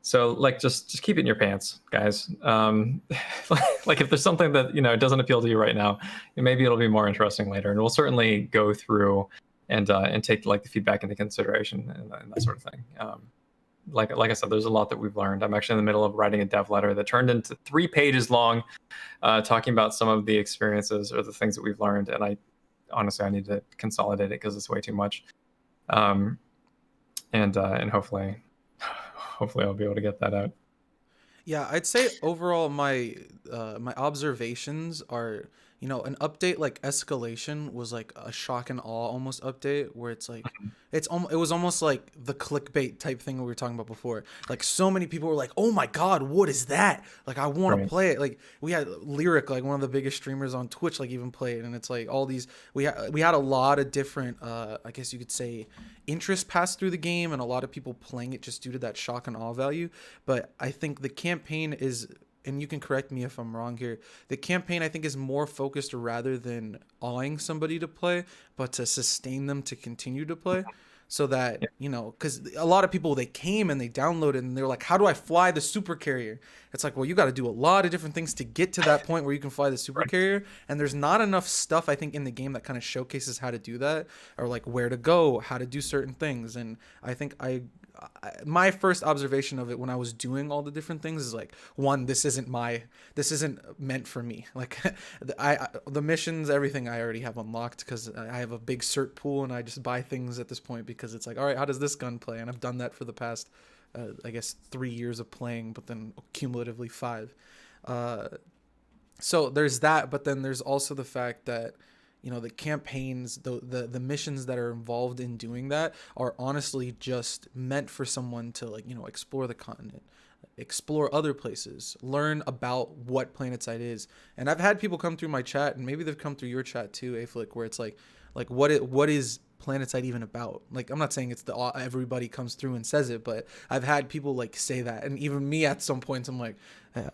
So like just keep it in your pants, guys. Like if there's something that doesn't appeal to you right now, maybe it'll be more interesting later, and we'll certainly go through and take like the feedback into consideration and that sort of thing. Like I said, there's a lot that we've learned. I'm actually in the middle of writing a dev letter that turned into 3 pages long, talking about some of the experiences or the things that we've learned, and I need to consolidate it because it's way too much. And hopefully I'll be able to get that out. Yeah, I'd say overall my observations are, an update like Escalation was like a shock and awe almost update, where it's like it was almost like the clickbait type thing we were talking about before. Like so many people were like, "Oh my god, what is that? Like I want to play it." Like we had Lyric, like one of the biggest streamers on Twitch, like even play it, and it's like all these we had a lot of different I guess you could say interest pass through the game, and a lot of people playing it just due to that shock and awe value. But I think the campaign is, and you can correct me if I'm wrong here, the campaign I think is more focused rather than awing somebody to play, but to sustain them to continue to play. So that, because a lot of people, they came and they downloaded and they're like, how do I fly the super carrier? It's like, well, you got to do a lot of different things to get to that point where you can fly the super carrier. And there's not enough stuff, I think, in the game that kind of showcases how to do that, or like where to go, how to do certain things. And I think my first observation of it when I was doing all the different things is like, one, this isn't meant for me. Like the missions, everything I already have unlocked because I have a big cert pool, and I just buy things at this point because it's like, all right, how does this gun play? And I've done that for the past I guess 3 years of playing, but then cumulatively 5. So there's that, but then there's also the fact that the campaigns, the missions that are involved in doing that are honestly just meant for someone to like, explore the continent, explore other places, learn about what Planetside is. And I've had people come through my chat, and maybe they've come through your chat too, Aeflic, where it's like what is Planetside even about? Like, I'm not saying it's everybody comes through and says it, but I've had people like say that, and even me at some points, I'm like,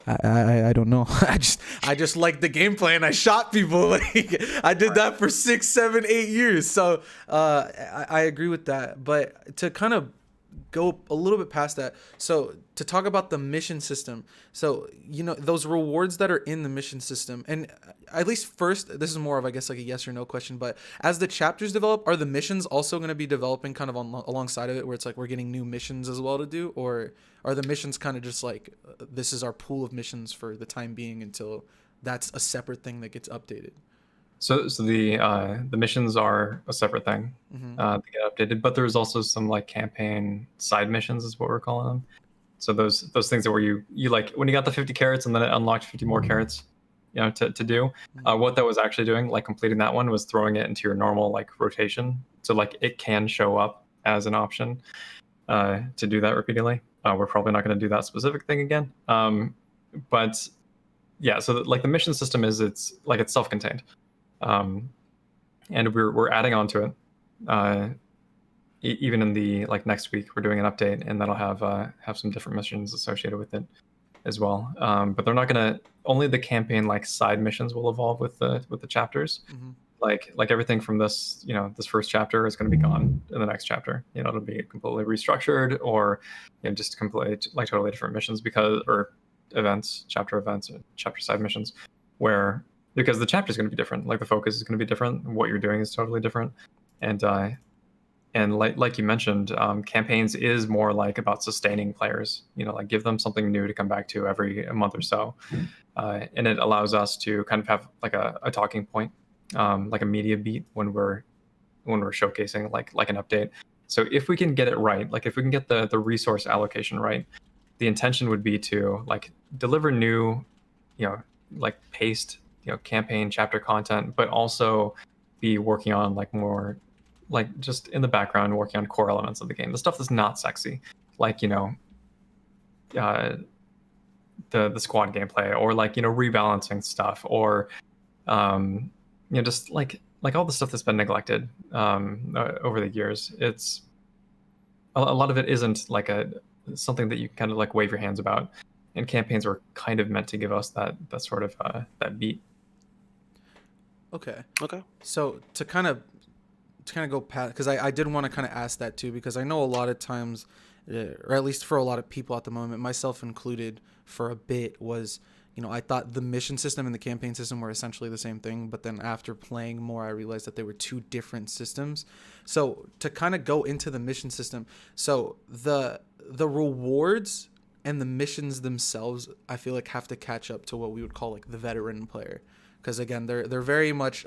I don't know. I just like the gameplay, and I shot people. Like, I did that for 6, 7, 8 years. So I agree with that. But to kind of go a little bit past that, so to talk about the mission system, so those rewards that are in the mission system, and at least first, this is more of, I guess, like a yes or no question, but as the chapters develop, are the missions also going to be developing kind of alongside of it, where it's like we're getting new missions as well to do, or are the missions kind of just like this is our pool of missions for the time being until that's a separate thing that gets updated? So the missions are a separate thing. They get updated, but there's also some like campaign side missions is what we're calling them. So those things that where you like when you got the 50 carrots and then it unlocked 50 more carrots, to do. What that was actually doing, like completing that one, was throwing it into your normal like rotation. So like it can show up as an option to do that repeatedly. We're probably not going to do that specific thing again. But yeah, so like the mission system it's self-contained. And we're adding on to it. Even in the like next week, we're doing an update, and that'll have some different missions associated with it as well. But they're not gonna only the campaign like side missions will evolve with the chapters. Like everything from this this first chapter is going to be gone in the next chapter. It'll be completely restructured, or just completely like totally different missions or chapter side missions, because the chapter is going to be different. Like the focus is going to be different. What you're doing is totally different. And like you mentioned, campaigns is more like about sustaining players. Like give them something new to come back to every month or so, and it allows us to kind of have like a talking point, like a media beat when we're showcasing like an update. So if we can get it right, like if we can get the resource allocation right, the intention would be to like deliver new, like paced, campaign chapter content, but also be working on like more like just in the background working on core elements of the game, the stuff that's not sexy, like the squad gameplay, or like rebalancing stuff, or just like all the stuff that's been neglected over the years. It's a lot of it isn't like something that you kind of like wave your hands about, and campaigns are kind of meant to give us that sort of that beat. Okay. So to kind of go past, because I did want to kind of ask that too, because I know a lot of times, or at least for a lot of people at the moment, myself included, for a bit was, I thought the mission system and the campaign system were essentially the same thing, but then after playing more, I realized that they were two different systems. So to kind of go into the mission system, so the rewards and the missions themselves, I feel like have to catch up to what we would call like the veteran player, because again, they're very much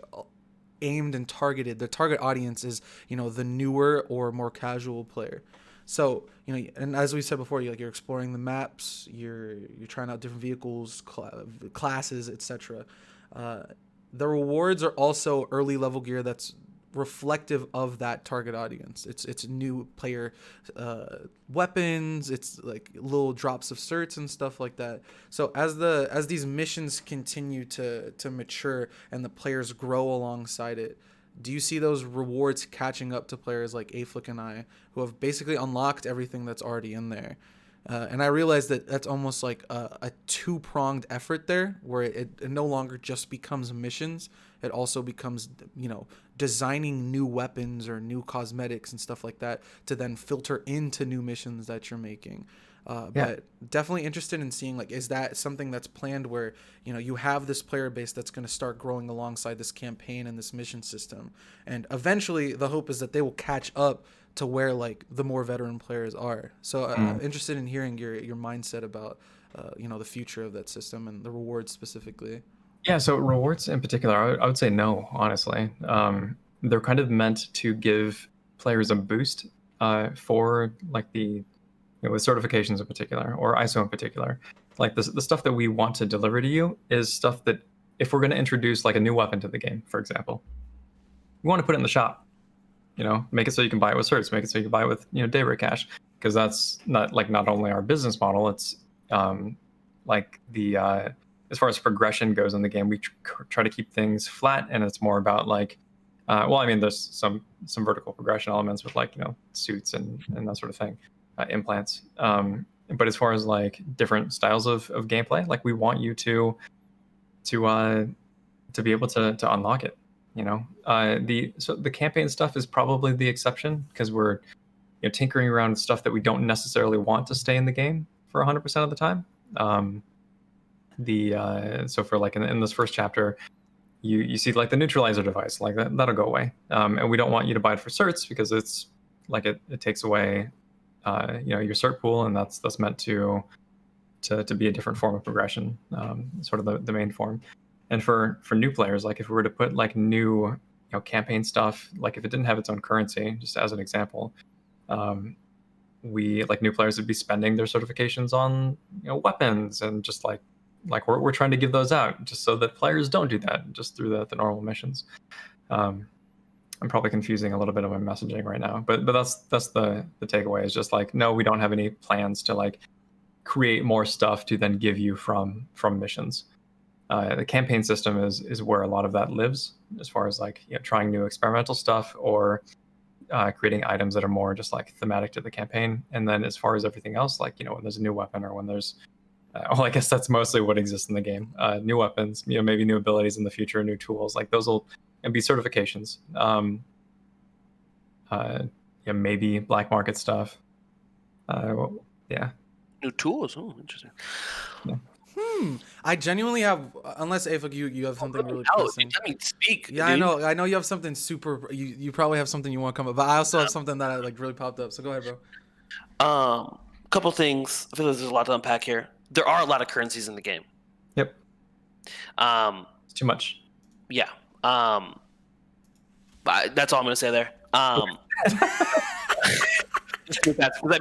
aimed and targeted. The target audience is the newer or more casual player. So and as we said before, you're exploring the maps, you're trying out different vehicles, classes, etc. The rewards are also early level gear that's reflective of that target audience. It's new player weapons, it's like little drops of certs and stuff like that. So as these missions continue to mature and the players grow alongside it, do you see those rewards catching up to players like Aeflic and I, who have basically unlocked everything that's already in there? And I realize that that's almost like a two-pronged effort there, where it no longer just becomes missions. It also becomes, designing new weapons or new cosmetics and stuff like that to then filter into new missions that you're making. But definitely interested in seeing, like, is that something that's planned where, you have this player base that's going to start growing alongside this campaign and this mission system. And eventually the hope is that they will catch up to where like the more veteran players are. So I'm interested in hearing your mindset about, the future of that system and the rewards specifically. Yeah, so rewards in particular, I would say no, honestly. They're kind of meant to give players a boost for like with certifications in particular, or ISO in particular. Like the stuff that we want to deliver to you is stuff that if we're going to introduce like a new weapon to the game, for example, we want to put it in the shop. Make it so you can buy it with certs, make it so you can buy it with Daybreak Cash, because that's not only our business model, it's like the as far as progression goes in the game, we try to keep things flat, and it's more about like there's some vertical progression elements with suits and that sort of thing, implants, but as far as like different styles of gameplay, like we want you to be able to unlock it. The campaign stuff is probably the exception, because we're tinkering around with stuff that we don't necessarily want to stay in the game for 100% of the time. So for like in this first chapter, you see like the neutralizer device, like that'll go away, and we don't want you to buy it for certs, because it's like it takes away your cert pool, and that's meant to be a different form of progression, sort of the main form. And for new players, like if we were to put like new campaign stuff, like if it didn't have its own currency, just as an example, we like new players would be spending their certifications on weapons, and just like we're trying to give those out just so that players don't do that just through the normal missions. I'm probably confusing a little bit of my messaging right now, but that's the takeaway, is just like, no, we don't have any plans to like create more stuff to then give you from missions. The campaign system is where a lot of that lives, as far as like trying new experimental stuff, or creating items that are more just like thematic to the campaign. And then as far as everything else, like when there's a new weapon, or when there's I guess that's mostly what exists in the game, new weapons, maybe new abilities in the future, new tools, like those will be certifications, maybe black market stuff, New tools. Oh, interesting. Yeah. I genuinely have, unless Aeflic, you have something really pressing. Let me speak. Yeah, dude. I know you have something super. You probably have something you want to come up, but I also have something that like really popped up. So go ahead, bro. Couple things. I feel like there's a lot to unpack here. There are a lot of currencies in the game. Yep. It's too much. Yeah. That's all I'm gonna say there. That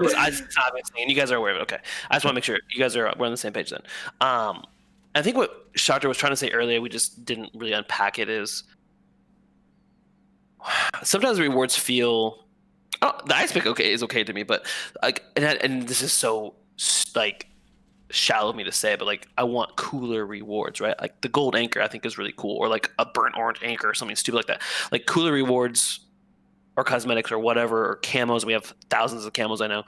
means and you guys are aware of it. Okay. I just want to make sure you guys we're on the same page then. I think what Shoctor was trying to say earlier, we just didn't really unpack it, is sometimes rewards feel the ice pick is okay to me, but like and this is so like shallow of me to say, but like I want cooler rewards, right? Like the gold anchor I think is really cool, or like a burnt orange anchor or something stupid like that. Like cooler rewards or cosmetics or whatever, or camos. We have thousands of camos, I know.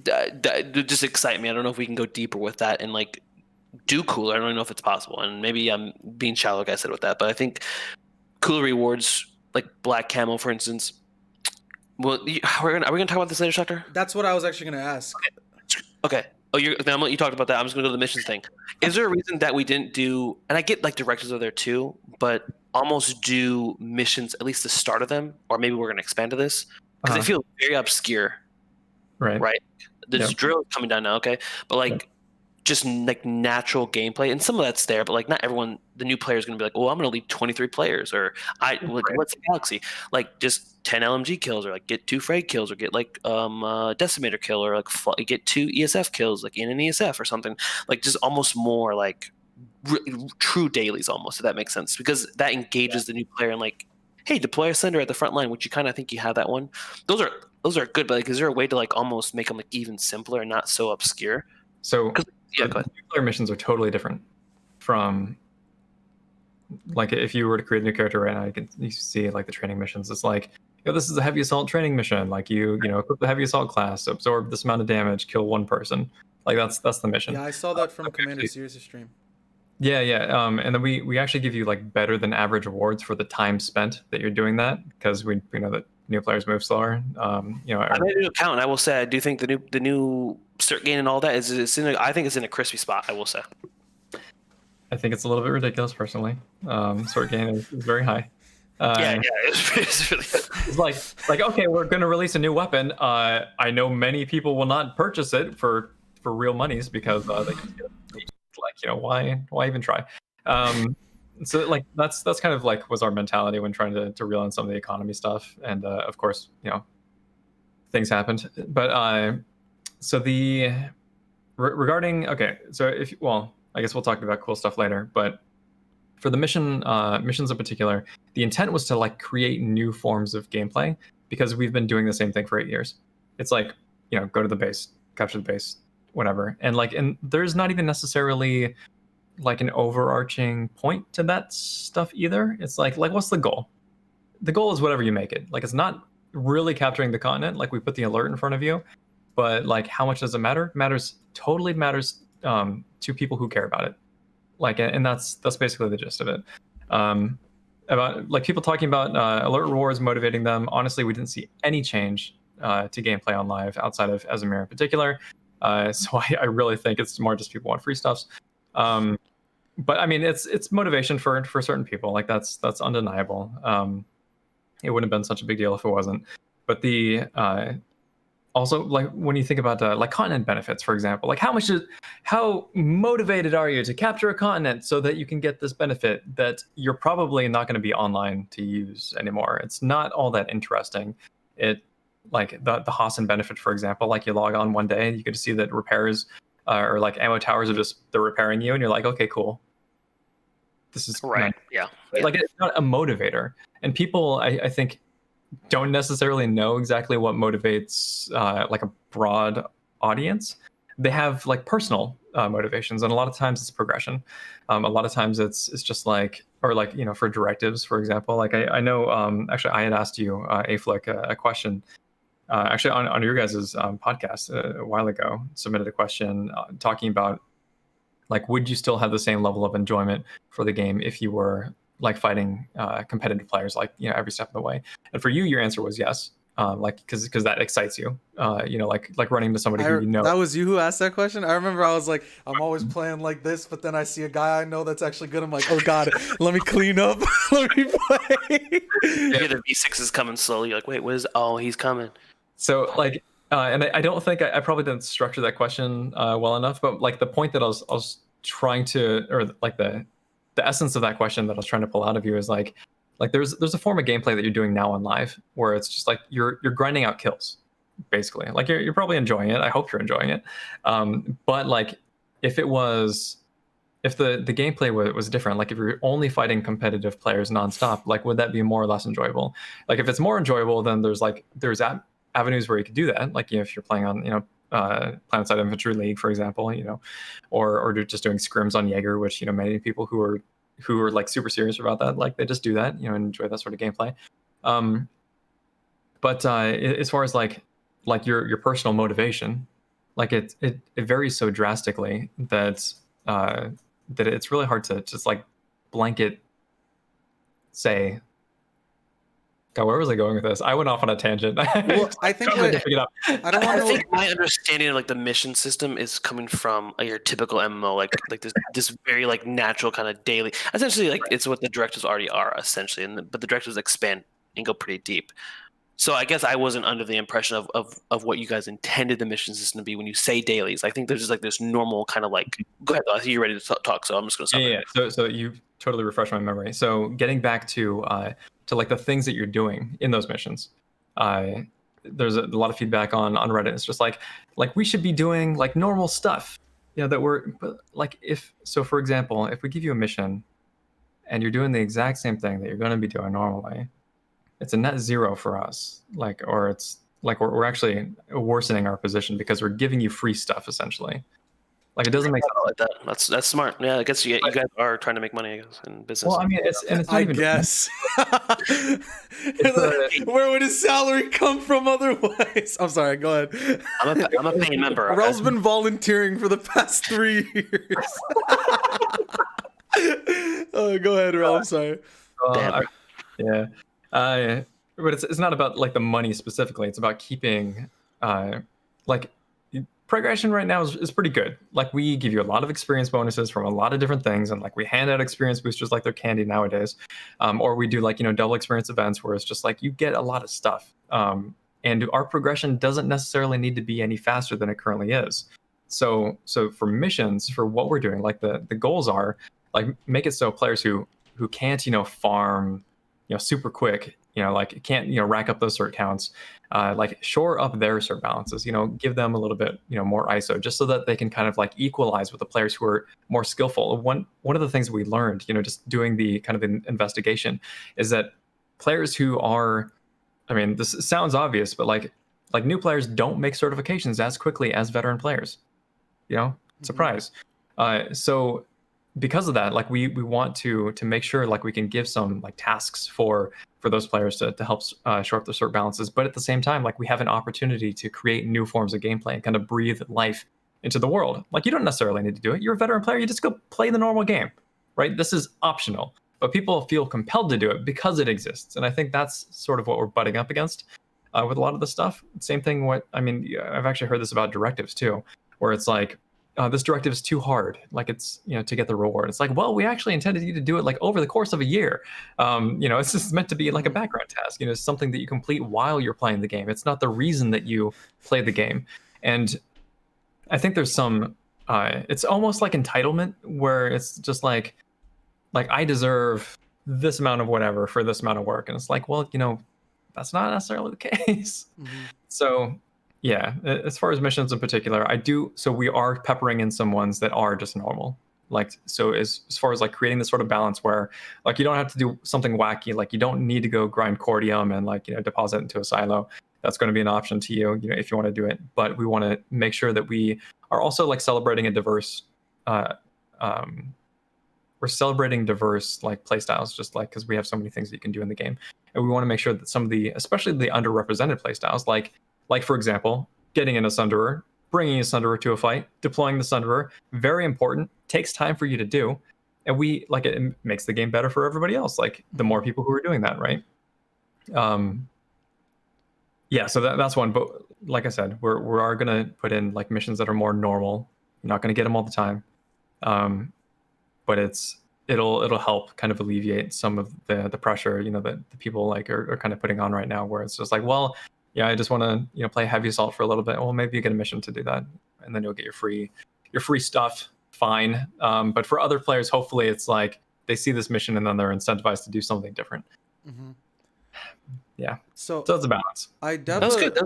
That just excite me. I don't know if we can go deeper with that and like do cooler. I don't know if it's possible, and maybe I'm being shallow, like I said, with that. But I think cooler rewards, like black camo, for instance. Well, are we gonna talk about this later, Shoctor? That's what I was actually gonna ask. Okay. Oh, you talked about that. I'm just gonna go to the missions thing. Is there a reason that we didn't do? And I get like directives are there too, but almost do missions, at least the start of them, or maybe we're gonna expand to this, because they feel very obscure. Right. There's drill is coming down now, okay, but like just like natural gameplay, and some of that's there, but like not everyone. The new player is gonna be like, "Oh, I'm gonna lead 23 players," or what's the galaxy? Like just 10 LMG kills, or like get 2 Frag kills, or get like decimator kill, or like get 2 ESF kills, like in an ESF or something. Like just almost more like true dailies, almost, if that makes sense, because that engages the new player and like, hey, deploy a sender at the front line, which you kind of think you have that one. Those are good, but like, is there a way to like almost make them like even simpler and not so obscure? So go ahead. New player missions are totally different from like if you were to create a new character right now, you see like the training missions. It's like, this is a heavy assault training mission. Like you equip the heavy assault class, absorb this amount of damage, kill 1 person. Like that's the mission. Yeah, I saw that from Commander Series' stream. Yeah. And then we actually give you like better than average rewards for the time spent that you're doing that, because we know that new players move slower. I made a new account, and I will say I do think the new cert gain and all that I think it's in a crispy spot. I will say. I think it's a little bit ridiculous, personally. Cert gain is very high. It's really good. It's like okay, we're going to release a new weapon. I know many people will not purchase it for real monies, because they like, why even try? So like that's kind of like was our mentality when trying to reel in some of the economy stuff, and of course things happened. But so regarding, okay, so I guess we'll talk about cool stuff later, but for the missions in particular, the intent was to like create new forms of gameplay because we've been doing the same thing for 8 years. It's like, go to the base, capture the base, whatever. And there's not even necessarily like an overarching point to that stuff either. It's like what's the goal? The goal is whatever you make it. Like, it's not really capturing the continent. Like, we put the alert in front of you, but like, how much does it matter? Totally matters to people who care about it. Like, and that's basically the gist of it. About like people talking about alert rewards motivating them. Honestly, we didn't see any change to gameplay on live outside of Esamir in particular. So I really think it's more just people want free stuffs. But I mean, it's motivation for certain people. Like, that's undeniable. It wouldn't have been such a big deal if it wasn't. But the also, like, when you think about like continent benefits, for example, like how motivated are you to capture a continent so that you can get this benefit that you're probably not going to be online to use anymore? It's not all that interesting. It like the Hassan benefit, for example, like you log on one day and you get to see that repairs or like ammo towers they're repairing you, and you're like, okay, cool. This is right. nice. Yeah. Like, it's not a motivator, and people I think don't necessarily know exactly what motivates like a broad audience. They have like personal motivations, and a lot of times it's progression. A lot of times it's just like, or like, for directives, for example. Like, I know actually I had asked you Aeflic a question actually on your guys' podcast a while ago. Submitted a question talking about like, would you still have the same level of enjoyment for the game if you were like fighting competitive players, like, every step of the way? And for you, your answer was yes, like, because that excites you, like running into somebody who That was you who asked that question. I remember I was like, I'm always playing like this, but then I see a guy I know that's actually good. I'm like, oh god, let me clean up, let me play. Yeah, the V6 is coming slowly. You're like, wait, what is? Oh, he's coming. So like, and I don't think I probably didn't structure that question well enough, but like the point that I was trying to, or like the essence of that question that I was trying to pull out of you is like there's a form of gameplay that you're doing now on live where it's just like you're grinding out kills, basically. Like, you're probably enjoying it. I hope you're enjoying it. But like, if the gameplay was different, like if you're only fighting competitive players nonstop, like, would that be more or less enjoyable? Like, if it's more enjoyable, then there's avenues where you could do that. Like, if you're playing on, Planetside Infantry League, for example, or just doing scrims on Jaeger, which, many people who are like super serious about that, like, they just do that, and enjoy that sort of gameplay. But as far as like your personal motivation, like it varies so drastically that it's really hard to just like blanket say. God, where was I going with this? I went off on a tangent. Well, I think I think my understanding of like the mission system is coming from your typical MMO, like this very like natural kind of daily. Essentially, like, it's what the directives already are, essentially, but the directives expand and go pretty deep. So I guess I wasn't under the impression of what you guys intended the mission system to be when you say dailies. I think there's just like this normal kind of like. Go ahead, I see you're ready to talk, so I'm just gonna stop. Yeah. So you totally refreshed my memory. So getting back to like the things that you're doing in those missions, there's a lot of feedback on Reddit. It's just like we should be doing like normal stuff, that we're like, for example, if we give you a mission and you're doing the exact same thing that you're going to be doing normally, it's a net zero for us. Like, or it's like we're actually worsening our position because we're giving you free stuff essentially. Like, it doesn't make sense. Like that. That's smart. Yeah, I guess you guys are trying to make money, I guess, in business. Well, I mean, it's not I even. guess. Where would his salary come from otherwise? I'm sorry. Go ahead. I'm a paying member. Wrel's been volunteering for the past 3 years. Oh, go ahead, Wrel. I'm sorry. Yeah. But it's not about like the money specifically. It's about keeping like progression right now is pretty good. Like, we give you a lot of experience bonuses from a lot of different things, and like we hand out experience boosters like they're candy nowadays, or we do like double experience events where it's just like you get a lot of stuff, and our progression doesn't necessarily need to be any faster than it currently is. So for missions, for what we're doing, like the goals are like make it so players who can't farm super quick like can't rack up those cert counts. Like shore up their cert balances. Give them a little bit more ISO, just so that they can kind of like equalize with the players who are more skillful. One of the things we learned, just doing the kind of investigation, is that players who are, I mean, this sounds obvious, but like new players don't make certifications as quickly as veteran players. Surprise. So because of that, like we want to make sure like we can give some like tasks for those players to help shore up the cert balances, but at the same time, like we have an opportunity to create new forms of gameplay and kind of breathe life into the world. Like you don't necessarily need to do it. You're a veteran player. You just go play the normal game, right? This is optional, but people feel compelled to do it because it exists. And I think that's sort of what we're butting up against with a lot of this stuff. Same thing. I've actually heard this about directives too, where it's like, this directive is too hard, like it's to get the reward. It's like, well, we actually intended you to do it like over the course of a year. It's just meant to be like a background task, something that you complete while you're playing the game. It's not the reason that you play the game. And I think there's some it's almost like entitlement, where it's just like I deserve this amount of whatever for this amount of work, and it's like, well, that's not necessarily the case. So yeah, as far as missions in particular, so we are peppering in some ones that are just normal. Like, so as far as like creating this sort of balance where like you don't have to do something wacky, like you don't need to go grind cordium and like deposit into a silo. That's going to be an option to you, if you want to do it. But we want to make sure that we are also like celebrating a diverse we're celebrating diverse like play styles, just like because we have so many things that you can do in the game. And we want to make sure that some of the, especially the underrepresented play styles, like for example, getting in a Sunderer, bringing a Sunderer to a fight, deploying the Sunderer, very important, takes time for you to do. And it makes the game better for everybody else. Like the more people who are doing that, right? Yeah, so that's one. But like I said, we are gonna put in like missions that are more normal. You're not gonna get them all the time. But it'll help kind of alleviate some of the pressure, that the people like are kind of putting on right now, where it's just like, well, yeah, I just want to play heavy assault for a little bit. Well, maybe you get a mission to do that, and then you'll get your free stuff. Fine. But for other players, hopefully it's like they see this mission and then they're incentivized to do something different. Yeah. So it's a balance. That's good.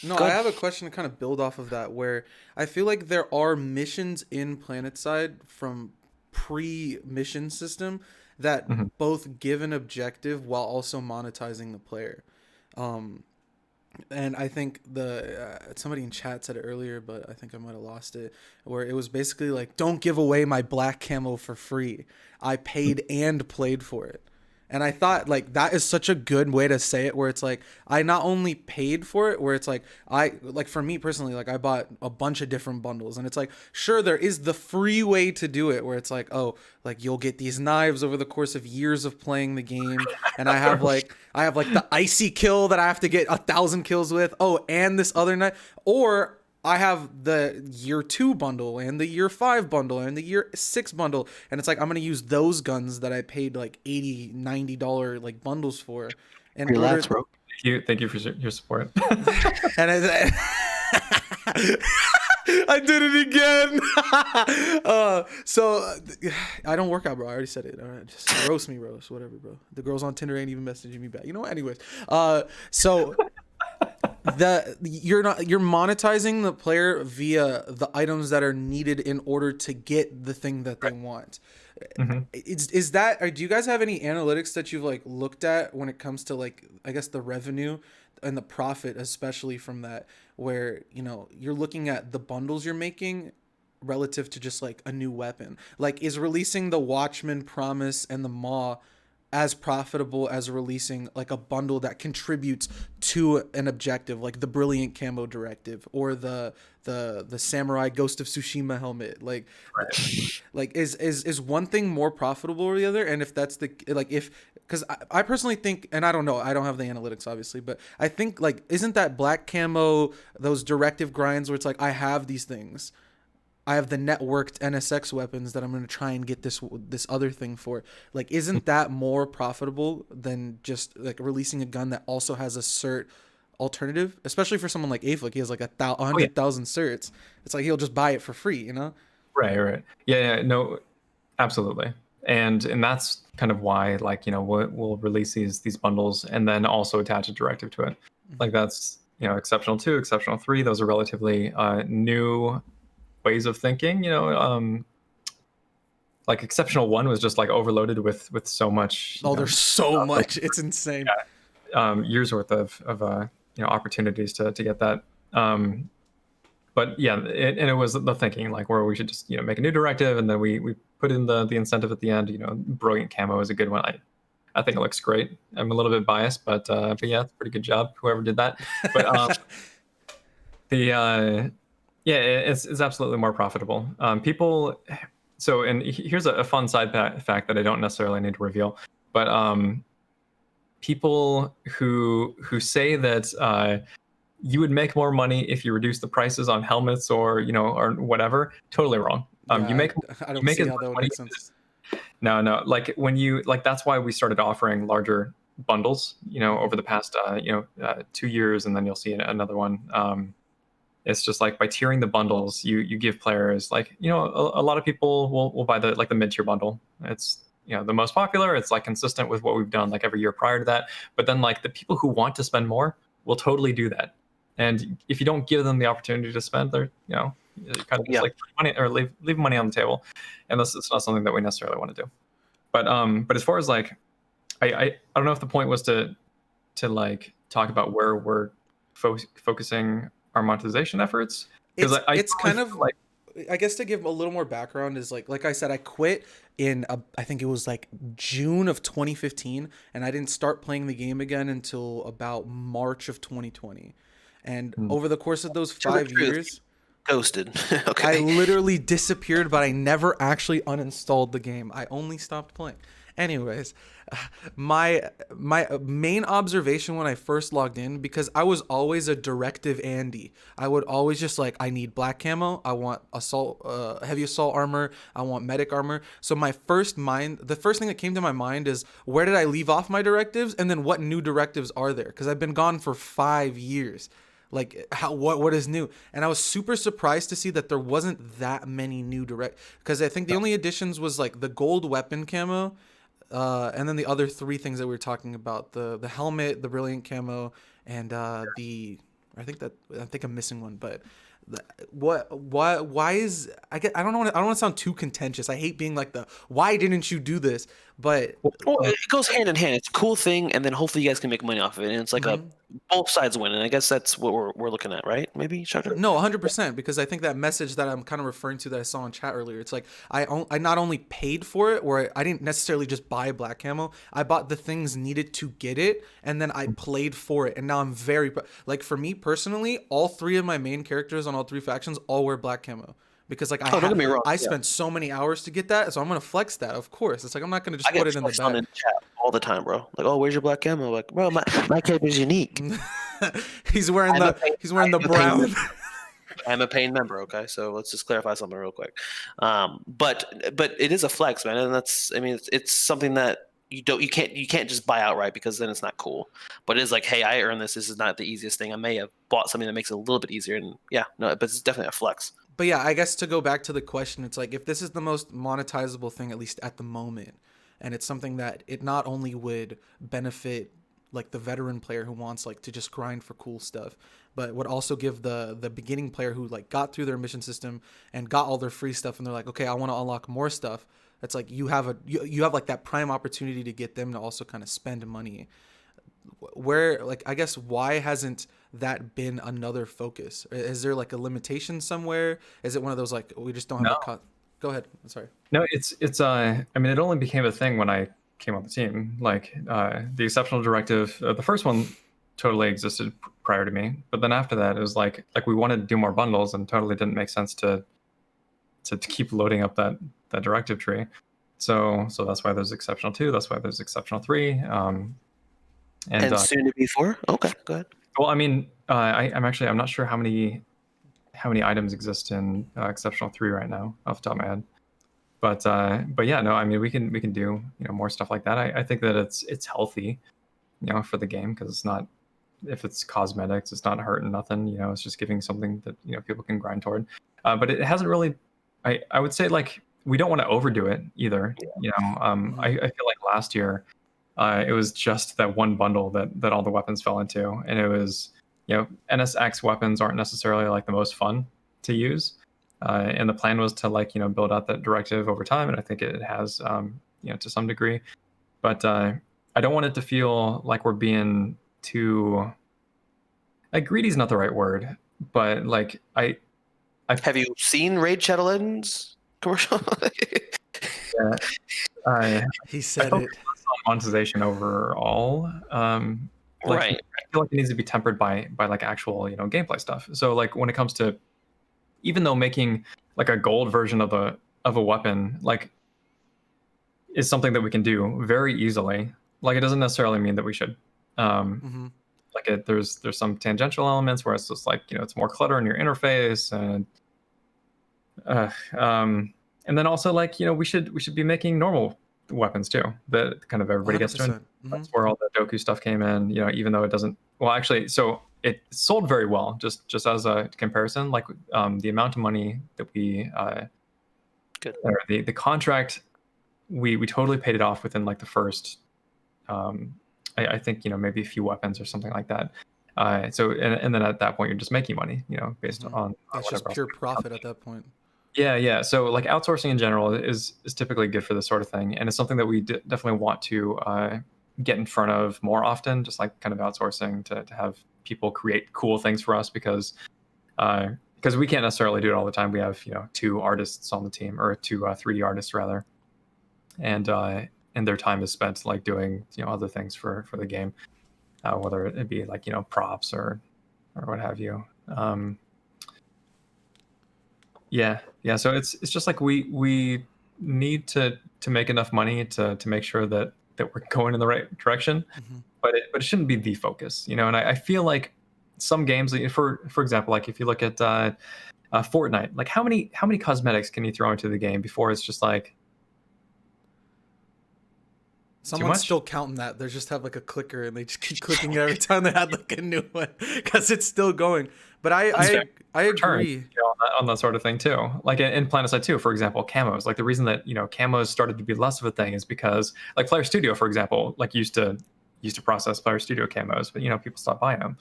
No, I have a question to kind of build off of that, where I feel like there are missions in Planetside from pre-mission system that both give an objective while also monetizing the player. And I think somebody in chat said it earlier, but I think I might have lost it, where it was basically like, don't give away my black camo for free. I paid and played for it. And I thought like that is such a good way to say it, where it's like I not only paid for it, where it's like for me personally, like I bought a bunch of different bundles, and it's like, sure, there is the free way to do it, where it's like, oh, like you'll get these knives over the course of years of playing the game, and I have like the icy kill that I have to get 1,000 kills with. Oh, and this other knife, or I have the year 2 bundle and the year 5 bundle and the year 6 bundle. And it's like, I'm going to use those guns that I paid like $80, $90 like bundles for. And relax, bro. Thank you for your support. And I did it again. So I don't work out, bro. I already said it. All right, just roast me, whatever, bro. The girls on Tinder ain't even messaging me back. Anyways. So you're monetizing the player via the items that are needed in order to get the thing that they want. Is that, or do you guys have any analytics that you've like looked at when it comes to like, I guess, the revenue and the profit, especially from that, where you're looking at the bundles you're making relative to just like a new weapon? Like, is releasing the Watchman Promise and the Maw as profitable as releasing like a bundle that contributes to an objective, like the Brilliant Camo Directive or the Samurai Ghost of Tsushima helmet? Like, like is one thing more profitable or the other? And if that's the, like, because I personally think, and I don't know, I don't have the analytics obviously, but I think like, isn't that black camo, those directive grinds where it's like, I have these things, I have the networked NSX weapons that I'm going to try and get this other thing for. Like, isn't that more profitable than just like releasing a gun that also has a cert alternative? Especially for someone like Aeflic, he has like 100,000 certs. It's like he'll just buy it for free, Right. Yeah, no, absolutely. and that's kind of why, like, we'll release these bundles and then also attach a directive to it. Like that's, exceptional 2, exceptional 3. Those are relatively new ways of thinking. Like exceptional 1 was just like overloaded with so much. There's so much. It's insane. Years worth of opportunities to get that. But yeah, and it was the thinking like where we should just make a new directive, and then we put in the incentive at the end. Brilliant camo is a good one. I think it looks great. I'm a little bit biased, but yeah, it's a pretty good job whoever did that. But it's absolutely more profitable. People. So, and here's a fun side fact that I don't necessarily need to reveal, but people who say that you would make more money if you reduce the prices on helmets or whatever, totally wrong. I I don't see how that would make sense. No, like when that's why we started offering larger bundles over the past 2 years, and then you'll see another one. It's just like by tiering the bundles, you give players like a lot of people will buy the mid-tier bundle. It's the most popular. It's like consistent with what we've done like every year prior to that. But then like the people who want to spend more will totally do that. And if you don't give them the opportunity to spend, they're kind of just like money or leave money on the table. And this is not something that we necessarily want to do. But as far as like, I don't know if the point was to like talk about where we're focusing our monetization efforts, because it's kind of like, I guess to give a little more background is like I said, I quit in I think it was like June of 2015, and I didn't start playing the game again until about March of 2020. And over the course of those 5 years, ghosted. Okay. I literally disappeared, but I never actually uninstalled the game. I only stopped playing. Anyways, my main observation when I first logged in, because I was always a directive Andy. I would always just like, I need black camo, I want heavy assault armor, I want medic armor. So the first thing that came to my mind is, where did I leave off my directives, and then what new directives are there? Because I've been gone for 5 years. Like what is new? And I was super surprised to see that there wasn't that many new because I think the only additions was like the gold weapon camo. And then the other 3 things that we were talking about, the helmet, the brilliant camo, and I think I'm missing one, but why is I don't want to sound too contentious. I hate being like why didn't you do this? But well, it goes hand in hand. It's a cool thing, and then hopefully you guys can make money off of it, and it's like both sides win. And I guess that's what we're looking at, right? Maybe, Shoctor? No, 100%, because I think that message that I'm kind of referring to that I saw in chat earlier, it's like I not only paid for it, or I didn't necessarily just buy black camo. I bought the things needed to get it, and then I played for it, and now I'm very like, for me personally, all 3 of my main characters on all 3 factions all wear black camo. Because like don't get me wrong, I spent so many hours to get that, so I'm gonna flex that. Of course, it's like I'm not gonna just put it in the bag. In chat all the time, bro. Like, oh, where's your black camo? Like, bro, my character's unique. he's wearing the brown. I'm a paying member, okay? So let's just clarify something real quick. But it is a flex, man, and it's something that you can't just buy outright, because then it's not cool. But it is like, hey, I earned this. This is not the easiest thing. I may have bought something that makes it a little bit easier, and but it's definitely a flex. But yeah, I guess to go back to the question, it's like, if this is the most monetizable thing, at least at the moment, and it's something that it not only would benefit like the veteran player who wants like to just grind for cool stuff, but would also give the beginning player who like got through their mission system and got all their free stuff, and they're like, okay, I want to unlock more stuff. It's like you have like that prime opportunity to get them to also kind of spend money. Where, like, I guess, why hasn't that been another focus? Is there like a limitation somewhere? Is it one of those like, we just don't have Go ahead. I'm sorry. No, it's I mean, it only became a thing when I came on the team. Like the exceptional directive, the first one totally existed prior to me, but then after that, it was like we wanted to do more bundles, and totally didn't make sense to keep loading up that directive tree. So that's why there's exceptional 2. That's why there's exceptional 3. And soon to be 4. Okay, go ahead. Well, I mean, I'm not sure how many items exist in exceptional 3 right now off the top of my head. But yeah, no, I mean, we can do more stuff like that. I think that it's healthy, for the game, because it's not, if it's cosmetics, it's not hurting nothing. It's just giving something that people can grind toward. But it hasn't really. I would say, like, we don't want to overdo it either. You know, I feel like last year it was just that one bundle that all the weapons fell into, and it was, you know, NSX weapons aren't necessarily like the most fun to use, and the plan was to, like, you know, build out that directive over time, and I think it has, you know, to some degree, but I don't want it to feel like we're being too, like, greedy is not the right word, but like Have you seen Raid Shadow Legends commercial? yeah, I He I said focus it. less on monetization overall. Like, Right. I feel like it needs to be tempered by like actual, you know, gameplay stuff. So like when it comes to, even though making like a gold version of a weapon like is something that we can do very easily, like it doesn't necessarily mean that we should. Um, Hmm. like there's some tangential elements where it's just like, you know, it's more clutter in your interface, uh, um, and then also, like, you know, we should be making normal weapons too that kind of everybody gets to enjoy. 100%. Hmm. That's where all the Doku stuff came in. You know, even though it doesn't. Well, actually, so it sold very well. Just as a comparison, like, the amount of money that we Good. or the contract, we totally paid it off within like the first, um, I think, you know, maybe a few weapons or something like that. So and then at that point you're just making money, you know, based Hmm. on That's just whatever else. pure profit at that point. Yeah. So like outsourcing in general is typically good for this sort of thing, and it's something that we definitely want to get in front of more often. Just like kind of outsourcing to have people create cool things for us, because we can't necessarily do it all the time. We have, you know, 2 artists on the team, or 2 3D artists rather, and their time is spent like doing, you know, other things for the game, whether it be like, you know, props or what have you. Yeah. So it's just like we need to make enough money to make sure that we're going in the right direction, Hmm. but it shouldn't be the focus, you know. And I feel like some games, like, for example, like if you look at Fortnite, like how many cosmetics can you throw into the game before it's just like too Someone's much? still counting that. They just have like a clicker and they just keep clicking it every time they add like a new one because it's still going. But That's fair. I Return, agree. you know, on that sort of thing too. Like in Planetside 2, for example, camos. Like the reason that, you know, camos started to be less of a thing is because like Player Studio, for example, like used to process Player Studio camos, but, you know, people stopped buying them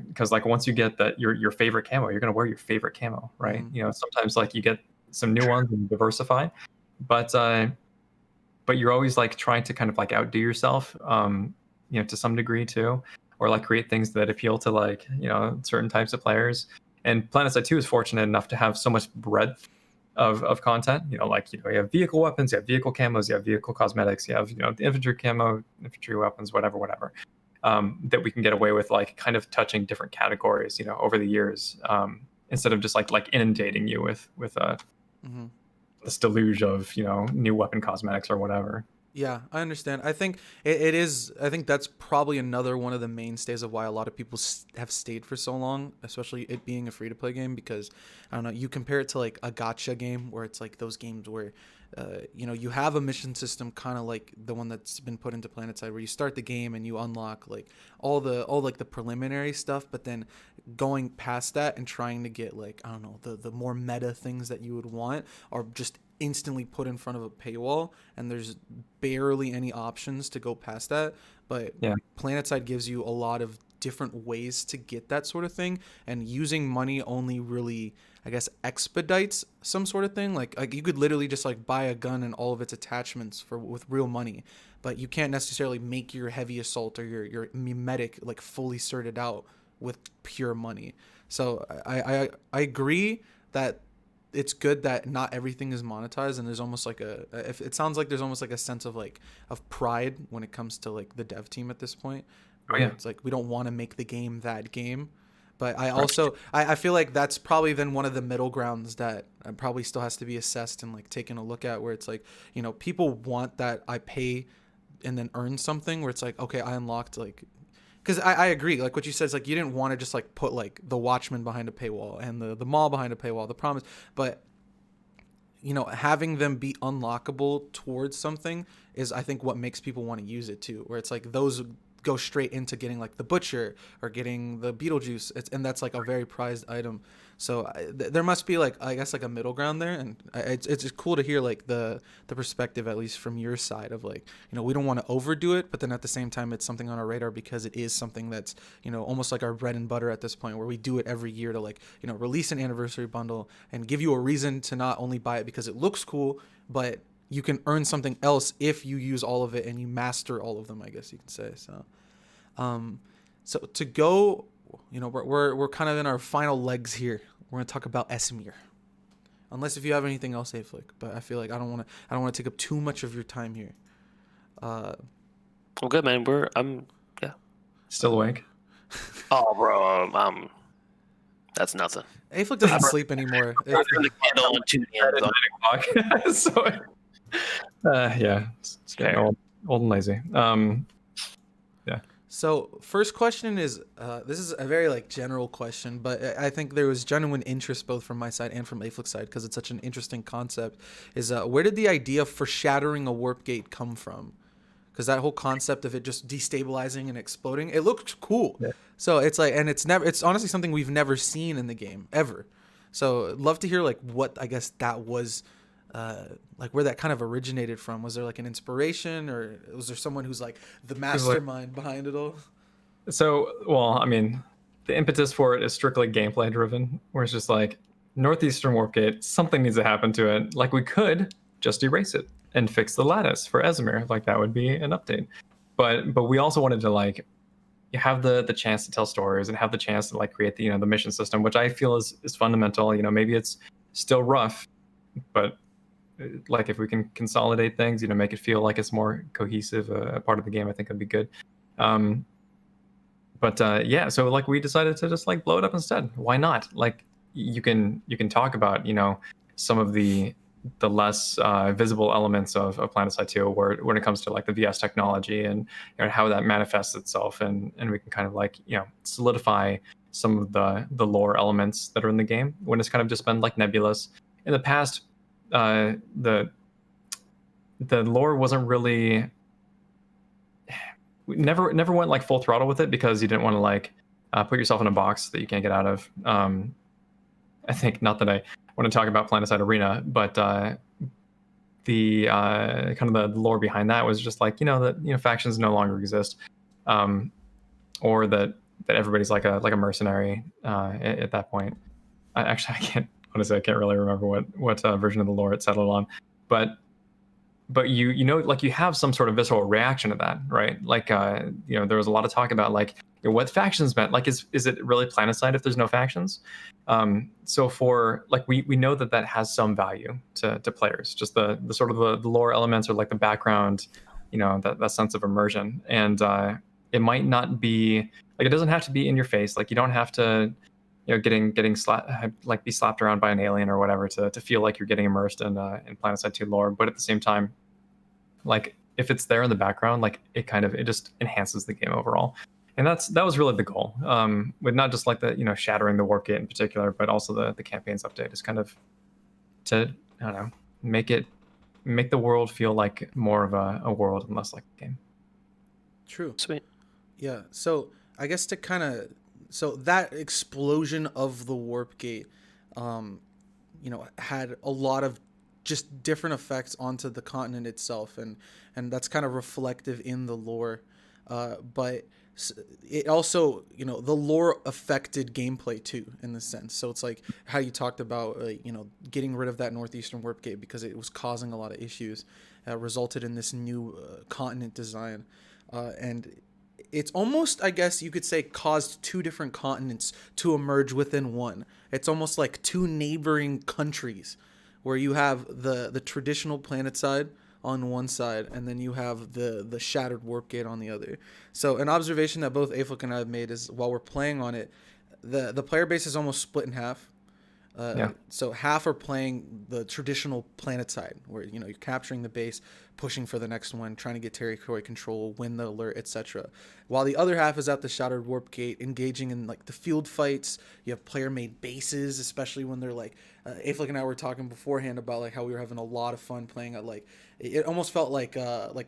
because like once you get that your favorite camo, you're gonna wear your favorite camo, right? Hmm. You know, sometimes like you get some new ones and diversify, but you're always like trying to kind of like outdo yourself, you know, to some degree too, or like create things that appeal to, like, you know, certain types of players. And Planetside 2 is fortunate enough to have so much breadth of content. You know, like, you know, you have vehicle weapons, you have vehicle camos, you have vehicle cosmetics, you have, you know, the infantry camo, infantry weapons, whatever. That we can get away with, like, kind of touching different categories, you know, over the years, instead of just like inundating you with Hmm. this deluge of, you know, new weapon cosmetics or whatever. Yeah, I understand. I think it is. I think that's probably another one of the mainstays of why a lot of people have stayed for so long, especially it being a free to play game. Because I don't know, you compare it to like a gotcha game where it's like those games where, you know, you have a mission system kind of like the one that's been put into Planetside, where you start the game and you unlock like all like the preliminary stuff, but then going past that and trying to get like, I don't know, the more meta things that you would want are just instantly put in front of a paywall, and there's barely any options to go past that. But Yeah. Planetside gives you a lot of different ways to get that sort of thing, and using money only really, I guess, expedites some sort of thing. Like you could literally just like buy a gun and all of its attachments for with real money, but you can't necessarily make your heavy assault or your mimetic like fully sorted out with pure money. So I agree that it's good that not everything is monetized, and there's almost like if it sounds like there's almost like a sense of like of pride when it comes to like the dev team at this point, Oh where yeah. it's like we don't want to make the game that game. But I Right. also I feel like that's probably then one of the middle grounds that probably still has to be assessed and like taken a look at, where it's like, you know, people want that I pay and then earn something, where it's like, okay, I unlocked like, because I agree, like what you said is like you didn't want to just like put like the Watchman behind a paywall and the mall behind a paywall, the promise, but you know, having them be unlockable towards something is, I think, what makes people want to use it too, where it's like those go straight into getting like the butcher or getting the Beetlejuice. And that's like a very prized item. So there must be like, I guess, like a middle ground there, and it's cool to hear like the perspective, at least from your side, of like, we don't want to overdo it, but then at the same time it's something on our radar because it is something that's almost like our bread and butter at this point, where we do it every year to like release an anniversary bundle and give you a reason to not only buy it because it looks cool, but you can earn something else if you use all of it and you master all of them, I guess you could say. So to go, we're kind of in our final legs here. We're gonna talk about Esamir, unless if you have anything else, Aeflic. But I feel like I don't want to take up too much of your time here. I'm good, man. I'm Still awake. Oh, bro, that's nothing. Aeflic doesn't sleep anymore. I turned the candle on 2 At 9 o'clock. So yeah, it's getting old and lazy. So first question is, this is a very like general question, but I think there was genuine interest both from my side and from Aeflic's side because it's such an interesting concept. Is where did the idea for shattering a warp gate come from? Because that whole concept of it just destabilizing and exploding, it looked cool. Yeah. So it's like, and it's honestly something we've never seen in the game ever. So I'd love to hear like what I guess that was. Like where that kind of originated from. Was there like an inspiration, or was there someone who's like the mastermind behind it all? So, well, I mean, the impetus for it is strictly gameplay driven, where it's just like Northeastern Warp Gate, something needs to happen to it. Like we could just erase it and fix the lattice for Esamir. Like that would be an update. But we also wanted to like have the chance to tell stories and have the chance to like create the the mission system, which I feel is fundamental. Maybe it's still rough, but like if we can consolidate things, make it feel like it's more cohesive, a part of the game, I think it'd be good. Yeah, so like we decided to just like blow it up instead. Why not? Like you can talk about some of the less visible elements of Planetside 2, when it comes to like the VS technology and how that manifests itself, and we can kind of like solidify some of the lore elements that are in the game when it's kind of just been like nebulous in the past. The lore wasn't really, never went like full throttle with it because you didn't want to like put yourself in a box that you can't get out of. I think, not that I want to talk about Planetside Arena, but the kind of the lore behind that was just like that factions no longer exist, or that everybody's like a mercenary at that point. I can't. Honestly, I can't really remember what version of the lore it settled on, but like you have some sort of visceral reaction to that, right? Like there was a lot of talk about like what factions meant. Like is it really Planetside if there's no factions? So for like we know that has some value to players, just the sort of the lore elements or like the background, that sense of immersion, and it might not be like, it doesn't have to be in your face. Like you don't have to getting slapped, be slapped around by an alien or whatever to feel like you're getting immersed in Planetside 2 lore. But at the same time, like if it's there in the background, like it just enhances the game overall. And that was really the goal. With not just like the shattering the warp gate in particular, but also the campaigns update is kind of to, I don't know, make the world feel like more of a world and less like a game. True. Sweet. Yeah. So I guess to kind of, so that explosion of the warp gate, had a lot of just different effects onto the continent itself, and that's kind of reflective in the lore. But it also, the lore affected gameplay too, in the sense. So it's like how you talked about, getting rid of that Northeastern warp gate because it was causing a lot of issues, resulted in this new continent design, and it's almost, I guess you could say, caused two different continents to emerge within one. It's almost like two neighboring countries where you have the traditional Planetside on one side, and then you have the shattered warp gate on the other. So an observation that both Aeflic and I have made is, while we're playing on it, the player base is almost split in half. So half are playing the traditional Planetside, where you're capturing the base, pushing for the next one, trying to get territory control, win the alert, etc. While the other half is at the Shattered Warp Gate, engaging in like the field fights. You have player-made bases, especially when they're like, Aeflic and I were talking beforehand about like how we were having a lot of fun playing at like, it almost felt like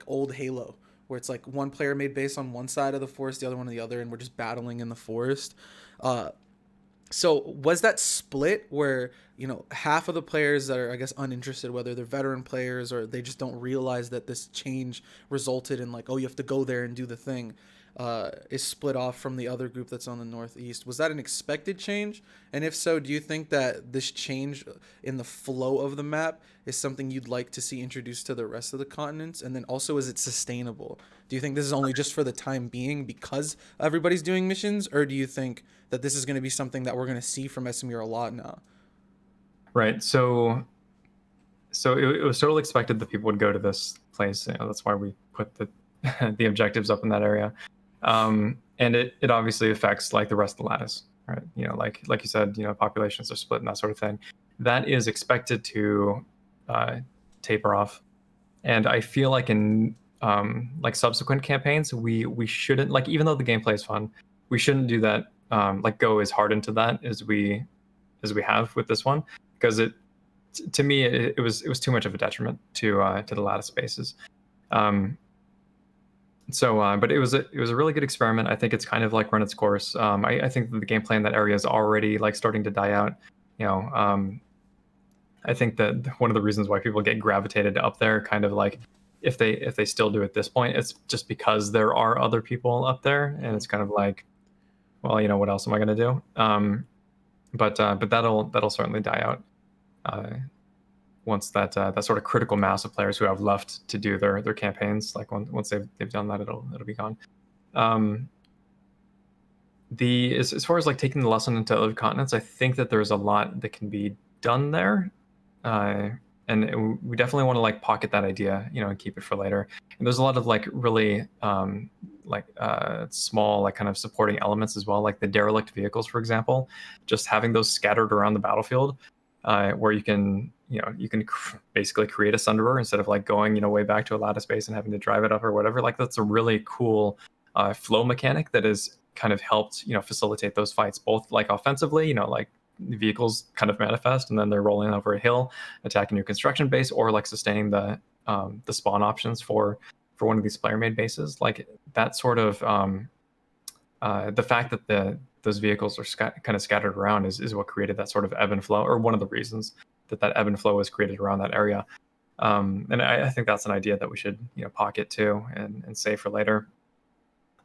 old Halo, where it's like one player made base on one side of the forest, the other one on the other, and we're just battling in the forest. So was that split where, you know, half of the players that are, I guess, uninterested, whether they're veteran players or they just don't realize that this change resulted in like, oh, you have to go there and do the thing, is split off from the other group that's on the northeast? Was that an expected change? And if so, do you think that this change in the flow of the map is something you'd like to see introduced to the rest of the continents? And then also, is it sustainable? Do you think this is only just for the time being because everybody's doing missions, or do you think that this is going to be something that we're going to see from Esamir a lot now? Right. So it was totally expected that people would go to this place. You know, that's why we put the the objectives up in that area. And it obviously affects like the rest of the lattice, right? You know, like you said, you know, populations are split and that sort of thing. That is expected to taper off. And I feel like in like subsequent campaigns, we shouldn't, like, even though the gameplay is fun, we shouldn't do that, like go as hard into that as we have with this one, because to me it was too much of a detriment to the lattice spaces. But it was a really good experiment. I think it's kind of like run its course. I think that the gameplay in that area is already like starting to die out. You know, I think that one of the reasons why people get gravitated up there, kind of like if they still do at this point, it's just because there are other people up there, and it's kind of like, well, you know, what else am I going to do? But that'll certainly die out once that sort of critical mass of players who have left to do their campaigns, like once they've done that, it'll be gone. As far as like taking the lesson into other continents, I think that there's a lot that can be done there, and we definitely want to like pocket that idea, you know, and keep it for later. And there's a lot of like really small like kind of supporting elements as well, like the derelict vehicles, for example, just having those scattered around the battlefield, where you can basically create a sunderer instead of like going, you know, way back to a lattice base and having to drive it up or whatever. Like that's a really cool flow mechanic that has kind of helped, you know, facilitate those fights, both like offensively, you know, like the vehicles kind of manifest and then they're rolling over a hill, attacking your construction base, or like sustaining the spawn options for one of these player-made bases. Like that sort of the fact that those vehicles are kind of scattered around is what created that sort of ebb and flow, or one of the reasons that ebb and flow was created around that area. And I think that's an idea that we should, you know, pocket too and save for later.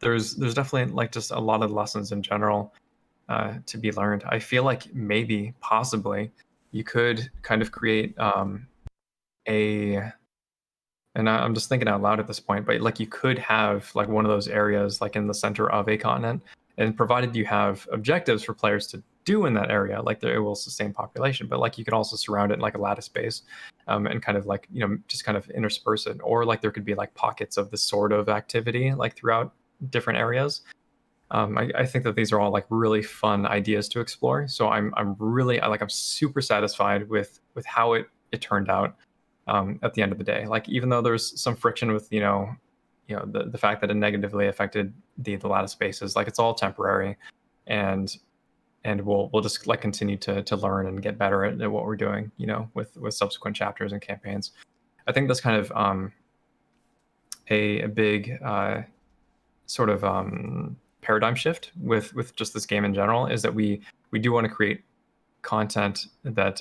There's definitely like just a lot of lessons in general to be learned. I feel like maybe possibly you could kind of create and I'm just thinking out loud at this point, but like you could have like one of those areas like in the center of a continent, and provided you have objectives for players to do in that area, like it will sustain population, but like you could also surround it in like a lattice base, and kind of like, you know, just kind of intersperse it, or like there could be like pockets of this sort of activity like throughout different areas. I think that these are all like really fun ideas to explore. So I'm super satisfied with how it turned out at the end of the day. Like even though there's some friction with the fact that it negatively affected the lattice spaces, like it's all temporary, and we'll just like continue to learn and get better at what we're doing, you know, with subsequent chapters and campaigns. I think that's kind of a big sort of paradigm shift with just this game in general, is that we do want to create content that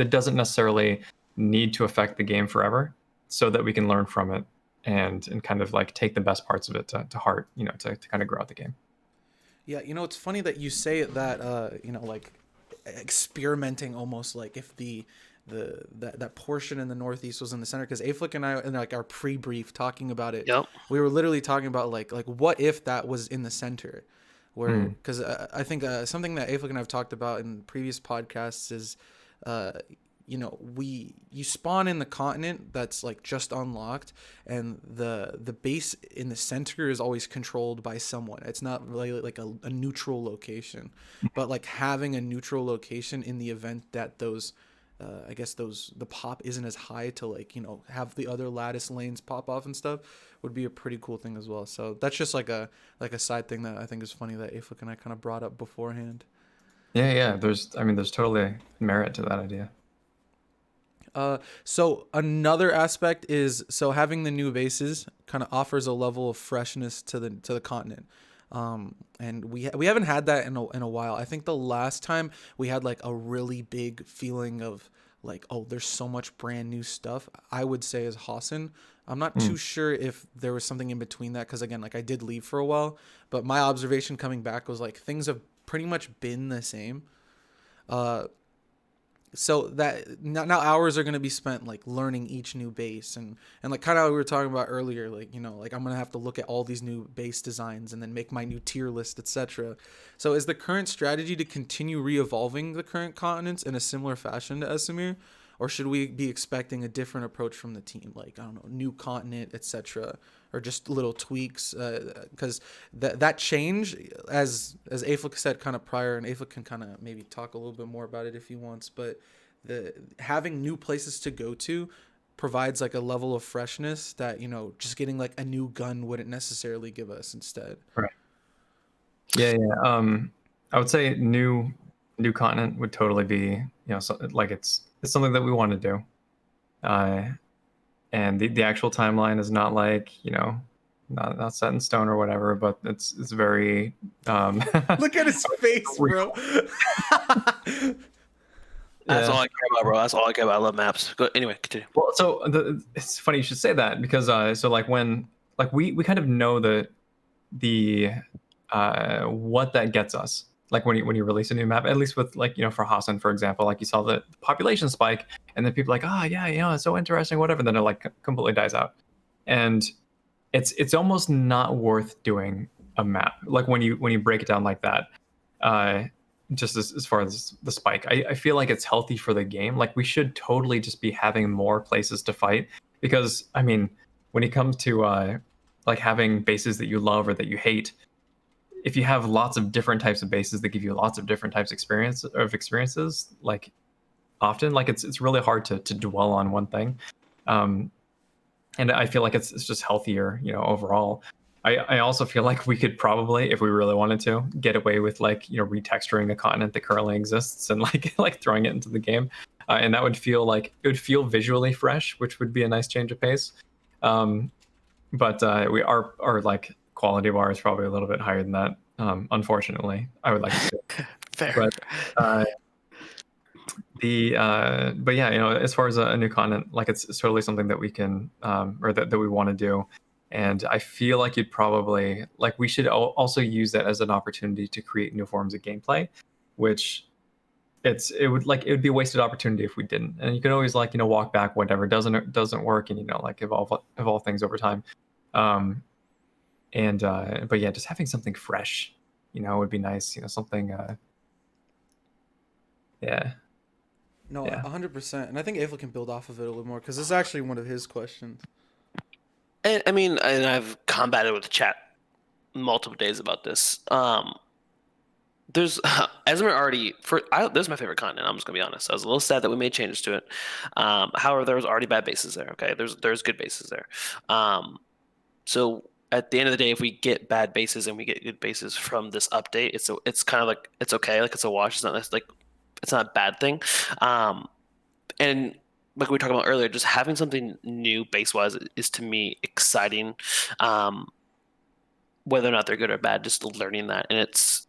doesn't necessarily need to affect the game forever, so that we can learn from it and kind of like take the best parts of it to heart, you know, to kind of grow out the game. Yeah, you know, it's funny that you say that, you know, like experimenting almost, like if that portion in the northeast was in the center, because Aeflic and I in like our pre-brief talking about it, Yep. we were literally talking about like what if that was in the center, where because I think something that Aeflic and I have talked about in previous podcasts is you know, you spawn in the continent that's like just unlocked, and the base in the center is always controlled by someone. It's not really like a neutral location, but like having a neutral location in the event that those I guess the pop isn't as high to, like, you know, have the other lattice lanes pop off and stuff, would be a pretty cool thing as well. So that's just like a side thing that I think is funny that Aeflic and I kind of brought up beforehand. Yeah, there's totally merit to that idea. So another aspect is having the new bases kind of offers a level of freshness to the continent. And we haven't had that in a while. I think the last time we had like a really big feeling of like, oh, there's so much brand new stuff, I would say is Hassan. I'm not too sure if there was something in between that, because again, like I did leave for a while, but my observation coming back was like things have pretty much been the same. So that now hours are going to be spent like learning each new base, and like kind of how we were talking about earlier, like, you know, like I'm going to have to look at all these new base designs and then make my new tier list, etc. So is the current strategy to continue re-evolving the current continents in a similar fashion to Esamir, or should we be expecting a different approach from the team, like, I don't know, new continent, etc., or just little tweaks? Because that change, as Aeflic said kind of prior, and Aeflic can kind of maybe talk a little bit more about it if he wants, but the having new places to go to provides like a level of freshness that, you know, just getting like a new gun wouldn't necessarily give us instead. Right. Yeah. I would say new continent would totally be, you know, like it's something that we want to do. And the actual timeline is not like, you know, not set in stone or whatever, but it's very Look at his face, bro. That's all I care about, bro. That's all I care about. I love maps. Anyway, continue. Well, so it's funny you should say that, because so like when like we kind of know the what that gets us. Like when you release a new map, at least with, like, you know, for Hassan, for example, like you saw the population spike, and then people are like, oh yeah, you know, it's so interesting, whatever. Then it like completely dies out, and it's almost not worth doing a map like when you break it down like that. Just as far as the spike, I feel like it's healthy for the game. Like we should totally just be having more places to fight, because I mean, when it comes to like having bases that you love or that you hate, if you have lots of different types of bases that give you lots of different types of experiences, like often, like it's really hard to dwell on one thing. And I feel like it's just healthier, you know, overall. I also feel like we could probably, if we really wanted to, get away with, like, you know, retexturing a continent that currently exists and like throwing it into the game, and that would feel like it would feel visually fresh, which would be a nice change of pace. But we our like quality bar is probably a little bit higher than that. Unfortunately, I would like to see it. Fair. But but yeah, you know, as far as a new continent, like it's totally something that we can or that we want to do. And I feel like you'd probably, like, we should also use that as an opportunity to create new forms of gameplay, which it would be a wasted opportunity if we didn't. And you can always, like, you know, walk back whatever doesn't work, and, you know, like evolve things over time. But yeah, just having something fresh, you know, would be nice. You know, something. Yeah. No, Yeah. 100%. And I think Ava can build off of it a little more, because this is actually one of his questions. And I mean, and I've combated with the chat multiple days about this. There's Esamir already this is my favorite continent. I'm just gonna be honest. I was a little sad that we made changes to it. However, there was already bad bases there. Okay, there's good bases there. So at the end of the day, if we get bad bases and we get good bases from this update, it's kind of like, it's okay. Like, it's a wash. It's not like, it's not a bad thing. And like we were talking about earlier, just having something new base-wise is, to me, exciting. Whether or not they're good or bad, just learning that. And it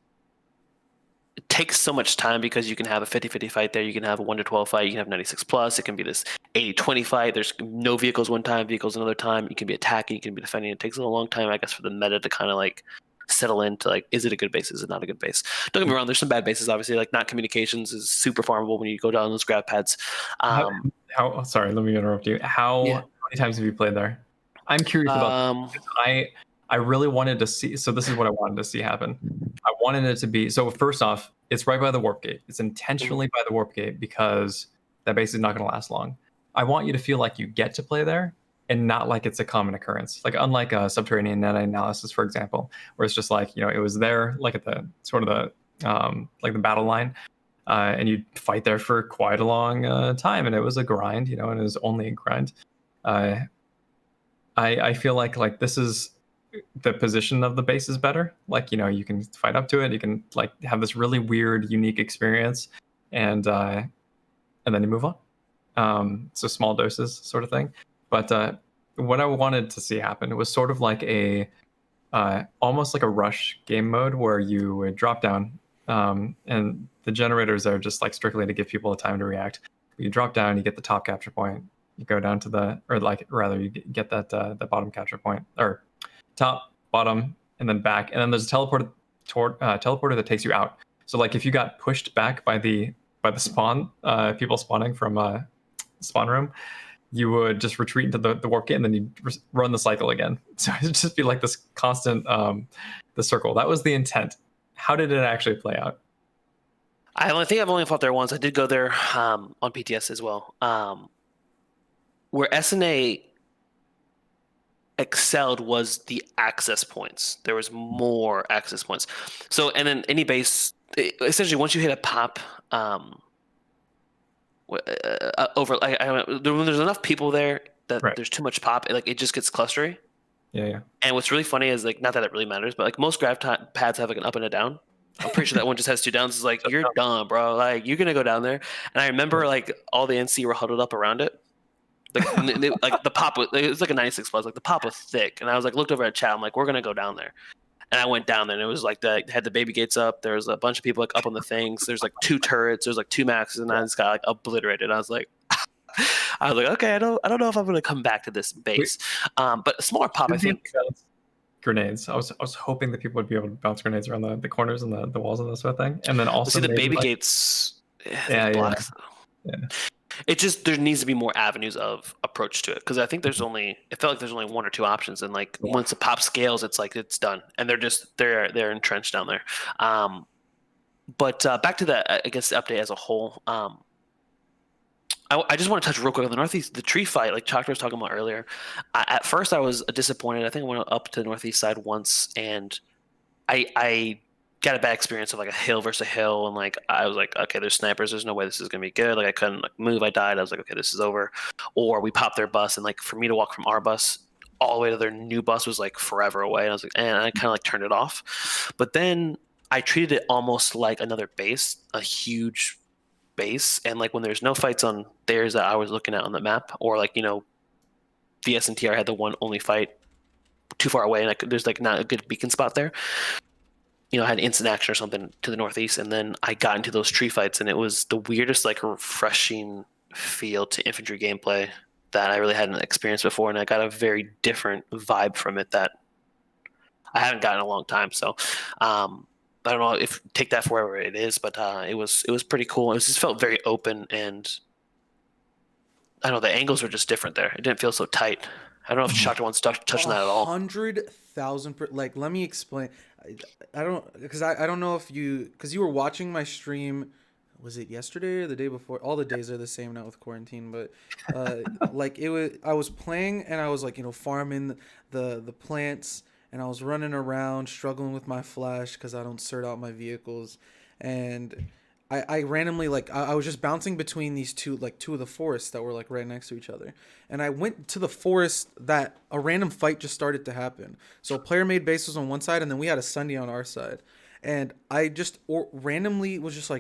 takes so much time, because you can have a 50-50 fight there. You can have a 1-12 fight. You can have 96 plus. It can be this 80-20 fight. There's no vehicles one time, vehicles another time. You can be attacking. You can be defending. It takes a long time, I guess, for the meta to kind of like settle into, like, is it a good base? Is it not a good base? Don't get me wrong. There's some bad bases, obviously. Like, not communications is super farmable when you go down those grab pads. Sorry, let me interrupt you. How many times have you played there? I'm curious about that. I really wanted to see. So this is what I wanted to see happen. I wanted it to be, so first off, it's right by the warp gate. It's intentionally by the warp gate, because that base is not going to last long. I want you to feel like you get to play there, and not like it's a common occurrence. Like, unlike a subterranean net analysis, for example, where it's just like, you know, it was there, like at the sort of the like the battle line, and you'd fight there for quite a long time, and it was a grind, you know, and it was only a grind. I feel like this is, the position of the base is better. Like, you know, you can fight up to it, you can, like, have this really weird, unique experience, and then you move on. so small doses sort of thing. But what I wanted to see happen was sort of like a almost like a rush game mode where you would drop down, and the generators are just like strictly to give people a time to react. You drop down, you get the top capture point, you go down to the, or like rather you get that the bottom capture point, or top, bottom, and then back, and then there's a teleporter that takes you out. So like if you got pushed back by the spawn, people spawning from spawn room, you would just retreat into the warp gate, and then you run the cycle again. So it'd just be like this constant the circle. That was the intent. How did it actually play out? I think I've only fought there once. I did go there on PTS as well. Where SNA excelled was the access points. There was more access points. So, and then any base, essentially once you hit a pop, over, when there's enough people there that Right. there's too much pop, it just gets clustery. Yeah. And what's really funny is not that it really matters, but most grav pads have an up and a down. I'm pretty sure that one just has 2 downs. It's like, you're dumb, bro. You're gonna go down there. And I remember all the NC were huddled up around it. The pop was, it was like a 96 plus. The pop was thick, and I was looked over at chat. I'm like, we're gonna go down there. And I went down there, and it was had the baby gates up. There was a bunch of people up on the things. There's 2 turrets. There's 2 maxes, and I just got obliterated. I was like, okay, I don't know if I'm gonna come back to this base. But a smaller pop, I think. Grenades. I was hoping that people would be able to bounce grenades around the corners and the walls and that sort of thing. And then also see the baby gates. Blocks. Yeah. It just, there needs to be more avenues of approach to it, because I think it felt like there's only 1 or 2 options, and once the pop scales, it's done, and they're entrenched down there. But back to the, I guess, the update as a whole. I just want to touch real quick on the Northeast, the tree fight, like Choctor was talking about earlier. At first, I was disappointed. I think I went up to the Northeast side once, and I got a bad experience of a hill versus a hill, and I was like, okay, there's snipers. There's no way this is gonna be good. I couldn't move. I died. I was like, okay, this is over. Or we popped their bus, and for me to walk from our bus all the way to their new bus was forever away. And I was like, and I kind of turned it off. But then I treated it almost like another base, a huge base, and when there's no fights on theirs that I was looking at on the map, or the SNTR had the one only fight too far away, and there's not a good beacon spot there. I had instant action or something to the northeast, and then I got into those tree fights, and it was the weirdest, refreshing feel to infantry gameplay that I really hadn't experienced before, and I got a very different vibe from it that I haven't gotten in a long time. So I don't know if take that for wherever it is, but it was pretty cool. It just felt very open, and I don't know, the angles were just different there. It didn't feel so tight. I don't know if Shoctor wants to touch on that at all. 100,000 let me explain. I don't, because I don't know if because you were watching my stream. Was it yesterday or the day before? All the days are the same now with quarantine, but I was playing, and I was farming the plants, and I was running around struggling with my flash because I don't cert out my vehicles, and I randomly I was just bouncing between these two of the forests that were right next to each other, and I went to the forest that a random fight just started to happen. So a player made bases on one side, and then we had a Sunday on our side. And I just randomly was just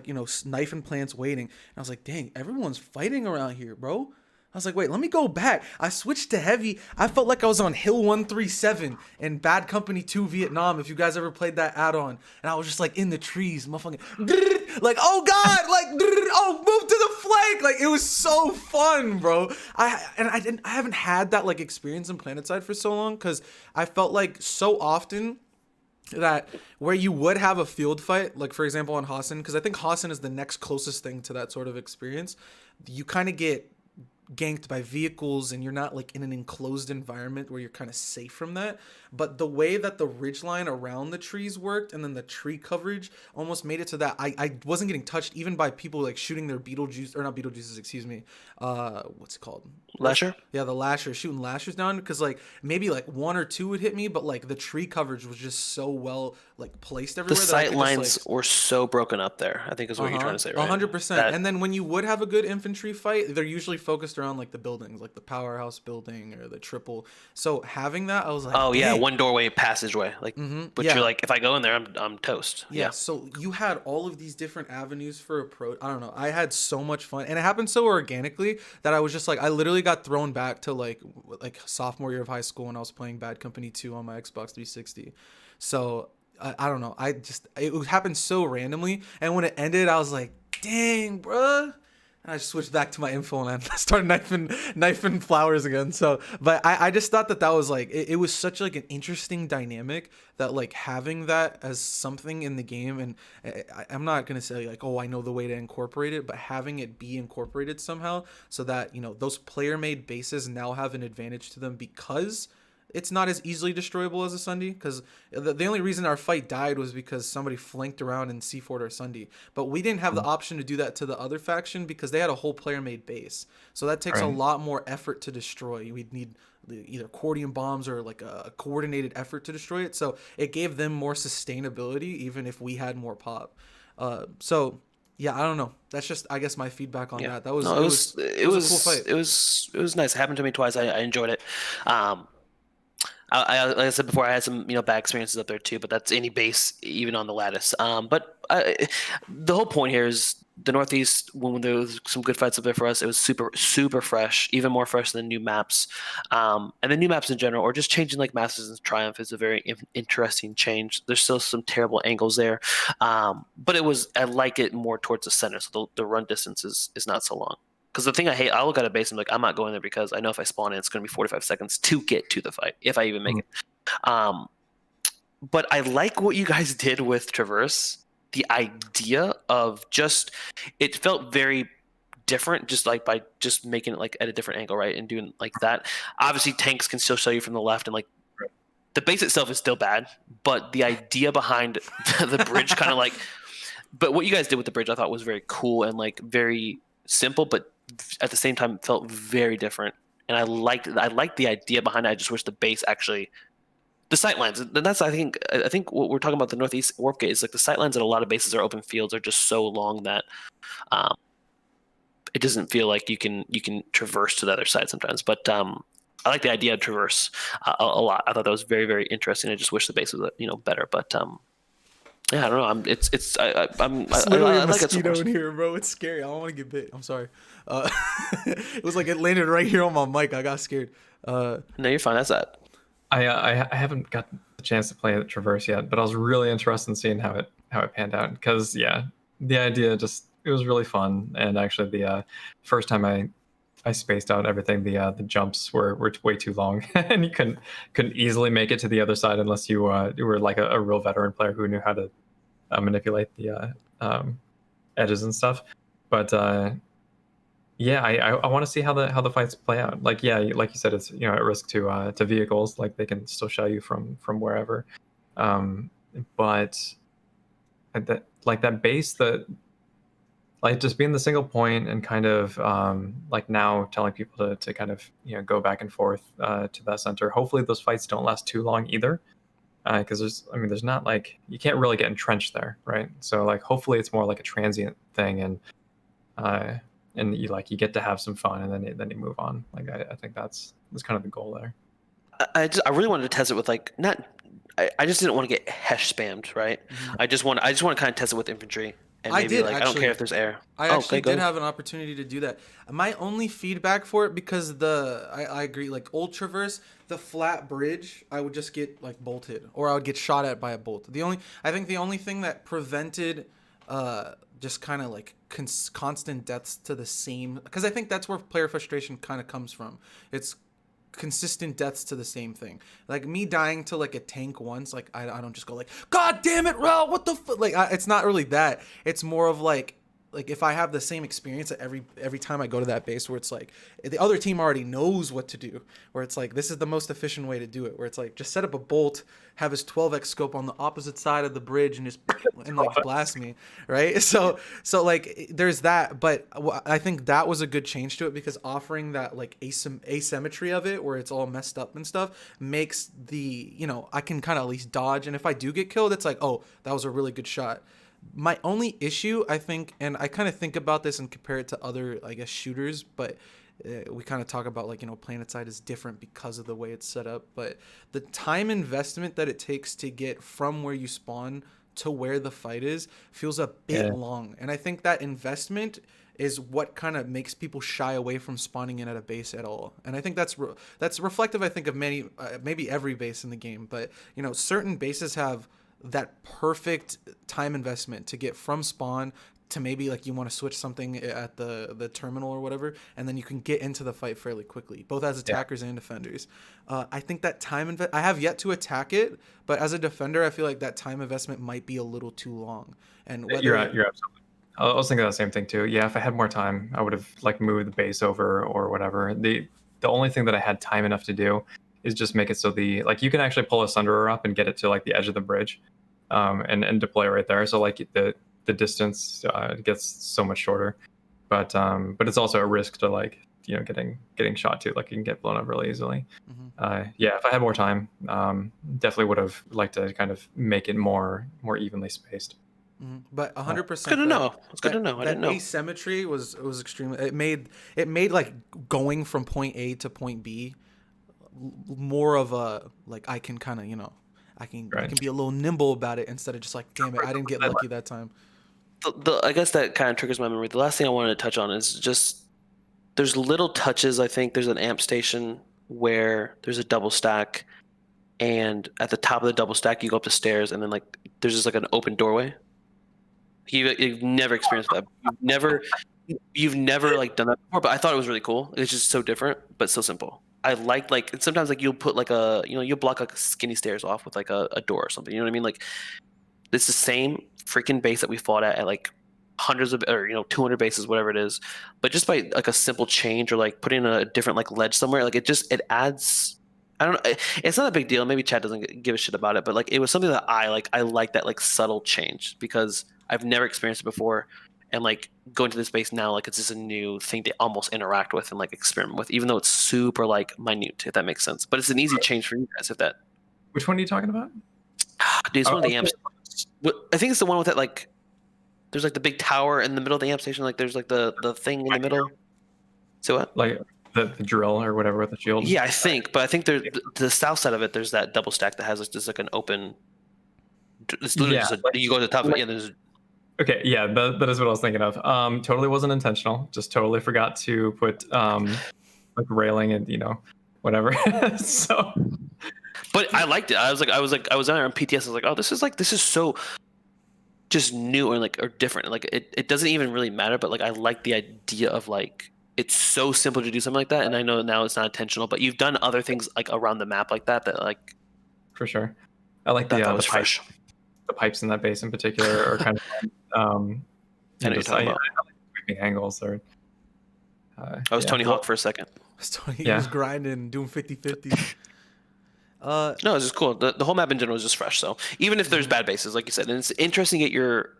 knifing plants waiting. And I was like, dang, everyone's fighting around here, bro. I was like, wait, let me go back. I switched to heavy. I felt like I was on Hill 137 in Bad Company 2 Vietnam, if you guys ever played that add-on. And I was just in the trees, motherfucking, oh God, oh, move to the flank. It was so fun, bro. I haven't had that experience in Planetside for so long, because I felt so often that where you would have a field fight, for example on Hassan, because I think Hassan is the next closest thing to that sort of experience, you kind of get ganked by vehicles, and you're not in an enclosed environment where you're kind of safe from that. But the way that the ridgeline around the trees worked, and then the tree coverage almost made it to that I wasn't getting touched even by people shooting their Beetlejuice, or not Beetlejuices, excuse me, what's it called, Lasher? Yeah, the lasher, shooting lashers down, because maybe 1 or 2 would hit me, but the tree coverage was just so well placed everywhere. The sight lines were so broken up there, I think is what you're trying to say, right? 100%. And then when you would have a good infantry fight, they're usually focused around like the buildings, like the powerhouse building or the triple. So having that, I was like, Oh yeah, dang. one doorway passageway. Like, but Yeah. you're like, if I go in there, I'm toast. Yeah, so you had all of these different avenues for approach. I don't know. I had so much fun, and it happened so organically that I was just like, I literally got thrown back to like sophomore year of high school when I was playing Bad Company 2 on my Xbox 360. So I don't know. It happened so randomly, and when it ended, I was like, dang, bruh. And I just switched back to my info and I started knifing flowers again. So, but I just thought that was like, it was such like an interesting dynamic that like having that as something in the game. And I'm not going to say like, oh, I know the way to incorporate it, but having it be incorporated somehow so that, you know, those player made bases now have an advantage to them because it's not as easily destroyable as a Sunday, because the only reason our fight died was because somebody flanked around and C4'd our Sunday. But we didn't have the option to do that to the other faction because they had a whole player-made base. So that takes a lot more effort to destroy. We'd need either accordion bombs or like a coordinated effort to destroy it. So it gave them more sustainability even if we had more pop. So yeah, I don't know. That's just, I guess, my feedback on that. That was, no, it was a cool fight. It was nice. It happened to me twice. I enjoyed it. Like I said before, I had some bad experiences up there too, but that's any base, even on the lattice. The whole point here is the Northeast. When there was some good fights up there for us, it was super fresh, even more fresh than new maps. And the new maps in general, or just changing like Masters and Triumph, is a very interesting change. There's still some terrible angles there, but I like it more towards the center, so the run distance is not so long. Because the thing I hate, I look at a base and I'm like, I'm not going there because I know if I spawn in, it's going to be 45 seconds to get to the fight, if I even make it. But I like what you guys did with Traverse. The idea of it felt very different, just like by just making it like at a different angle, right? And doing like that. Obviously, tanks can still show you from the left, and like the base itself is still bad, but the idea behind the bridge kind of like. But what you guys did with the bridge, I thought was very cool and like very simple, but at the same time felt very different, and I liked the idea behind it. I just wish the base actually, the sightlines, and that's I think what we're talking about the Northeast Warp Gate is like the sightlines at a lot of bases or open fields are just so long that it doesn't feel like you can traverse to the other side sometimes. But I like the idea of traverse a lot. I thought that was very, very interesting. I just wish the base was better, but yeah, I don't know. It's literally a mosquito in here, bro. It's scary. I don't want to get bit. I'm sorry. It was like it landed right here on my mic. I got scared. No, you're fine. That's that. I haven't got the chance to play Traverse yet, but I was really interested in seeing how it panned out because the idea it was really fun, and actually the first time I spaced out everything. The jumps were way too long, and you couldn't easily make it to the other side unless you were like a real veteran player who knew how to manipulate the edges and stuff. But I want to see how the fights play out. Like like you said, it's at risk to vehicles. Like they can still shell you from wherever. But that base that. Like just being the single point and kind of like now telling people to kind of go back and forth to that center. Hopefully those fights don't last too long either, because there's not like you can't really get entrenched there, right? So like hopefully it's more like a transient thing, and you get to have some fun and then you move on. Like I think that's kind of the goal there. I really wanted to test it with like not. I just didn't want to get hesh spammed, right? Mm-hmm. I just want to kind of test it with infantry. And maybe I don't care if there's air. I actually did have an opportunity to do that. My only feedback for it, because I agree, like old Traverse, the flat bridge, I would just get like bolted, or I would get shot at by a bolt. I think the only thing that prevented just kind of like constant deaths to the same, because I think that's where player frustration kind of comes from. It's consistent deaths to the same thing. Like me dying to like a tank once, like I don't just go like, God damn it, Wrel, what the fuck? Like it's not really that. It's more of like if I have the same experience every time I go to that base, where it's like the other team already knows what to do, where it's like this is the most efficient way to do it, where it's like just set up a bolt, have his 12x scope on the opposite side of the bridge, and just and like blast me, right? So like there's that, but I think that was a good change to it, because offering that like asymmetry of it, where it's all messed up and stuff, makes the I can kind of at least dodge, and if I do get killed, it's like, oh, that was a really good shot. My only issue, I think, and I kind of think about this and compare it to other, I guess, shooters, but we kind of talk about like, Planetside is different because of the way it's set up, but the time investment that it takes to get from where you spawn to where the fight is feels a bit long. And I think that investment is what kind of makes people shy away from spawning in at a base at all. And I think that's reflective, I think, of many, maybe every base in the game. But, certain bases have that perfect time investment to get from spawn to maybe like you want to switch something at the terminal or whatever, and then you can get into the fight fairly quickly, both as attackers and defenders. I think that I have yet to attack it, but as a defender, I feel like that time investment might be a little too long. And whether You're absolutely. I was thinking the same thing too. Yeah, if I had more time, I would have like moved the base over or whatever. The only thing that I had time enough to do is just make it so you can actually pull a Sunderer up and get it to like the edge of the bridge, and deploy right there. So like the distance gets so much shorter, but it's also a risk to like getting shot too. Like you can get blown up really easily. Yeah, if I had more time, definitely would have liked to kind of make it more evenly spaced. But 100%. It's good to know. It's good to know. I didn't know. Asymmetry was extremely. It made like going from point A to point B more of a like I can kind of I can be a little nimble about it instead of just like, damn it, I didn't get lucky that time. I guess that kind of triggers my memory. The last thing I wanted to touch on is just there's little touches. I think there's an amp station where there's a double stack, and at the top of the double stack you go up the stairs, and then like there's just like an open doorway. You've never experienced that. You've never like done that before, but I thought it was really cool. It's just so different, but so simple. I like sometimes like you'll put like you'll block like skinny stairs off with like a door or something. You know what I mean? Like it's the same freaking base that we fought at like hundreds of 200 bases, whatever it is, but just by like a simple change or like putting a different like ledge somewhere, like it adds. I don't know. It's not a big deal. Maybe Chad doesn't give a shit about it, but like it was something that I like that like subtle change because I've never experienced it before, and like going to this base now, like it's just a new thing to almost interact with and like experiment with, even though it's super like minute, if that makes sense. But it's an easy change for you guys, if that. Which one are you talking about? Dude, it's one of the amps. I think it's the one with that like. There's like the big tower in the middle of the amp station. Like there's like the thing in the middle. So what? Like the drill or whatever with the shield. Yeah, I think. But I think there's the south side of it. There's that double stack that has like just like an open. It's literally just you go to the top of it. Yeah, there's. Okay, yeah, that is what I was thinking of. Totally wasn't intentional. Just totally forgot to put like railing and whatever. So. But I liked it. I was on there on PTS. I was like, oh, this is so. Just new or different. Like it doesn't even really matter, but like I like the idea of like it's so simple to do something like that. And I know now it's not intentional, but you've done other things like around the map like that like for sure. I like the pipes in that base in particular are kind of I know you're talking about. I like sweeping angles or I was Tony Hawk for a second. He was grinding, doing 50-50. No, it's just cool. The whole map in general is just fresh. So even if there's bad bases, like you said, and it's interesting to get your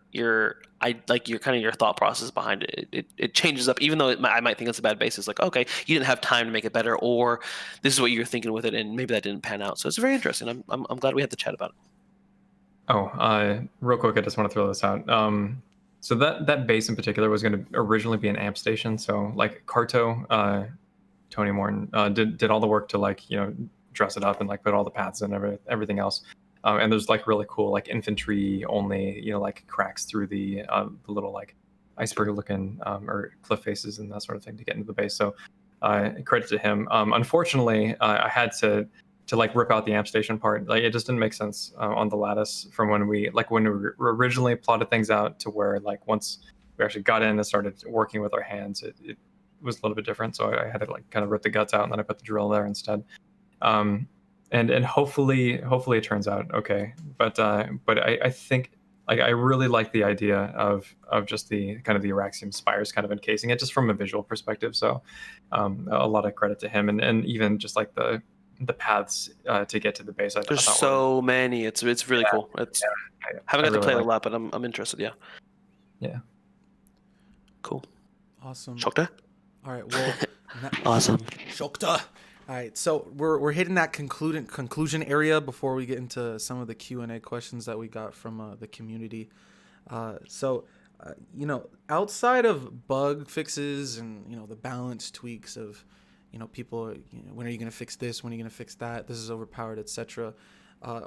kind of your thought process behind it. It changes up, even though I might think it's a bad base. It's like, okay, you didn't have time to make it better, or this is what you're thinking with it, and maybe that didn't pan out. So it's very interesting. I'm glad we had to chat about it. Oh, real quick, I just want to throw this out. So that base in particular was going to originally be an amp station. So like Carto, Tony Morton did all the work to dress it up and like put all the paths and everything else. And there's like really cool like infantry only like cracks through the little like iceberg looking or cliff faces and that sort of thing to get into the base. So credit to him. Unfortunately, I had to like rip out the amp station part. Like it just didn't make sense on the lattice from when we originally plotted things out to where like once we actually got in and started working with our hands, it was a little bit different. So I had to like kind of rip the guts out and then I put the drill there instead. And hopefully it turns out okay. But I think like I really like the idea of just the kind of the Araxium spires kind of encasing it just from a visual perspective. So a lot of credit to him and even just like the paths to get to the base. There's so many. It's really cool. I haven't got to play it a lot, but I'm interested. Yeah. Yeah. Cool. Awesome. Shoctor? All right. Well. Awesome. Shoctor. All right, so we're hitting that conclusion area before we get into some of the Q&A questions that we got from the community. So you know, outside of bug fixes and, you know, the balance tweaks of, you know, people, you know, when are you going to fix this? When are you going to fix that? This is overpowered, etc.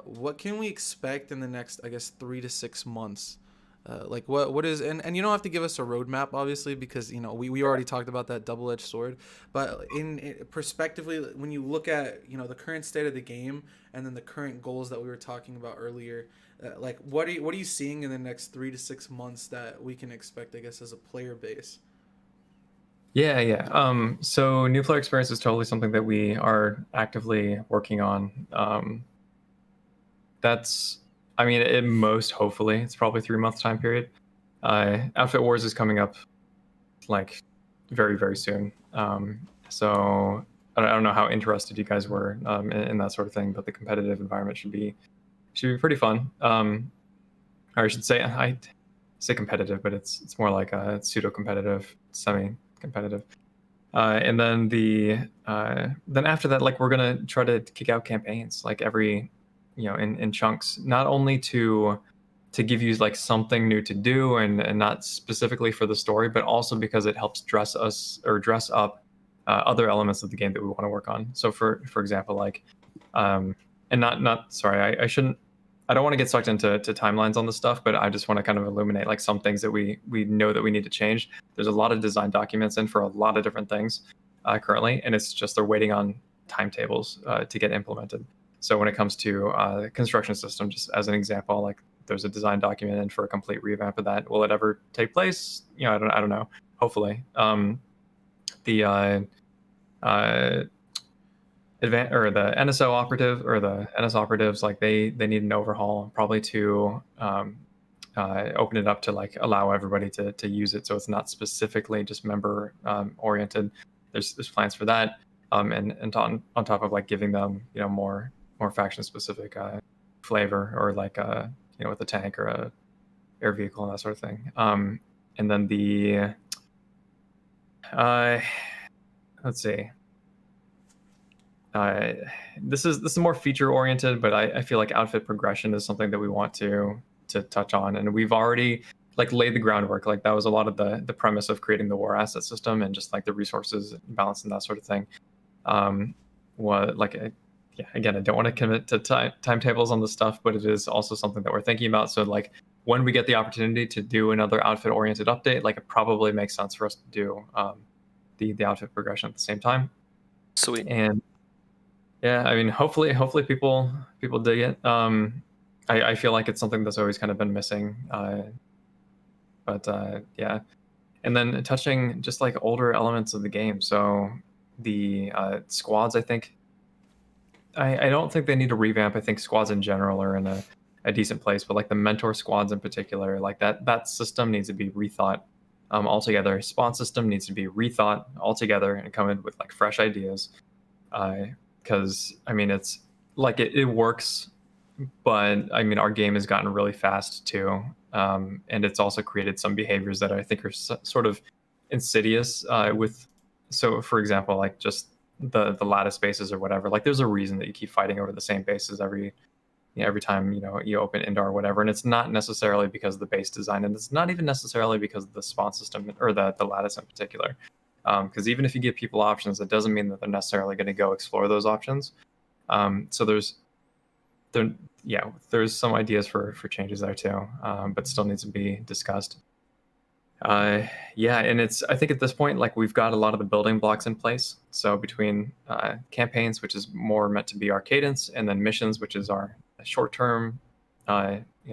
What can we expect in the next, I guess, 3 to 6 months? Like what is, and you don't have to give us a roadmap, obviously, because, you know, we already talked about that double-edged sword, but in prospectively, when you look at, you know, the current state of the game and then the current goals that we were talking about earlier, like what are you seeing in the next 3 to 6 months that we can expect, I guess, as a player base? Yeah, yeah. So new player experience is totally something that we are actively working on. That's, I mean, at most, hopefully, it's probably 3 months time period. Outfit Wars is coming up like very, very soon. So I don't know how interested you guys were in that sort of thing, but the competitive environment should be pretty fun. Or I should say, I say competitive, but it's more like a pseudo competitive, semi competitive. And then then after that, like we're gonna try to kick out campaigns like every, you know, in chunks, not only to give you like something new to do and not specifically for the story, but also because it helps dress up other elements of the game that we want to work on. So for example, like and not sorry, I don't want to get sucked into timelines on this stuff, but I just want to kind of illuminate like some things that we know that we need to change. There's a lot of design documents in for a lot of different things currently, and it's just they're waiting on timetables to get implemented. So when it comes to the construction system, just as an example, like there's a design document in for a complete revamp of that. Will it ever take place? You know, I don't know. Hopefully, the or the NSO operative or the NS operatives, like they need an overhaul probably to open it up to like allow everybody to use it, so it's not specifically just member oriented. There's plans for that, and on top of like giving them, you know, more faction specific flavor, or like you know, with a tank or a air vehicle and that sort of thing. And then the let's see. This is more feature oriented, but I feel like outfit progression is something that we want to touch on, and we've already like laid the groundwork. Like that was a lot of the premise of creating the war asset system and just like the resources balance and that sort of thing. What like yeah, again, I don't want to commit to timetables on this stuff, but it is also something that we're thinking about. So like when we get the opportunity to do another outfit oriented update, like it probably makes sense for us to do the outfit progression at the same time. Sweet. And yeah, I mean, hopefully people dig it. I feel like it's something that's always kind of been missing. But yeah, and then touching just like older elements of the game. So the squads, I think, I don't think they need a revamp. I think squads in general are in a decent place, but like the mentor squads in particular, like that system needs to be rethought altogether. Spawn system needs to be rethought altogether and come in with like fresh ideas. Because I mean, it's like it works, but I mean, our game has gotten really fast too, and it's also created some behaviors that I think are sort of insidious. With so, for example, like just the lattice bases or whatever. Like, there's a reason that you keep fighting over the same bases every time, you know, you open Indar or whatever, and it's not necessarily because of the base design, and it's not even necessarily because of the spawn system or the lattice in particular. Because even if you give people options, it doesn't mean that they're necessarily going to go explore those options. So there's some ideas for changes there too, but still needs to be discussed. Yeah, and I think at this point, like we've got a lot of the building blocks in place. So between campaigns, which is more meant to be our cadence, and then missions, which is our short-term,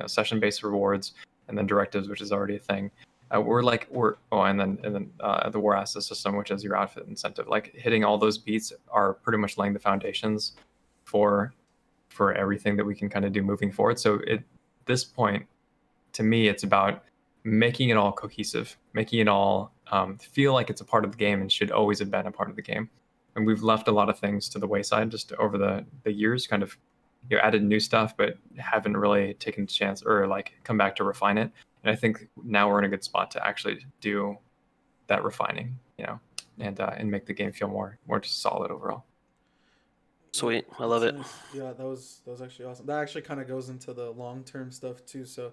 session-based rewards, and then directives, which is already a thing. And then the war asset system, which is your outfit incentive. Like hitting all those beats are pretty much laying the foundations for everything that we can kind of do moving forward. So at this point, to me, it's about making it all cohesive, making it all feel like it's a part of the game and should always have been a part of the game. And we've left a lot of things to the wayside just over the years, kind of, you know, added new stuff, but haven't really taken a chance or like come back to refine it. And I think now we're in a good spot to actually do that refining, you know, and make the game feel more just solid overall. Sweet, I love it. Nice. Yeah, that was actually awesome. That actually kind of goes into the long term stuff too. So,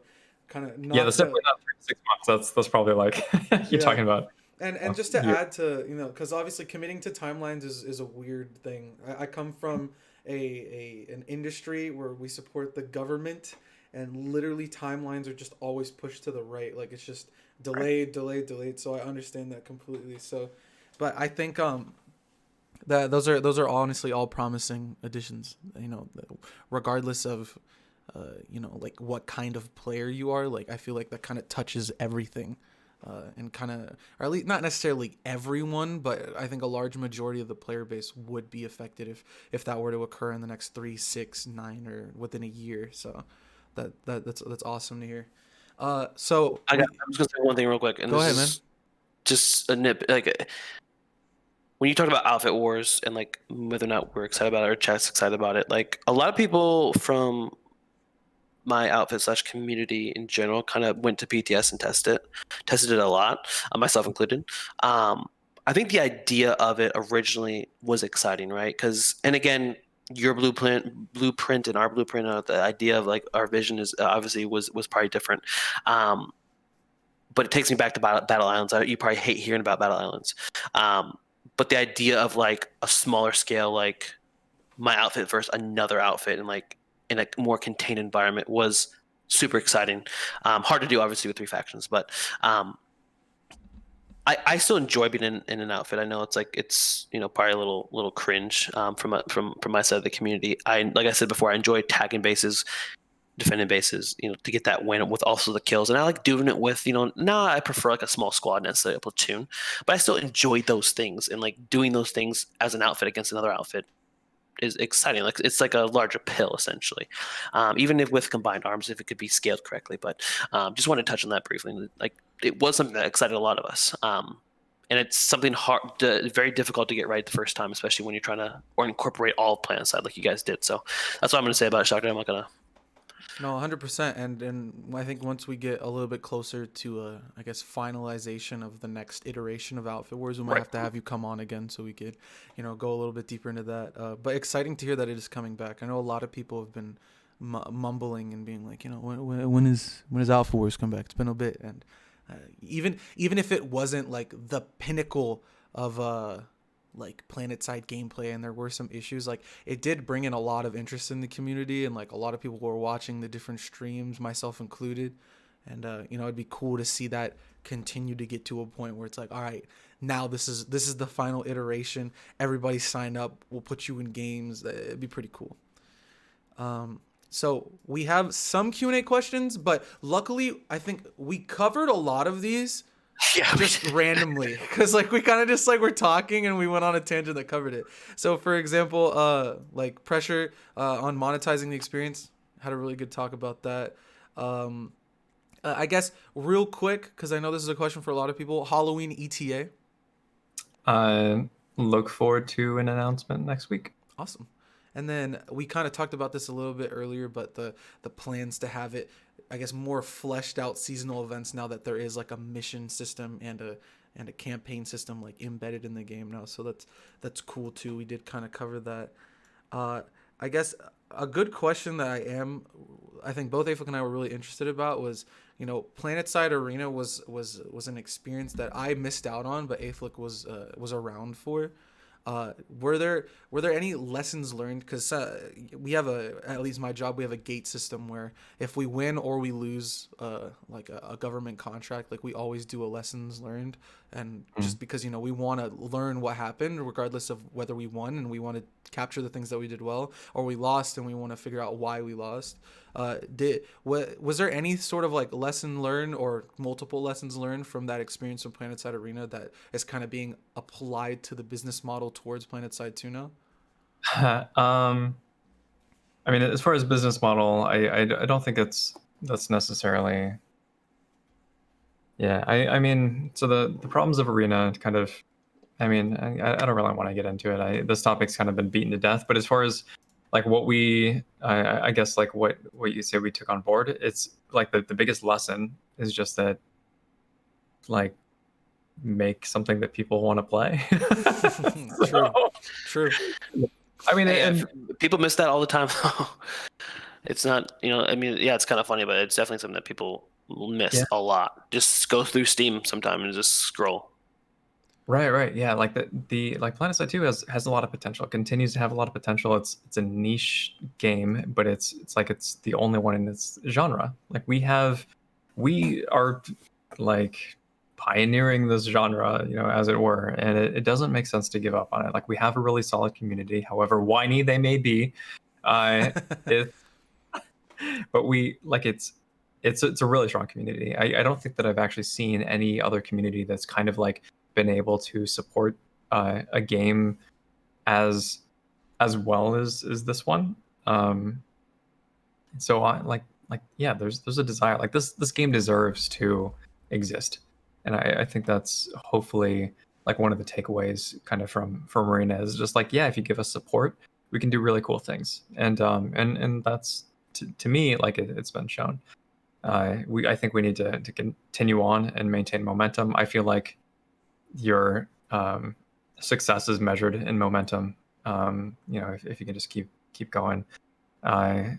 kind of Yeah, that's definitely not 3 to 6 months. That's probably like you're talking about. And just to add to, because obviously committing to timelines is a weird thing. I come from an industry where we support the government, and literally timelines are just always pushed to the right. Like it's just delayed, delayed, delayed. So I understand that completely. So, but I think that those are honestly all promising additions. Regardless of like what kind of player you are. Like I feel like that kind of touches everything. And kind of, or at least not necessarily everyone, but I think a large majority of the player base would be affected if that were to occur in the next 3, 6, 9, or within a year. So that's awesome to hear. So I'm just gonna say one thing real quick, and go this ahead, man. is just a nip. Like when you talk about outfit wars and like whether or not we're excited about it or chat's excited about it, like a lot of people from my outfit / community in general kind of went to PTS and tested it a lot, myself included. I think the idea of it originally was exciting, right? Because, and again, your blueprint and our blueprint, the idea of like our vision is obviously was probably different. But it takes me back to Battle Islands. You probably hate hearing about Battle Islands. But the idea of like a smaller scale, like my outfit versus another outfit and like in a more contained environment was super exciting. Hard to do obviously with 3 factions, but I still enjoy being in an outfit. I know it's like it's probably a little cringe from my side of the community. Like I said before, I enjoy tagging bases, defending bases, to get that win with also the kills. And I like doing it with, I prefer like a small squad, necessarily a platoon, but I still enjoy those things, and like doing those things as an outfit against another outfit is exciting. Like it's like a larger pill essentially, even if with combined arms, if it could be scaled correctly. But just want to touch on that briefly. Like it was something that excited a lot of us, and it's something very difficult to get right the first time, especially when you're trying to incorporate all of Planetside like you guys did. So that's what I'm going to say about it, Shoctor. I'm not going to. No, 100%, and I think once we get a little bit closer to I guess finalization of the next iteration of Outfit Wars, we might have to have you come on again so we could, go a little bit deeper into that. But exciting to hear that it is coming back. I know a lot of people have been mumbling and being like, when is Outfit Wars come back? It's been a bit, and even if it wasn't like the pinnacle of like Planetside gameplay and there were some issues, like it did bring in a lot of interest in the community, and like a lot of people were watching the different streams, myself included, and it'd be cool to see that continue to get to a point where it's like, all right, now this is the final iteration, everybody sign up, we'll put you in games. It'd be pretty cool. So we have some Q&A questions, but luckily I think we covered a lot of these just randomly, because like we kind of just like we're talking and we went on a tangent that covered it. So for example, like pressure on monetizing the experience, had a really good talk about that. I guess real quick, because I know this is a question for a lot of people, Halloween ETA. Look forward to an announcement next week. Awesome. And then we kind of talked about this a little bit earlier, but the plans to have it, I guess, more fleshed out seasonal events now that there is like a mission system and a campaign system like embedded in the game now. So that's cool too. We did kind of cover that. I guess a good question that I think both Aeflic and I were really interested about was, Planetside Arena was an experience that I missed out on, but Aeflic was around for. Were there any lessons learned? Because we have at least my job, we have a gate system where if we win or we lose like a government contract, like we always do a lessons learned, and just because we want to learn what happened regardless of whether we won, and we want to capture the things that we did well, or we lost and we want to figure out why we lost. Was there any sort of like lesson learned or multiple lessons learned from that experience from Planetside Arena that is kind of being applied to the business model towards Planetside 2 now? I mean, as far as business model, I don't think that's necessarily. Yeah, I mean, so the problems of Arena kind of, I mean, I don't really want to get into it. This topic's kind of been beaten to death. But as far as like what I guess like what you say we took on board, it's like the biggest lesson is just that like make something that people want to play. True. I mean, and people miss that all the time. It's not, I mean, yeah, it's kind of funny, but it's definitely something that people miss a lot. Just go through Steam sometime and just scroll. Right. Yeah, like the like Planetside 2 has a lot of potential. It continues to have a lot of potential. It's a niche game, but it's like it's the only one in its genre. Like we are like pioneering this genre, as it were, and it doesn't make sense to give up on it. Like we have a really solid community, however whiny they may be. It but we like it's a really strong community. I don't think that I've actually seen any other community that's kind of like been able to support a game as well as this one. So I like yeah, there's a desire, like this game deserves to exist, and I think that's hopefully like one of the takeaways kind of from Marina is just like, yeah, if you give us support, we can do really cool things, and that's to me like it's been shown. I think we need to continue on and maintain momentum. I feel like your success is measured in momentum. If you can just keep going.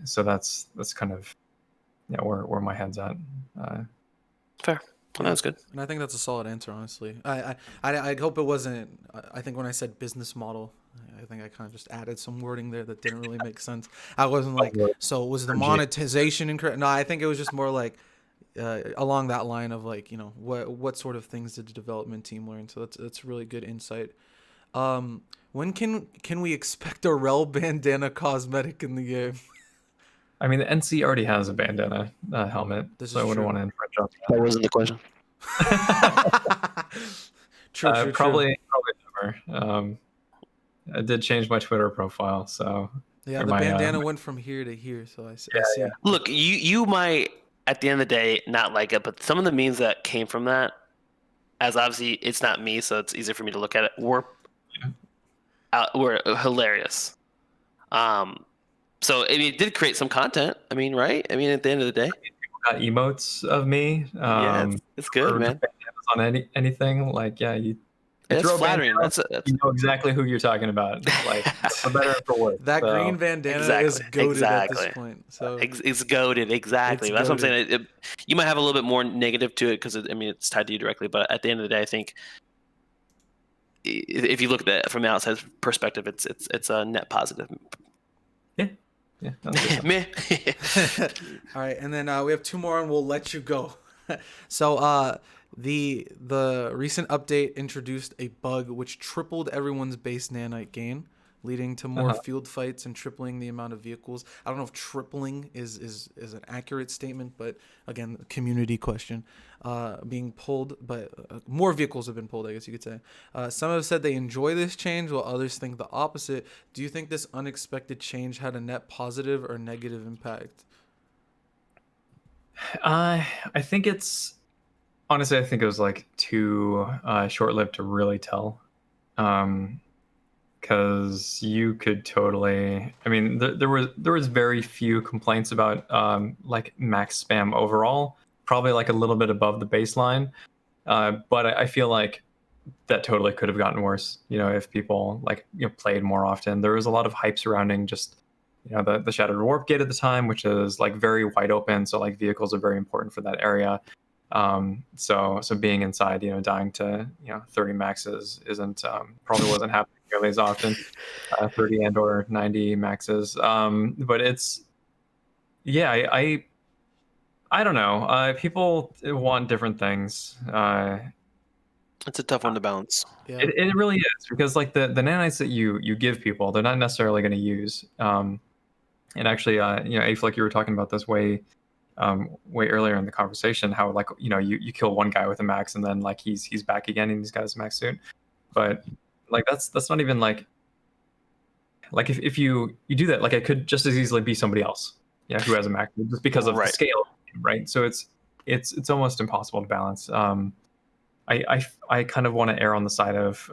So that's kind of where my head's at. Fair. Well, that's good. And I think that's a solid answer, honestly. I hope it wasn't. I think when I said business model, I think I kind of just added some wording there that didn't really make sense. I wasn't like, so was the monetization incorrect? No, I think it was just more like along that line of like, what sort of things did the development team learn? So that's really good insight. When can we expect a Wrel bandana cosmetic in the game? I mean, the NC already has a bandana helmet, so I wouldn't want to infringe on that. That wasn't the question. True. Probably never. I did change my Twitter profile, so yeah, the bandana went from here to here, so I see. Yeah. Look, you might at the end of the day not like it, but some of the memes that came from that, as obviously it's not me, so it's easier for me to look at it, were hilarious. So I mean, it did create some content. I mean, right? I mean, at the end of the day, people got emotes of me. Yeah, it's good, man. On anything, like it's flattering. You know exactly who you're talking about. Like for better or for worse. That green bandana is goated at this point. So it's goated, exactly. That's what I'm saying. You might have a little bit more negative to it because it's tied to you directly. But at the end of the day, I think if you look at it from the outside perspective, it's a net positive. Yeah. Meh. All right, and then we have two more, and we'll let you go. So the recent update introduced a bug which tripled everyone's base nanite gain, leading to more field fights and tripling the amount of vehicles. I don't know if tripling is an accurate statement, but again, community question. Being pulled, but more vehicles have been pulled, I guess you could say. Some have said they enjoy this change, while others think the opposite. Do you think this unexpected change had a net positive or negative impact? I think honestly, I think it was like too short-lived to really tell. Because you could totally, I mean, there was very few complaints about like max spam overall, probably like a little bit above the baseline, but I feel like that totally could have gotten worse, if people like played more often. There was a lot of hype surrounding just the Shattered Warp Gate at the time, which is like very wide open, so like vehicles are very important for that area. So being inside, dying to 30 maxes isn't probably wasn't happening nearly as often, 30 and or 90 maxes. But it's I don't know. People want different things. It's a tough one to balance. Yeah. It really is, because like the nanites that you give people, they're not necessarily going to use. And actually, Aeflic, you were talking about this way earlier in the conversation, how like you kill one guy with a max and then like he's back again and he's got his max suit, but like that's not even like if you do that, like it could just as easily be somebody else who has a max just because of the scale, right? So it's almost impossible to balance. I kind of want to err on the side of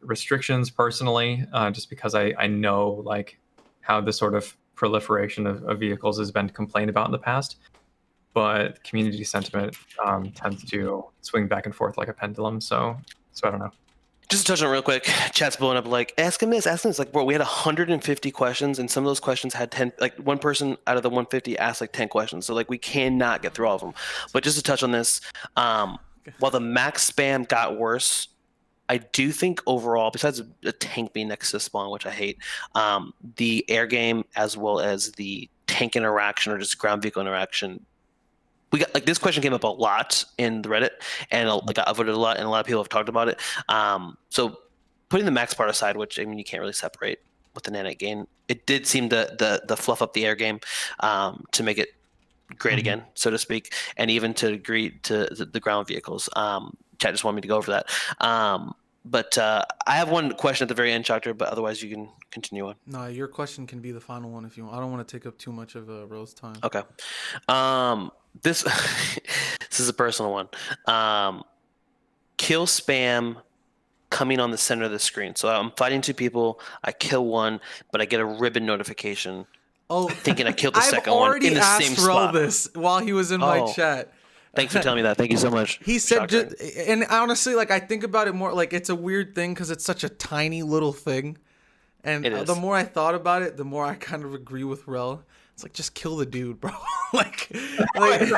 restrictions personally, just because I know like how this sort of proliferation of vehicles has been complained about in the past. But community sentiment tends to swing back and forth like a pendulum. So I don't know. Just to touch on it real quick, chat's blowing up like, ask him this, ask him this. Like, bro, we had 150 questions, and some of those questions had 10. Like, one person out of the 150 asked like 10 questions. So like, we cannot get through all of them. But just to touch on this, while the max spam got worse, I do think overall, besides a tank being next to spawn, which I hate, the air game as well as the tank interaction or just ground vehicle interaction. We got like this question came up a lot in the Reddit, and like I voted a lot, and a lot of people have talked about it. So putting the max part aside, which I mean you can't really separate with the nanite gain, it did seem the fluff up the air game to make it great again, so to speak, and even to agree to the ground vehicles. Chat just wanted me to go over that. But I have one question at the very end, Shoctor, but otherwise you can continue on. No, your question can be the final one if you want. I don't want to take up too much of Rose time. Okay. This this is a personal one. Kill spam coming on the center of the screen. So I'm fighting two people. I kill one, but I get a ribbon notification. Oh, thinking I killed the second one in the same spot. I've already asked Wrel this while he was in my chat. Thanks for telling me that. Thank you so much. He said, and honestly, like I think about it more, like it's a weird thing because it's such a tiny little thing, and the more I thought about it, the more I kind of agree with Wrel. It's like just kill the dude, bro. like I'm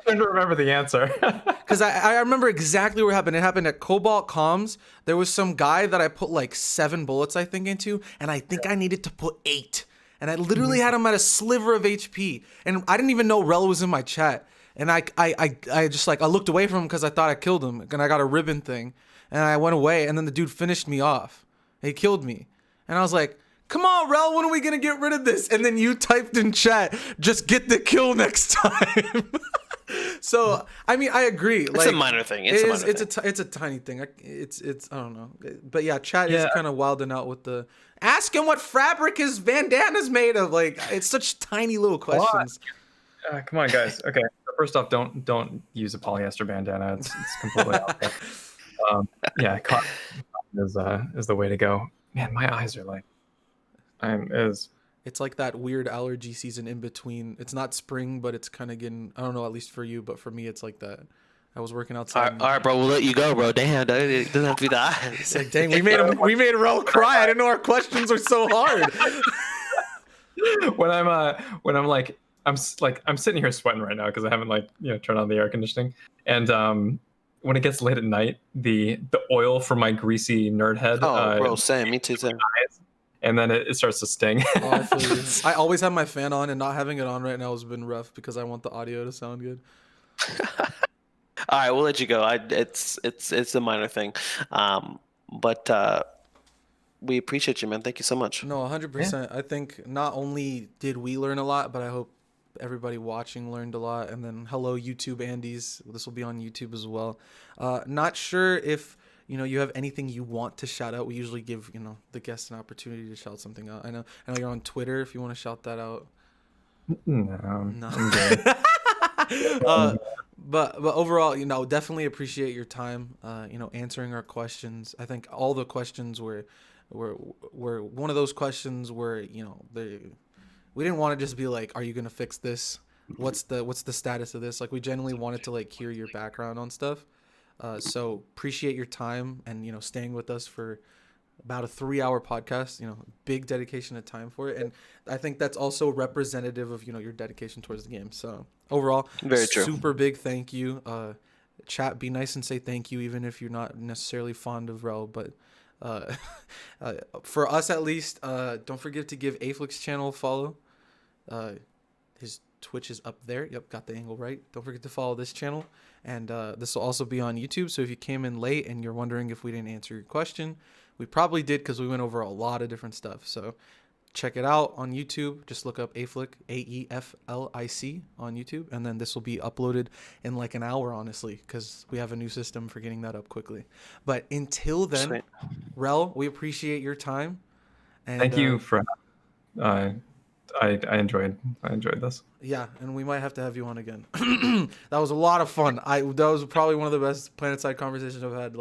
trying to remember the answer. Because I remember exactly what happened. It happened at Cobalt Comms. There was some guy that I put like 7 bullets, I think, into, and I think I needed to put 8. And I literally had him at a sliver of HP, and I didn't even know Wrel was in my chat. And I just like I looked away from him because I thought I killed him, and I got a ribbon thing, and I went away, and then the dude finished me off. He killed me, and I was like, "Come on, Wrel, when are we gonna get rid of this?" And then you typed in chat, "Just get the kill next time." So I mean, I agree. It's like, a minor thing. It's a tiny thing. It's I don't know, but yeah, chat is kind of wilding out with the ask him what fabric his bandana's made of. Like it's such tiny little questions. Come on, guys. Okay, first off, don't use a polyester bandana. It's completely out there. Cotton is the way to go. Man, my eyes are like, It's like that weird allergy season in between. It's not spring, but it's kind of getting. I don't know, at least for you, but for me, it's like that. I was working outside. All right, bro. We'll let you go, bro. Damn, it doesn't have to be the eyes. It's like, dang, we made Wrel cry. I didn't know our questions were so hard. when I'm sitting here sweating right now because I haven't turned on the air conditioning, and when it gets late at night, the oil from my greasy nerd head. Oh, bro, same. Me too, same. And then it starts to sting. I feel you. I always have my fan on, and not having it on right now has been rough because I want the audio to sound good. All right, we'll let you go. It's a minor thing, but we appreciate you, man. Thank you so much. No, 100%. I think not only did we learn a lot, but I hope everybody watching learned a lot. And then hello, YouTube Andes. This will be on YouTube as well. Not sure if you have anything you want to shout out. We usually give the guests an opportunity to shout something out. I know you're on Twitter. If you want to shout that out. No. I'm good. But overall, definitely appreciate your time. Answering our questions. I think all the questions were one of those questions where we didn't want to just be like, are you gonna fix this? What's the status of this? Like we genuinely wanted to hear your background on stuff. So appreciate your time and staying with us for about a 3-hour podcast. Big dedication of time for it, and I think that's also representative of your dedication towards the game. So overall, very true. Super big thank you. Chat, be nice and say thank you, even if you're not necessarily fond of Wrel, but for us at least, don't forget to give Aeflic's channel a follow. His Twitch is up there. Yep, got the angle right. Don't forget to follow this channel, and this will also be on YouTube. So if you came in late and you're wondering if we didn't answer your question, we probably did because we went over a lot of different stuff. So check it out on YouTube. Just look up Aeflic, Aeflic on YouTube, and then this will be uploaded in like an hour, honestly, because we have a new system for getting that up quickly. But until then, Sweet. Wrel, we appreciate your time. And, thank you for. I enjoyed this. Yeah, and we might have to have you on again. That was a lot of fun. That was probably one of the best Planetside conversations I've had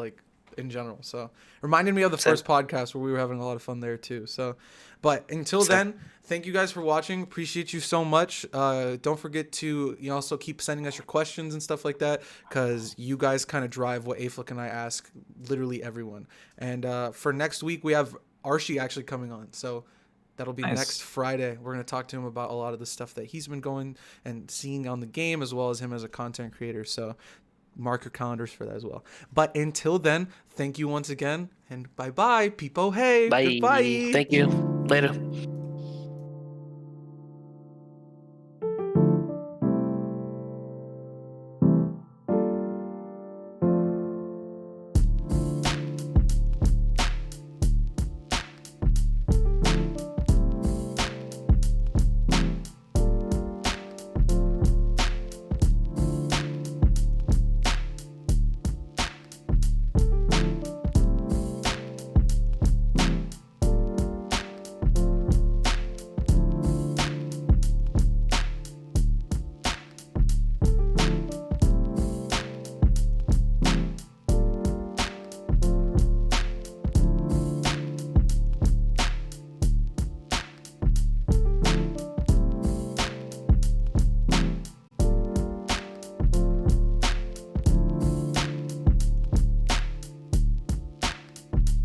in general. So reminded me of the first podcast where we were having a lot of fun there too. So, but until then, thank you guys for watching. Appreciate you so much. Don't forget to also keep sending us your questions and stuff like that, because you guys kind of drive what Aeflic and I ask literally everyone. And for next week, we have Archie actually coming on. So that'll be next Friday. We're going to talk to him about a lot of the stuff that he's been going and seeing on the game, as well as him as a content creator. So mark your calendars for that as well. But until then, thank you once again, and bye-bye, people. Hey, Bye. goodbye. Thank you. Later.